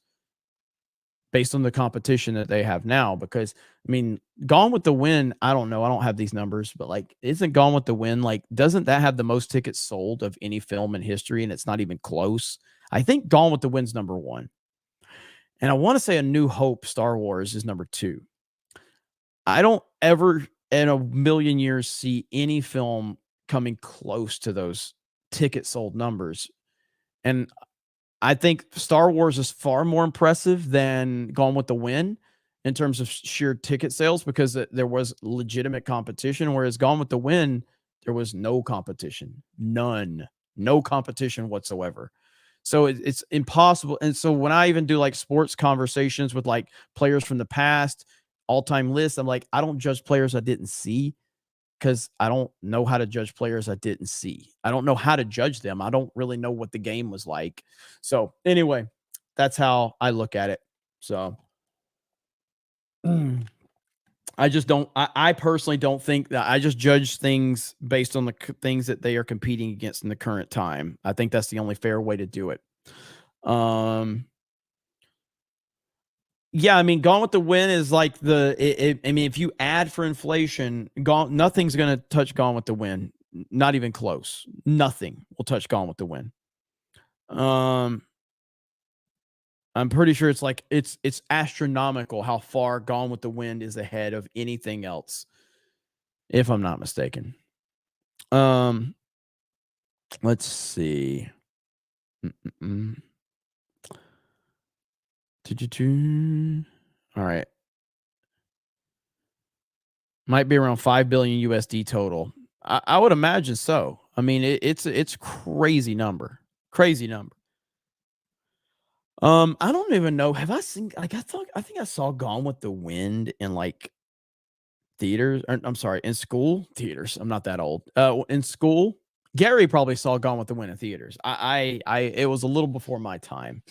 S12: based on the competition that they have now, because I mean, Gone with the Wind, I don't know, I don't have these numbers, but like, isn't Gone with the Wind, like, doesn't that have the most tickets sold of any film in history? And it's not even close. I think Gone with the Wind's number 1. And I want to say A New Hope, Star Wars, is number 2. I don't ever in a million years see any film coming close to those ticket sold numbers. And I think Star Wars is far more impressive than Gone with the Wind in terms of sheer ticket sales, because there was legitimate competition, whereas Gone with the Wind, there was no competition. None. No competition whatsoever. So it's impossible. And so when I even do like sports conversations with like players from the past, all-time lists, I'm like, I don't judge players I didn't see, because I don't know how to judge players I didn't see. I don't know how to judge them. I don't really know what the game was like. So anyway, that's how I look at it. So I just don't, I personally don't think that. I just judge things based on the things that they are competing against in the current time. I think that's the only fair way to do it. Yeah, I mean, Gone with the Wind is like I mean, if you add for inflation, nothing's going to touch Gone with the Wind. Not even close. Nothing will touch Gone with the Wind. I'm pretty sure it's like it's astronomical how far Gone with the Wind is ahead of anything else, if I'm not mistaken. Let's see. All right. Might be around 5 billion USD total. I would imagine so. I mean, it's crazy number. Crazy number. I don't even know. Have I seen like I think I saw Gone with the Wind in like theaters. I'm sorry, in school theaters. I'm not that old. In school, Gary probably saw Gone with the Wind in theaters. It was a little before my time.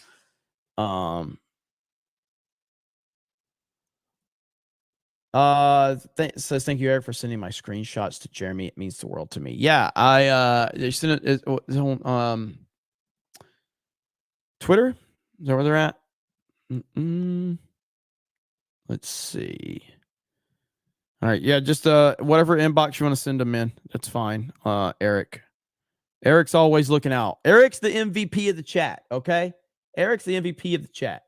S12: Says thank you, Eric, for sending my screenshots to Jeremy. It means the world to me. Yeah, they sent it on Twitter. Is that where they're at? Let's see. All right, yeah, just whatever inbox you want to send them in, that's fine. Eric. Eric's always looking out. Eric's the MVP of the chat, okay? Eric's the MVP of the chat.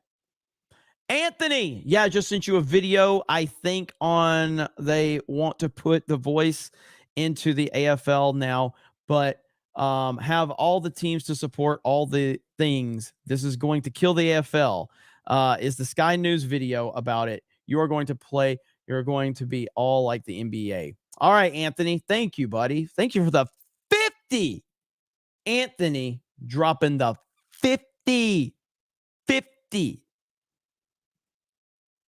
S12: Anthony, yeah, I just sent you a video. I think on they want to put the voice into the AFL now, but have all the teams to support all the things. This is going to kill the AFL. Is the Sky News video about it? You are going to play. You're going to be all like the NBA. All right, Anthony. Thank you, buddy. Thank you for the 50. Anthony dropping the 50. 50.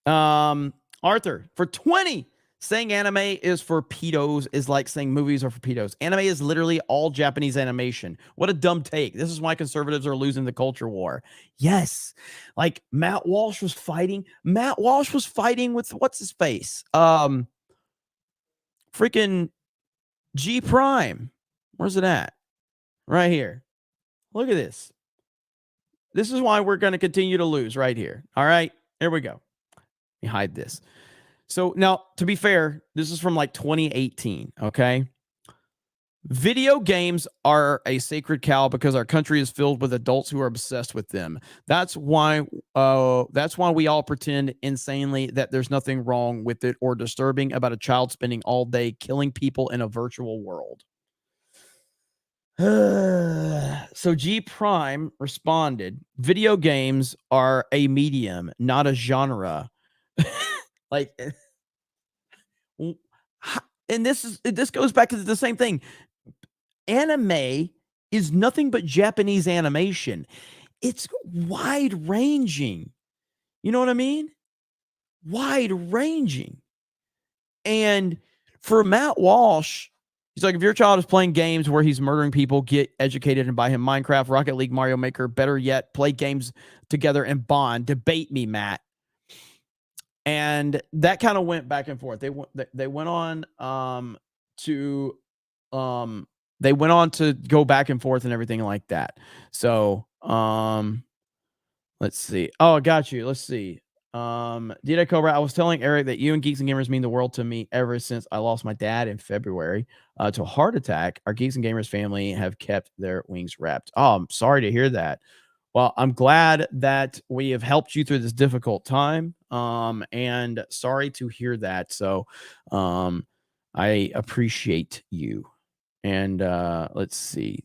S12: Arthur, for 20, saying anime is for pedos is like saying movies are for pedos. Anime is literally all Japanese animation. What a dumb take. This is why conservatives are losing the culture war. Yes. Like Matt Walsh was fighting with what's his face? Freaking G Prime. Where's it at? Right here. Look at this. This is why we're going to continue to lose right here. All right. Here we go. Let me hide this. So now, to be fair, this is from like 2018. Okay. Video games are a sacred cow because our country is filled with adults who are obsessed with them. That's why we all pretend insanely that there's nothing wrong with it or disturbing about a child spending all day killing people in a virtual world. So G Prime responded, video games are a medium, not a genre. Like, and this goes back to the same thing. Anime is nothing but Japanese animation. It's wide ranging. You know what I mean? Wide ranging. And for Matt Walsh, he's like, if your child is playing games where he's murdering people, get educated and buy him Minecraft, Rocket League, Mario Maker. Better yet, play games together and bond. Debate me, Matt. And that kind of went back and forth. They went on to go back and forth and everything like that. So let's see. Oh, I got you. Let's see. DJ Cobra, I was telling Eric that you and Geeks and Gamers mean the world to me ever since I lost my dad in February to a heart attack. Our Geeks and Gamers family have kept their wings wrapped. Oh, I'm sorry to hear that. Well, I'm glad that we have helped you through this difficult time. And sorry to hear that. So I appreciate you. And let's see.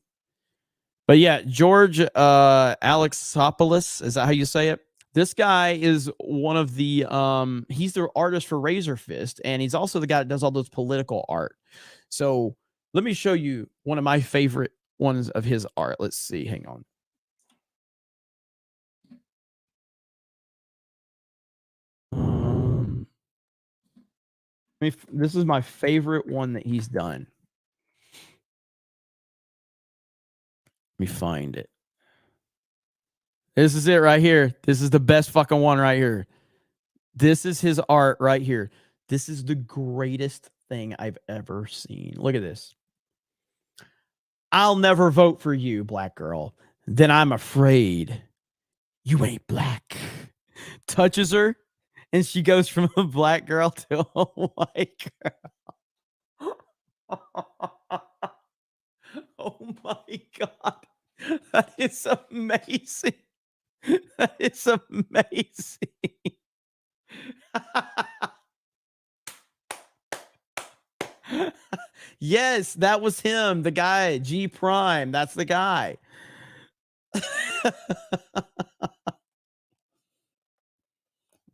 S12: But yeah, George Alexopoulos, is that how you say it? This guy is one of the he's the artist for Razor Fist, and he's also the guy that does all those political art. So let me show you one of my favorite ones of his art. Let's see. Hang on. This is my favorite one that he's done. Let me find it. This is it right here. This is the best fucking one right here. This is his art right here. This is the greatest thing I've ever seen. Look at this. I'll never vote for you, black girl. Then I'm afraid you ain't black. Touches her. And she goes from a black girl to a white girl. Oh my God. That is amazing. That is amazing. Yes, that was him, the guy, G Prime. That's the guy.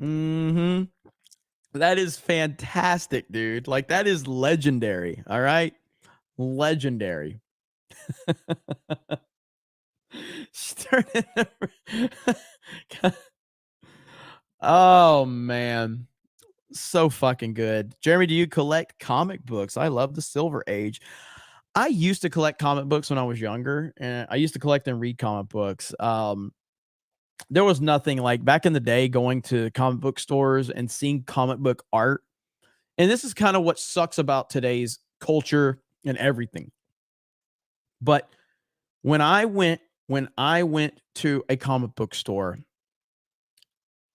S12: Mm-hmm. That is fantastic, dude. Like, that is legendary. All right. Legendary. Oh man. So fucking good. Jeremy, do you collect comic books? I love the Silver Age. I used to collect comic books when I was younger, and I used to collect and read comic books. There was nothing like back in the day going to comic book stores and seeing comic book art. And this is kind of what sucks about today's culture and everything. But when I went to a comic book store,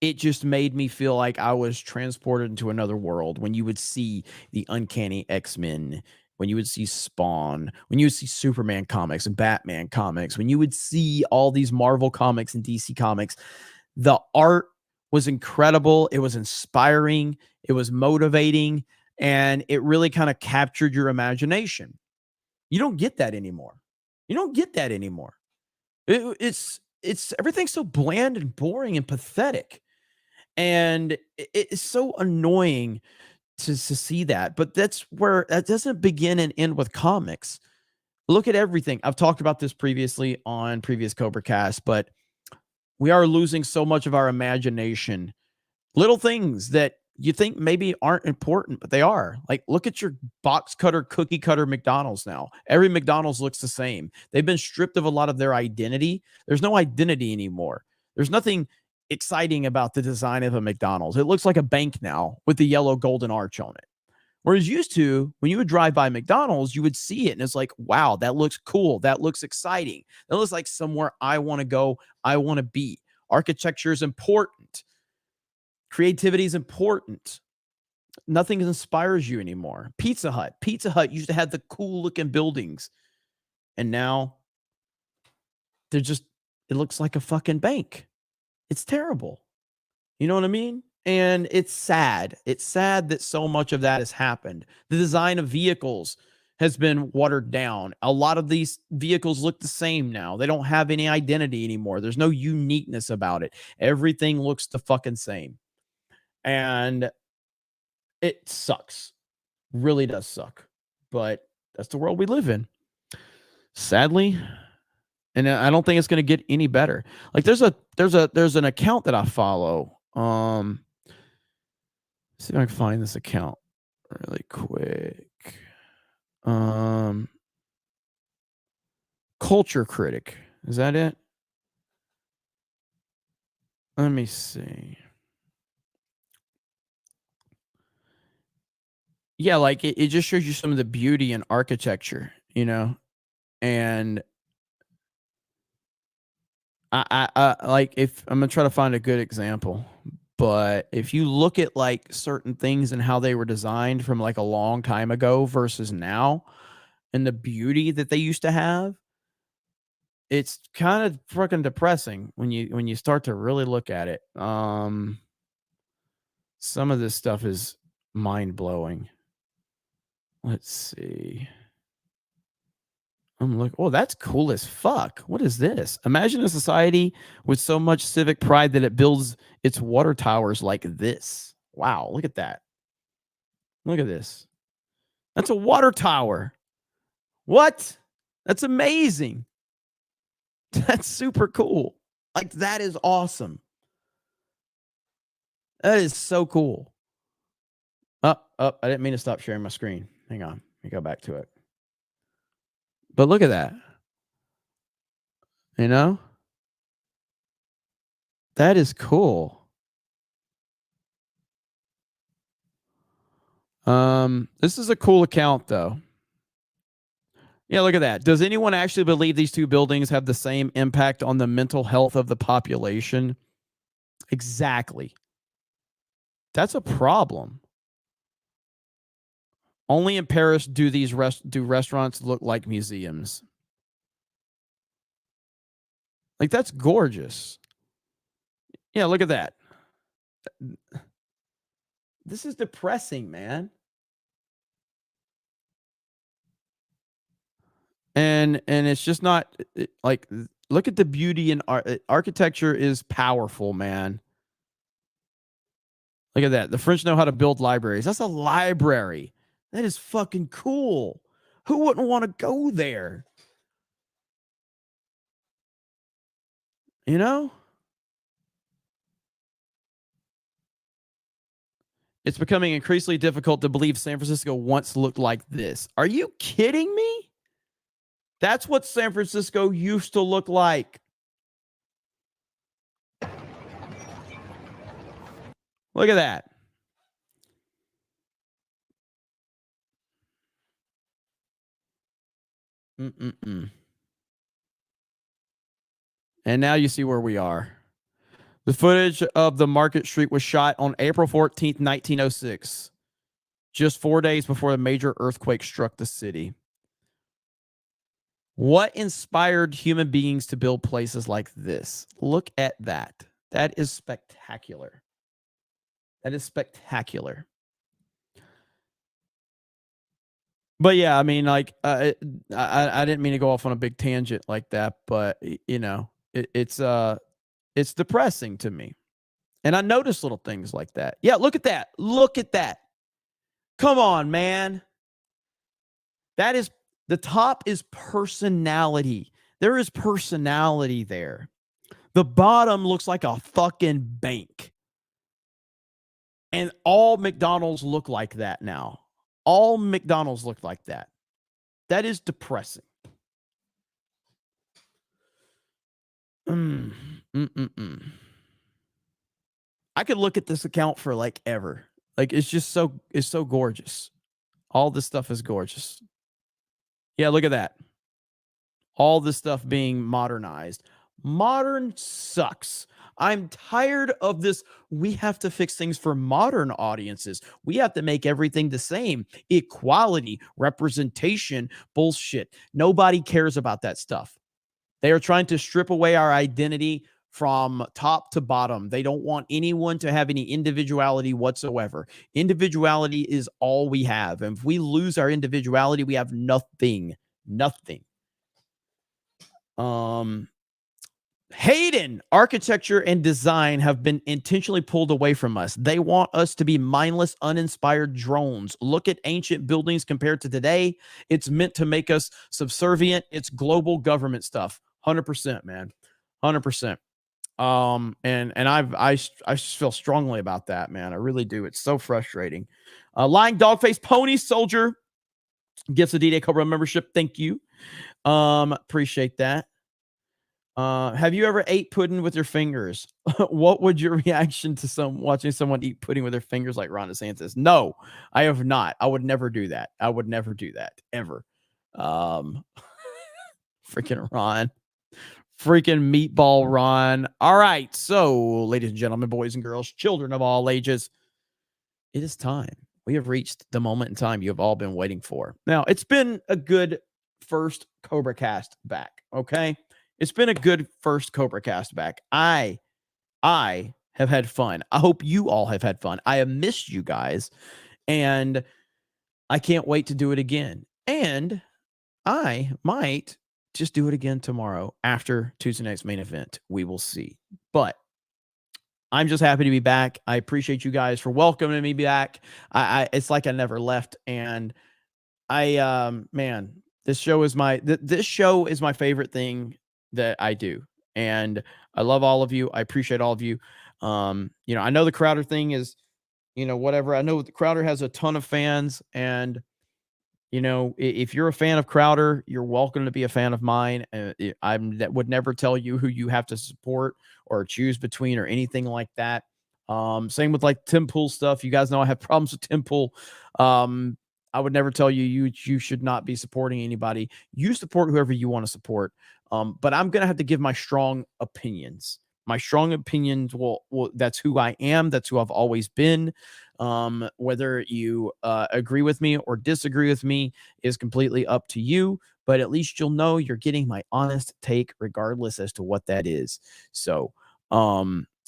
S12: it just made me feel like I was transported into another world. When you would see the Uncanny X-Men, when you would see Spawn, when you would see Superman comics and Batman comics, when you would see all these Marvel comics and DC comics, the art was incredible. It was inspiring. It was motivating. And it really kind of captured your imagination. You don't get that anymore. You don't get that anymore. It's everything's so bland and boring and pathetic. And it's so annoying to see that. But that's where that doesn't begin and end with comics. Look at everything. I've talked about this previously on previous CobraCast, but we are losing so much of our imagination. Little things that you think maybe aren't important, but they are. Like, look at your box cutter, cookie cutter McDonald's now. Every McDonald's looks the same. They've been stripped of a lot of their identity. There's no identity anymore. There's nothing exciting about the design of a McDonald's. It looks like a bank now with the yellow golden arch on it. Whereas used to, when you would drive by McDonald's, you would see it and it's like, wow, that looks cool. That looks exciting. That looks like somewhere I want to go. I want to be. Architecture is important. Creativity is important. Nothing inspires you anymore. Pizza Hut used to have the cool looking buildings. And now it looks like a fucking bank. It's terrible. You know what I mean? And it's sad. It's sad that so much of that has happened. The design of vehicles has been watered down. A lot of these vehicles look the same now. They don't have any identity anymore. There's no uniqueness about it. Everything looks the fucking same. And it sucks. Really does suck. But that's the world we live in. Sadly. And I don't think it's going to get any better. Like there's an account that I follow. See if I can find this account really quick. Culture Critic. Is that it? Let me see. Yeah, like it just shows you some of the beauty in architecture, you know, and I like if I'm gonna try to find a good example, but if you look at like certain things and how they were designed from like a long time ago versus now, and the beauty that they used to have, it's kind of fucking depressing when you start to really look at it. Some of this stuff is mind blowing. Let's see. I'm looking. Oh, that's cool as fuck. What is this? Imagine a society with so much civic pride that it builds its water towers like this. Wow, look at that. Look at this. That's a water tower. What? That's amazing. That's super cool. Like, that is awesome. That is so cool. I didn't mean to stop sharing my screen. Hang on. Let me go back to it. But look at that. You know? That is cool. This is a cool account, though. Yeah, look at that. Does anyone actually believe these two buildings have the same impact on the mental health of the population? Exactly. That's a problem. Only in Paris do these restaurants look like museums. Like, that's gorgeous. Yeah, look at that. This is depressing, man. And it's just not like, look at the beauty in architecture is powerful, man. Look at that. The French know how to build libraries. That's a library. That is fucking cool. Who wouldn't want to go there? You know? It's becoming increasingly difficult to believe San Francisco once looked like this. Are you kidding me? That's what San Francisco used to look like. Look at that. And now you see where we are. The footage of the Market Street was shot on April 14th, 1906, just 4 days before the major earthquake struck the city. What inspired human beings to build places like this? Look at that. That is spectacular. That is spectacular. But yeah, I mean, like, I didn't mean to go off on a big tangent like that, but you know, it's depressing to me. And I notice little things like that. Yeah, look at that. Look at that. Come on, man. That is, the top is personality. There is personality there. The bottom looks like a fucking bank. And all McDonald's look like that now. All McDonald's look like that. That is depressing. I could look at this account for like ever. Like, it's so gorgeous. All this stuff is gorgeous. Yeah, look at that. All this stuff being modernized. Modern sucks. I'm tired of this. We have to fix things for modern audiences. We have to make everything the same. Equality, representation, bullshit. Nobody cares about that stuff. They are trying to strip away our identity from top to bottom. They don't want anyone to have any individuality whatsoever. Individuality is all we have. And if we lose our individuality, we have nothing. Nothing. Hayden, architecture and design have been intentionally pulled away from us. They want us to be mindless, uninspired drones. Look at ancient buildings compared to today. It's meant to make us subservient. It's global government stuff. 100%, man. 100%. And I feel strongly about that, man. I really do. It's so frustrating. Lying Dogface Pony Soldier gets a D-Day Cobra membership. Thank you. Appreciate that. Have you ever ate pudding with your fingers? What would your reaction to watching someone eat pudding with their fingers like Ron DeSantis? No, I have not. I would never do that. I would never do that ever. Freaking Ron. Freaking meatball Ron. All right. So, ladies and gentlemen, boys and girls, children of all ages, it is time. We have reached the moment in time you have all been waiting for. Now, it's been a good first CobraCast back. Okay. It's been a good first CobraCast back. I have had fun. I hope you all have had fun. I have missed you guys, and I can't wait to do it again. And I might just do it again tomorrow after Tuesday night's main event. We will see. But I'm just happy to be back. I appreciate you guys for welcoming me back. It's like I never left. And man, this show is my favorite thing that I do. And I love all of you. I appreciate all of you. I know the Crowder thing is, whatever. I know the Crowder has a ton of fans, and if you're a fan of Crowder, you're welcome to be a fan of mine. I would never tell you who you have to support or choose between or anything like that. Same with like Tim Pool stuff. You guys know I have problems with Tim Pool. I would never tell you should not be supporting anybody. You support whoever you want to support. But I'm going to have to give my strong opinions My strong opinions will that's who I am. That's who I've always been. Whether you agree with me or disagree with me is completely up to you, but at least you'll know you're getting my honest take regardless as to what that is. So,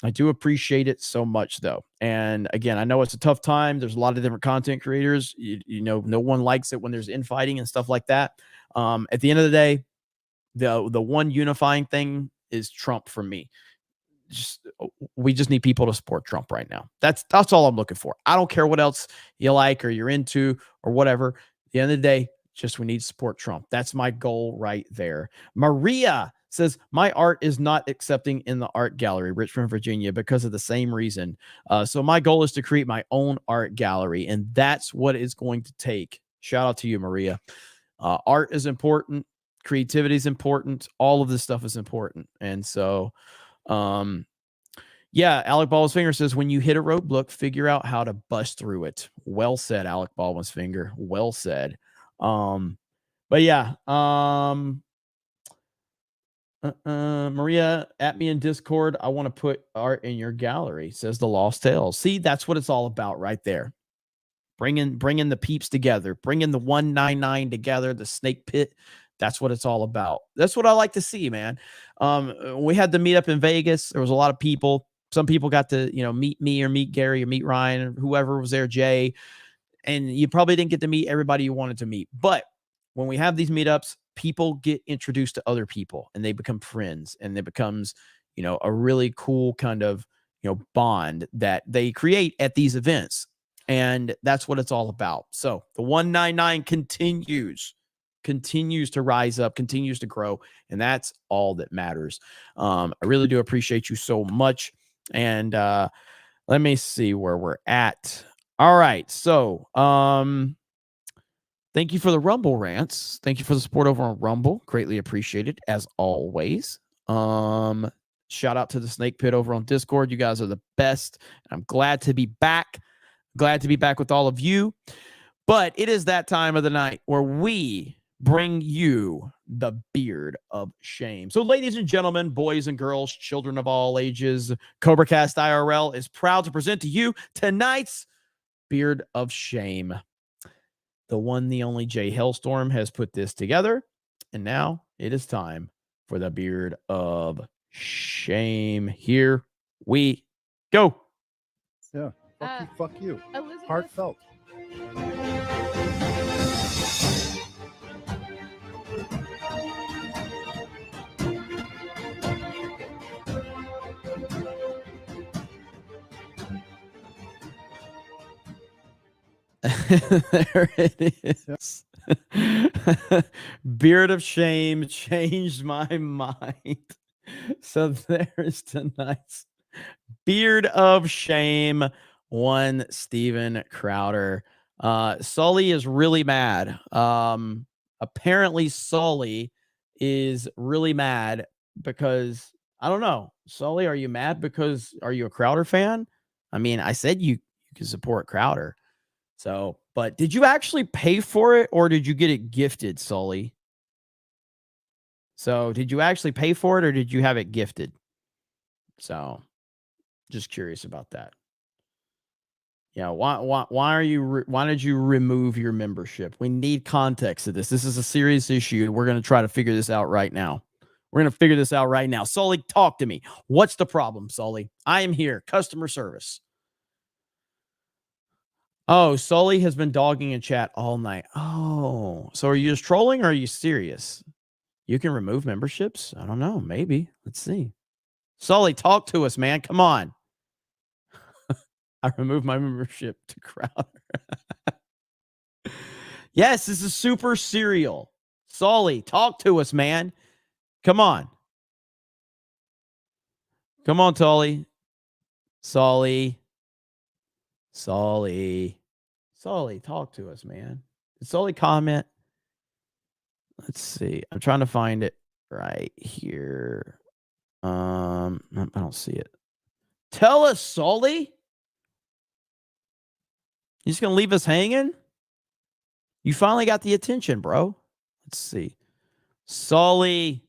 S12: I do appreciate it so much though. And again, I know it's a tough time. There's a lot of different content creators. You know, no one likes it when there's infighting and stuff like that. At the end of the day, the one unifying thing is Trump for me. We just need people to support Trump right now. That's all I'm looking for. I don't care what else you like or you're into or whatever. At the end of the day, just we need to support Trump. That's my goal right there. Maria says, my art is not accepting in the art gallery, Richmond, Virginia, because of the same reason. So my goal is to create my own art gallery, and that's what it's going to take. Shout out to you, Maria. Art is important. Creativity is important. All of this stuff is important. And so, yeah, Alec Baldwin's finger says, when you hit a roadblock, figure out how to bust through it. Well said, Alec Baldwin's finger. Well said. But yeah, Maria, at me in Discord. I want to put art in your gallery, says the Lost Tales. See, that's what it's all about right there. Bringing the peeps together, bringing the 199 together, the snake pit. That's what it's all about. That's what I like to see, man. We had the meetup in Vegas. There was a lot of people. Some people got to, meet me or meet Gary or meet Ryan or whoever was there, Jay. And you probably didn't get to meet everybody you wanted to meet. But when we have these meetups, people get introduced to other people and they become friends, and it becomes, a really cool kind of, bond that they create at these events. And that's what it's all about. So the 199 continues to rise up, continues to grow. And that's all that matters. I really do appreciate you so much. And let me see where we're at. All right. So thank you for the Rumble rants. Thank you for the support over on Rumble. Greatly appreciated as always. Shout out to the Snake Pit over on Discord. You guys are the best. I'm glad to be back. Glad to be back with all of you. But it is that time of the night where we bring you the beard of shame. So, ladies and gentlemen, boys and girls, children of all ages, CobraCast IRL is proud to present to you tonight's beard of shame. The one, the only Jay Hellstorm has put this together. And now it is time for the beard of shame. Here we go.
S8: Yeah. Fuck you. Heartfelt.
S12: There it is. Beard of shame changed my mind. So there's tonight's beard of shame. One, Steven Crowder. Sully is really mad. Apparently Sully is really mad because I don't know. Sully, are you mad because are you a Crowder fan? I mean, I said you can support Crowder. So, but did you actually pay for it or did you get it gifted, Sully? So, did you actually pay for it or did you have it gifted? So, just curious about that. Yeah, why did you remove your membership? We need context to this. This is a serious issue. We're going to try to figure this out right now. Sully, talk to me. What's the problem, Sully? I am here. Customer service. Oh, Sully has been dogging in chat all night. Oh, so are you just trolling or are you serious? You can remove memberships? I don't know. Maybe. Let's see. Sully, talk to us, man. Come on. I removed my membership to Crowder. Yes, this is super serial. Sully, talk to us, man. Come on. Come on, Sully. Sully, talk to us, man. Did Sully comment? Let's see. I'm trying to find it right here. I don't see it. Tell us, Sully. You just gonna leave us hanging? You finally got the attention, bro. Let's see. Sully.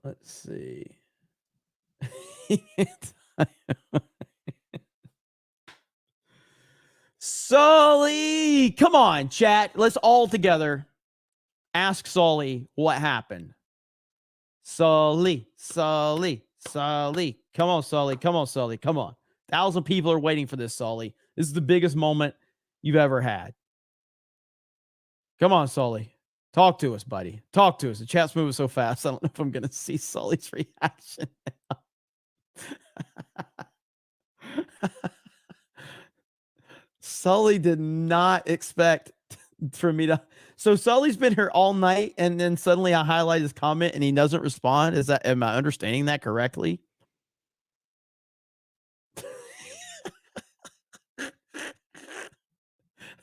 S12: Let's see. Sully, come on, chat. Let's all together ask Sully what happened. Sully. Come on, Sully. Come on, Sully. Come on. 1,000 people are waiting for this, Sully. This is the biggest moment you've ever had. Come on, Sully. Talk to us, buddy. Talk to us. The chat's moving so fast. I don't know if I'm going to see Sully's reaction now. Sully did not expect for me to. So Sully's been here all night, and then suddenly I highlight his comment and he doesn't respond. Am I understanding that correctly?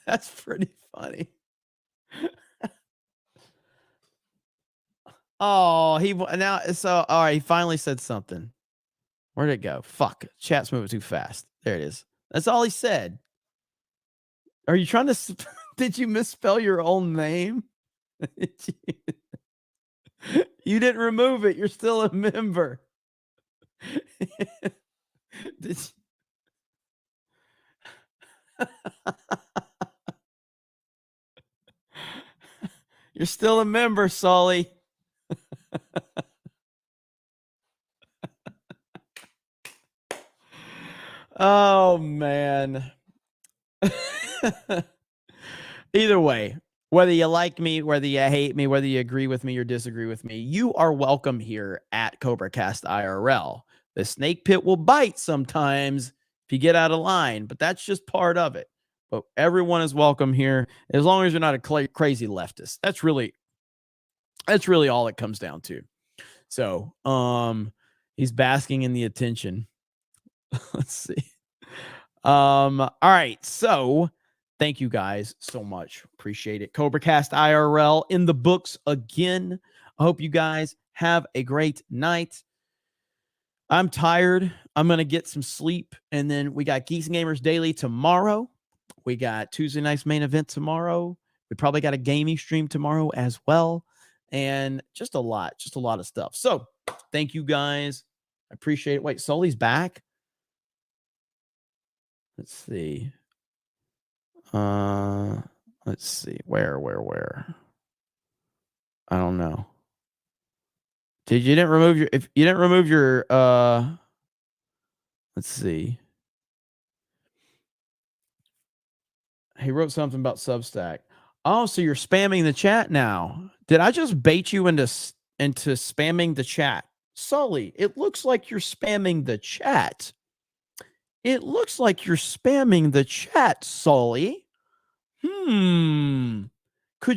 S12: That's pretty funny. Oh, all right, he finally said something. Where'd it go? Fuck. Chat's moving too fast. There it is. That's all he said. Are you trying to did you misspell your own name? You didn't remove it. You're still a member. You're still a member, Sully. Oh, man. Either way, whether you like me, whether you hate me, whether you agree with me or disagree with me, you are welcome here at CobraCast IRL. The snake pit will bite sometimes if you get out of line, but that's just part of it. But everyone is welcome here as long as you're not a crazy leftist. That's really all it comes down to. So, he's basking in the attention. Let's see. All right. So, thank you guys so much. Appreciate it. CobraCast IRL in the books again. I hope you guys have a great night. I'm tired. I'm going to get some sleep. And then we got Geeks and Gamers Daily tomorrow. We got Tuesday night's main event tomorrow. We probably got a gaming stream tomorrow as well. And just a lot of stuff. So thank you guys. I appreciate it. Wait, Sully's back? Let's see. Let's see. Where? I don't know. You didn't remove your let's see. He wrote something about Substack. Oh, so you're spamming the chat now. Did I just bait you into spamming the chat? Sully, it looks like you're spamming the chat. It looks like you're spamming the chat, Sully. Could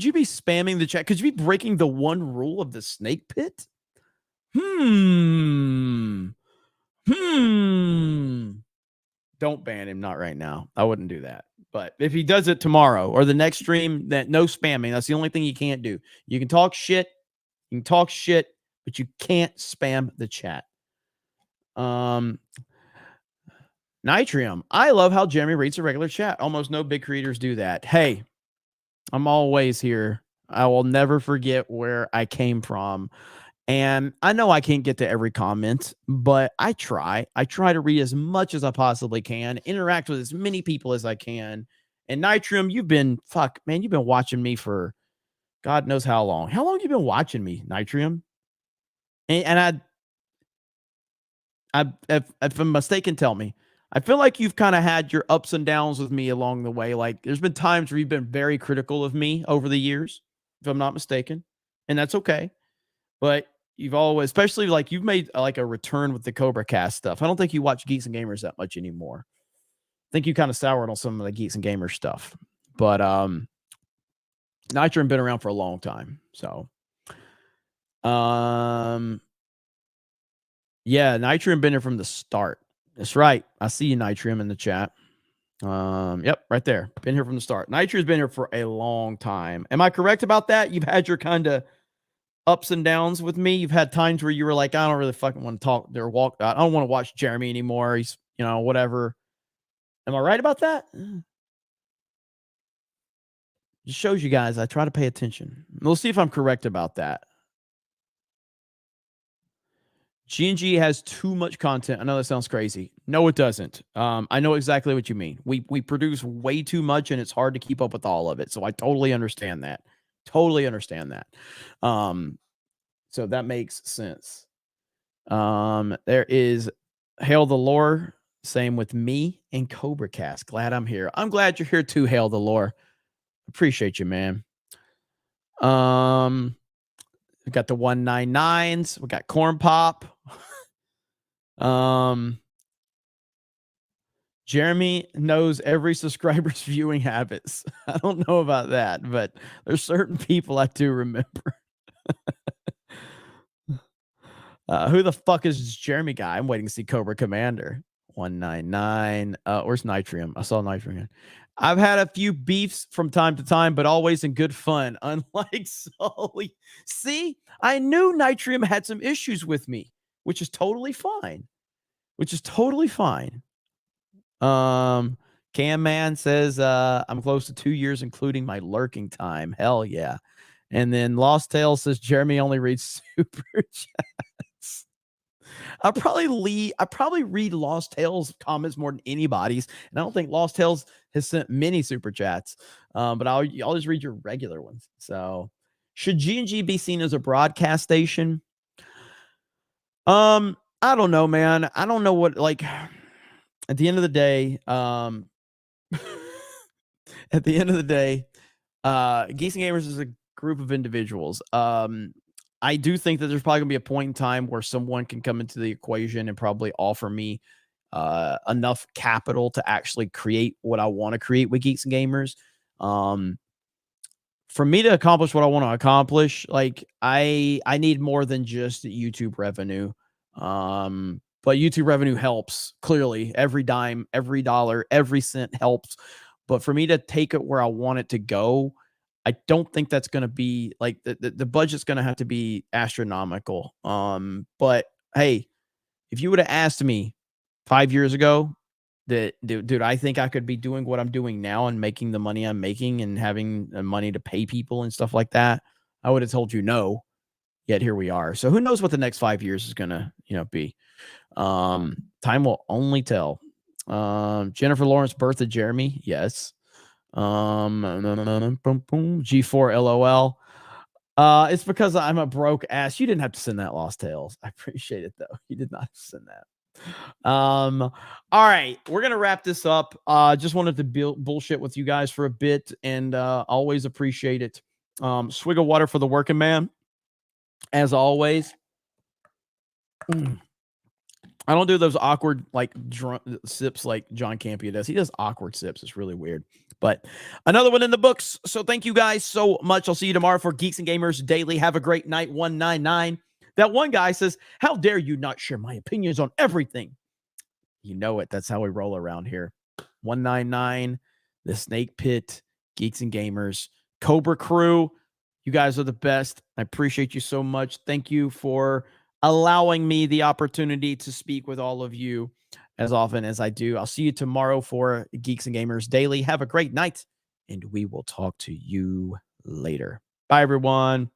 S12: you be spamming the chat? Could you be breaking the one rule of the snake pit? Don't ban him, not right now. I wouldn't do that. But if he does it tomorrow or the next stream, that no spamming. That's the only thing you can't do. You can talk shit. But you can't spam the chat. Nitrium. I love how Jeremy reads a regular chat. Almost no big creators do that. Hey, I'm always here. I will never forget where I came from. And I know I can't get to every comment, but I try. I try to read as much as I possibly can, interact with as many people as I can. And Nitrium, you've been watching me for God knows how long. How long have you been watching me, Nitrium? And if I'm mistaken, tell me. I feel like you've kind of had your ups and downs with me along the way. Like there's been times where you've been very critical of me over the years, if I'm not mistaken. And that's okay. But you've always, especially like you've made like a return with the CobraCast stuff. I don't think you watch Geeks and Gamers that much anymore. I think you kind of soured on some of the Geeks and Gamers stuff. But Nitrium been around for a long time. So yeah, Nitrium been here from the start. That's right. I see you, Nitrium, in the chat. Yep, right there. Been here from the start. Nitrium's been here for a long time. Am I correct about that? You've had your kind of ups and downs with me. You've had times where you were like, I don't really fucking want to talk or walk. I don't want to watch Jeremy anymore. He's, whatever. Am I right about that? Just shows you guys I try to pay attention. We'll see if I'm correct about that. G&G has too much content. I know that sounds crazy. No, it doesn't. I know exactly what you mean. We produce way too much, and it's hard to keep up with all of it. So I totally understand that. Totally understand that. So that makes sense. There is Hail the Lore. Same with me and CobraCast. Glad I'm here. I'm glad you're here too, Hail the Lore. Appreciate you, man. We got the 199s. We got Corn Pop. Jeremy knows every subscriber's viewing habits. I don't know about that, but there's certain people I do remember. Who the fuck is this Jeremy guy? I'm waiting to see Cobra Commander. 199. Where's Nitrium? I saw Nitrium. I've had a few beefs from time to time, but always in good fun. Unlike Sully. See, I knew Nitrium had some issues with me, which is totally fine. Cam Man says, I'm close to 2 years, including my lurking time. Hell yeah. And then Lost Tales says Jeremy only reads super chats. I probably read Lost Tales comments more than anybody's, and I don't think Lost Tales has sent many super chats. But I'll just read your regular ones. So, should G&G be seen as a broadcast station? I don't know, man. I don't know what, like, at the end of the day, Geeks and Gamers is a group of individuals. I do think that there's probably gonna be a point in time where someone can come into the equation and probably offer me enough capital to actually create what I want to create with Geeks and Gamers. For me to accomplish what I want to accomplish, like I need more than just YouTube revenue. But YouTube revenue helps, clearly. Every dime, every dollar, every cent helps. But for me to take it where I want it to go, I don't think that's going to be like the budget's going to have to be astronomical. But hey, if you would have asked me 5 years ago that, dude, I think I could be doing what I'm doing now and making the money I'm making and having the money to pay people and stuff like that, I would have told you no. Yet here we are. So who knows what the next 5 years is going to, be. Time will only tell. Jennifer Lawrence birthed Jeremy. Yes. G4 LOL. It's because I'm a broke ass. You didn't have to send that, Lost Tales. I appreciate it though. You did not have to send that. All right, we're gonna wrap this up. Just wanted to bullshit with you guys for a bit, and always appreciate it. Swig of water for the working man, as always. I don't do those awkward like drunk sips like John Campia does. He does awkward sips. It's really weird. But another one in the books. So thank you guys so much. I'll see you tomorrow for Geeks and Gamers Daily. Have a great night. 199. That one guy says, how dare you not share my opinions on everything? You know it. That's how we roll around here. 199, the Snake Pit, Geeks and Gamers, Cobra Crew. You guys are the best. I appreciate you so much. Thank you for allowing me the opportunity to speak with all of you as often as I do. I'll see you tomorrow for Geeks and Gamers Daily. Have a great night, and we will talk to you later. Bye, everyone.